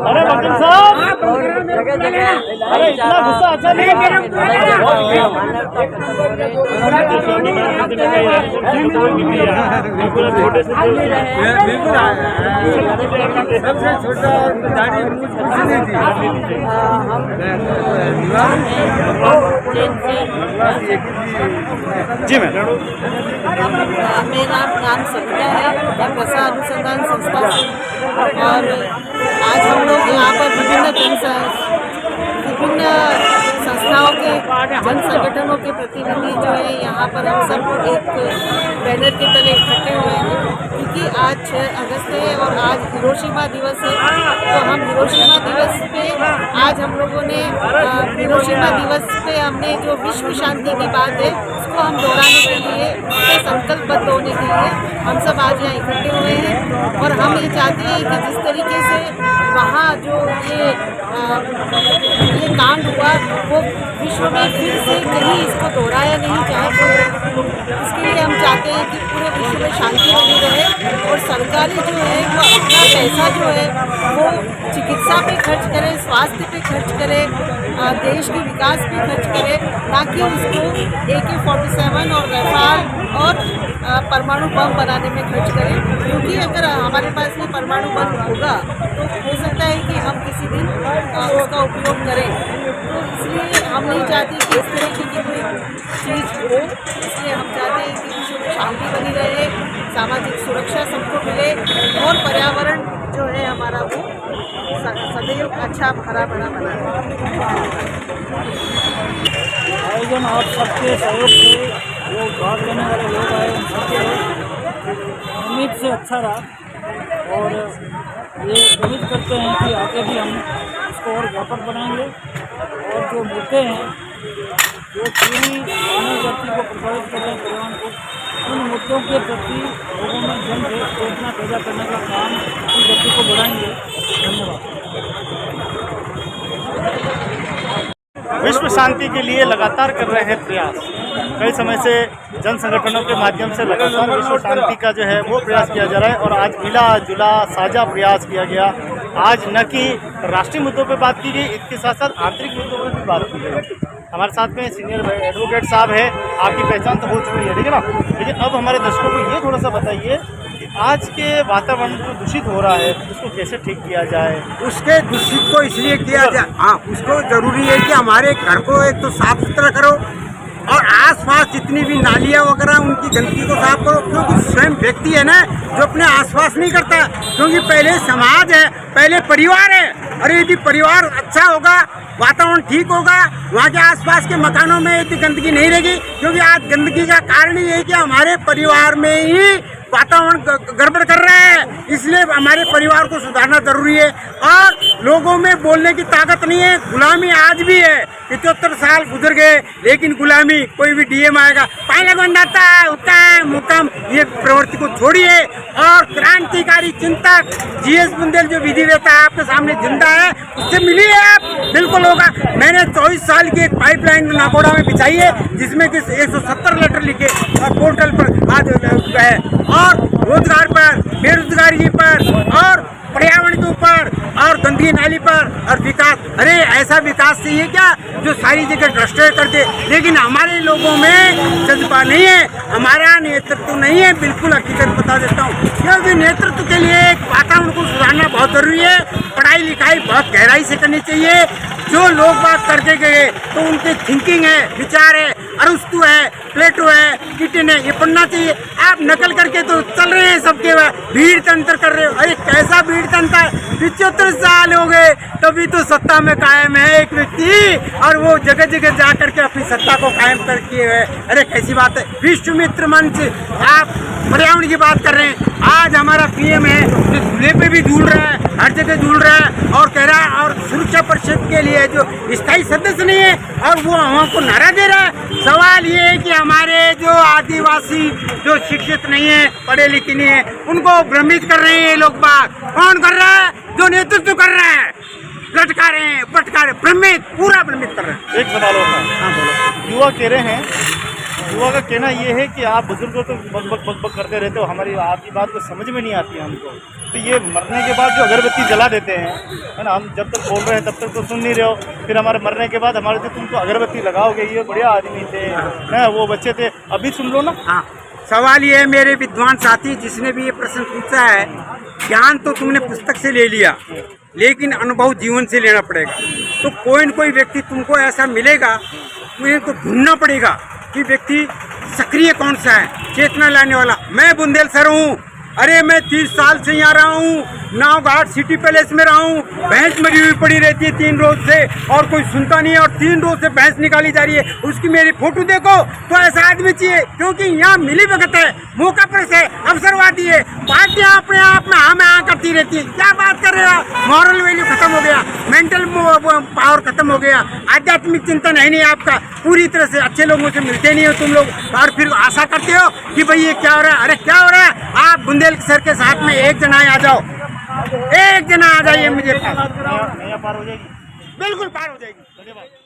अरे वकील साहब, अरे इतना गुस्सा अच्छा नहीं है। जी मैम, मेरा नाम सविता है, मैं प्रसा अनुसंधान संस्था से, और आज हम लोग यहाँ पर विभिन्न संस्थाओं के जन संगठनों के प्रतिनिधि जो है यहाँ पर हम सब एक बैनर के तले इकट्ठे हुए हैं, क्योंकि आज 6 अगस्त है और आज हिरोशिमा दिवस है। तो हम हिरोशिमा दिवस पे आज हम लोगों ने हिरोशिमा दिवस पे हमने जो विश्व शांति की बात है उसको हम दोहराने के लिए, उससे संकल्पबद्ध होने के लिए हम सब आज यहाँ इकट्ठे हुए हैं। और हम ये चाहते हैं कि जिस तरीके से वहाँ जो ये कांड हुआ वो विश्व में फिर से कहीं इसको दोहराया नहीं जाए, इसके लिए हम चाहते हैं कि पूरे विश्व में शांति बनी रहे, और सरकारें जो है वो अपना पैसा जो है वो चिकित्सा पे खर्च करे, स्वास्थ्य पे खर्च करे, देश के विकास पे खर्च करे, ना कि उसको AK-47 और रफाल और परमाणु बम बनाने में खर्च करें। क्योंकि अगर हमारे पास में परमाणु बम होगा तो हो सकता है कि हम किसी दिन उसका उपयोग करें। तो इसलिए हम नहीं चाहते कि इस तरीके की कोई चीज़ हो, इसलिए हम चाहते हैं कि विश्व में शांति बनी रहे, सामाजिक सुरक्षा सबको मिले, और पर्यावरण जो है हमारा वो सदैव अच्छा हरा भरा बना रहे। आयोजन आप सबके सहयोग से जो भाग लेने वाले लोग आए उन सबके उम्मीद से अच्छा रहा, और ये उम्मीद करते हैं कि आगे भी हम इसको और व्यापक बनाएंगे, और जो मुद्दे हैं जो पूरी मानव जाति को प्रभावित कर रहे हैं, पर्यावरण को, उन मुद्दों के प्रति लोगों में जन चेतना पैदा करने का काम की गति को बढ़ाएंगे। धन्यवाद। विश्व शांति के लिए लगातार कर रहे हैं प्रयास। कई समय से जन संगठनों के माध्यम से लगातार विश्व शांति का जो है वो प्रयास किया जा रहा है, और आज मिला जुला साझा प्रयास किया गया। आज न कि राष्ट्रीय मुद्दों पर बात की गई, इसके साथ साथ आंतरिक मुद्दों पर भी बात की गई। हमारे साथ में सीनियर एडवोकेट साहब है, आपकी पहचान तो हो चुकी है, ठीक है ना। लेकिन अब हमारे दर्शकों को ये थोड़ा सा बताइए कि आज के वातावरण जो दूषित हो रहा है उसको कैसे ठीक किया जाए। उसके दूषित को इसलिए किया जाए, हाँ, उसको जरूरी है कि हमारे घर को एक तो साफ सुथरा करो, और आसपास जितनी भी नालियाँ वगैरह उनकी गंदगी को साफ करो। क्योंकि स्वयं व्यक्ति है ना जो अपने आसपास नहीं करता, क्योंकि पहले समाज है, पहले परिवार है। अरे यदि परिवार अच्छा होगा, वातावरण ठीक होगा, वहाँ के आसपास के मकानों में इतनी गंदगी नहीं रहेगी। क्योंकि आज गंदगी का कारण ये है कि हमारे परिवार में ही वातावरण गड़बड़ कर रहा है, इसलिए हमारे परिवार को सुधारना जरूरी है। और लोगों में बोलने की ताकत नहीं है, गुलामी आज भी है। 75 साल गुजर गए लेकिन गुलामी, कोई भी डीएम आएगा पानी बंदाता है, हुक्म, ये प्रवृत्ति को छोड़िए। और क्रांतिकारी चिंतक GS बुंदेल जो विधिवेता है आपके सामने जिंदा है, उससे मिलिए आप, बिल्कुल होगा। मैंने 24 साल की एक पाइपलाइन नागौड़ा में बिछाई है, जिसमें कि 170 लेटर लिखे और पोर्टल पर आज है, और रोजगार पर, बेरोजगारी पर, और पर्यावरण के ऊपर, और गंदगी नाली पर, और विकास। अरे ऐसा विकास चाहिए क्या जो सारी जगह भ्रष्टाचार कर दे। लेकिन हमारे लोगों में जज्बा नहीं है, हमारा नेतृत्व नहीं है। बिल्कुल हकीकत बता देता हूँ, क्योंकि नेतृत्व के लिए वातावरण को सुधारना बहुत जरूरी है। पढ़ाई लिखाई बहुत गहराई से करनी चाहिए। जो लोग बात करके गए तो उनकी थिंकिंग है, विचार है, अरुस्तु है, प्लेटो है, किटिन है, ये पढ़ना चाहिए। आप नकल करके तो चल रहे हैं सबके भीड़ तंत्र कर रहे हो। अरे कैसा भीड़ तंत्र, 75 साल हो गए तभी तो सत्ता में कायम है एक व्यक्ति, और वो जगह जगह जा करके अपनी सत्ता को कायम कर किए हुए। अरे कैसी बात है। विश्व मित्र मंच, आप पर्यावरण की बात कर रहे हैं। आज हमारा पीएम है जो झूले पे भी झूल रहा है, हर जगह झूल रहा है और कह रहा है, और सुरक्षा परिषद के लिए जो स्थायी सदस्य नहीं है और वो हमको नारा दे रहा है। सवाल ये है कि हमारे जो आदिवासी जो शिक्षित नहीं है, पढ़े लिखे नहीं है, उनको भ्रमित कर रहे हैं ये लोग बात। कौन कर रहा है? जो नेतृत्व कर रहा है, लटका रहे हैं, पटका रहे, भ्रमित, पूरा भ्रमित कर रहे हैं। एक सवाल होता है। हाँ बोलो। युवा कह रहे हैं, युवा का कहना ये है कि आप बुजुर्गों तो बक करते रहते हो, हमारी आपकी बात को समझ में नहीं आती है हमको। तो ये मरने के बाद जो अगरबत्ती जला देते हैं, है ना, हम जब तक बोल रहे हैं तब तक तो सुन नहीं रहे हो, फिर हमारे मरने के बाद हमारे जो तुम तो अगरबत्ती लगाओगे, ये बढ़िया आदमी थे, है वो बच्चे थे, अभी सुन लो ना। हाँ, सवाल ये है मेरे विद्वान साथी जिसने भी ये प्रश्न पूछा है, ज्ञान तो तुमने पुस्तक से ले लिया, लेकिन अनुभव जीवन से लेना पड़ेगा। तो कोई न कोई व्यक्ति तुमको ऐसा मिलेगा, तुम्हें तो ढूंढना पड़ेगा कि व्यक्ति सक्रिय कौन सा है, चेतना लाने वाला। मैं बुंदेलसर हूँ, अरे मैं 30 साल से यहाँ रहा हूँ, नाव घाट सिटी पैलेस में रहा हूँ, भैंस मरी हुई पड़ी रहती है 3 रोज से और कोई सुनता नहीं है, और 3 रोज से भैंस निकाली जा रही है, उसकी मेरी फोटो देखो। तो ऐसा आदमी चाहिए, क्योंकि यहाँ मिली भगत है, मौका पर है, अवसरवादी है, पार्टियाँ अपने आप में हाँ में हाँ करती रहती है। क्या बात कर रहे हो? मॉरल वैल्यू खत्म हो गया, मेंटल पावर खत्म हो गया, आध्यात्मिक चिंतन है नहीं आपका, पूरी तरह से अच्छे लोगों से मिलते नहीं हो तुम लोग, और फिर आशा करते हो कि भाई ये क्या हो रहा है। अरे क्या हो रहा है? आप बुंदेलसर के साथ में एक जना आ जाओ, एक जना आ जाइए मुझे पास, पार हो जाएगी, बिल्कुल पार हो जाएगी। धन्यवाद।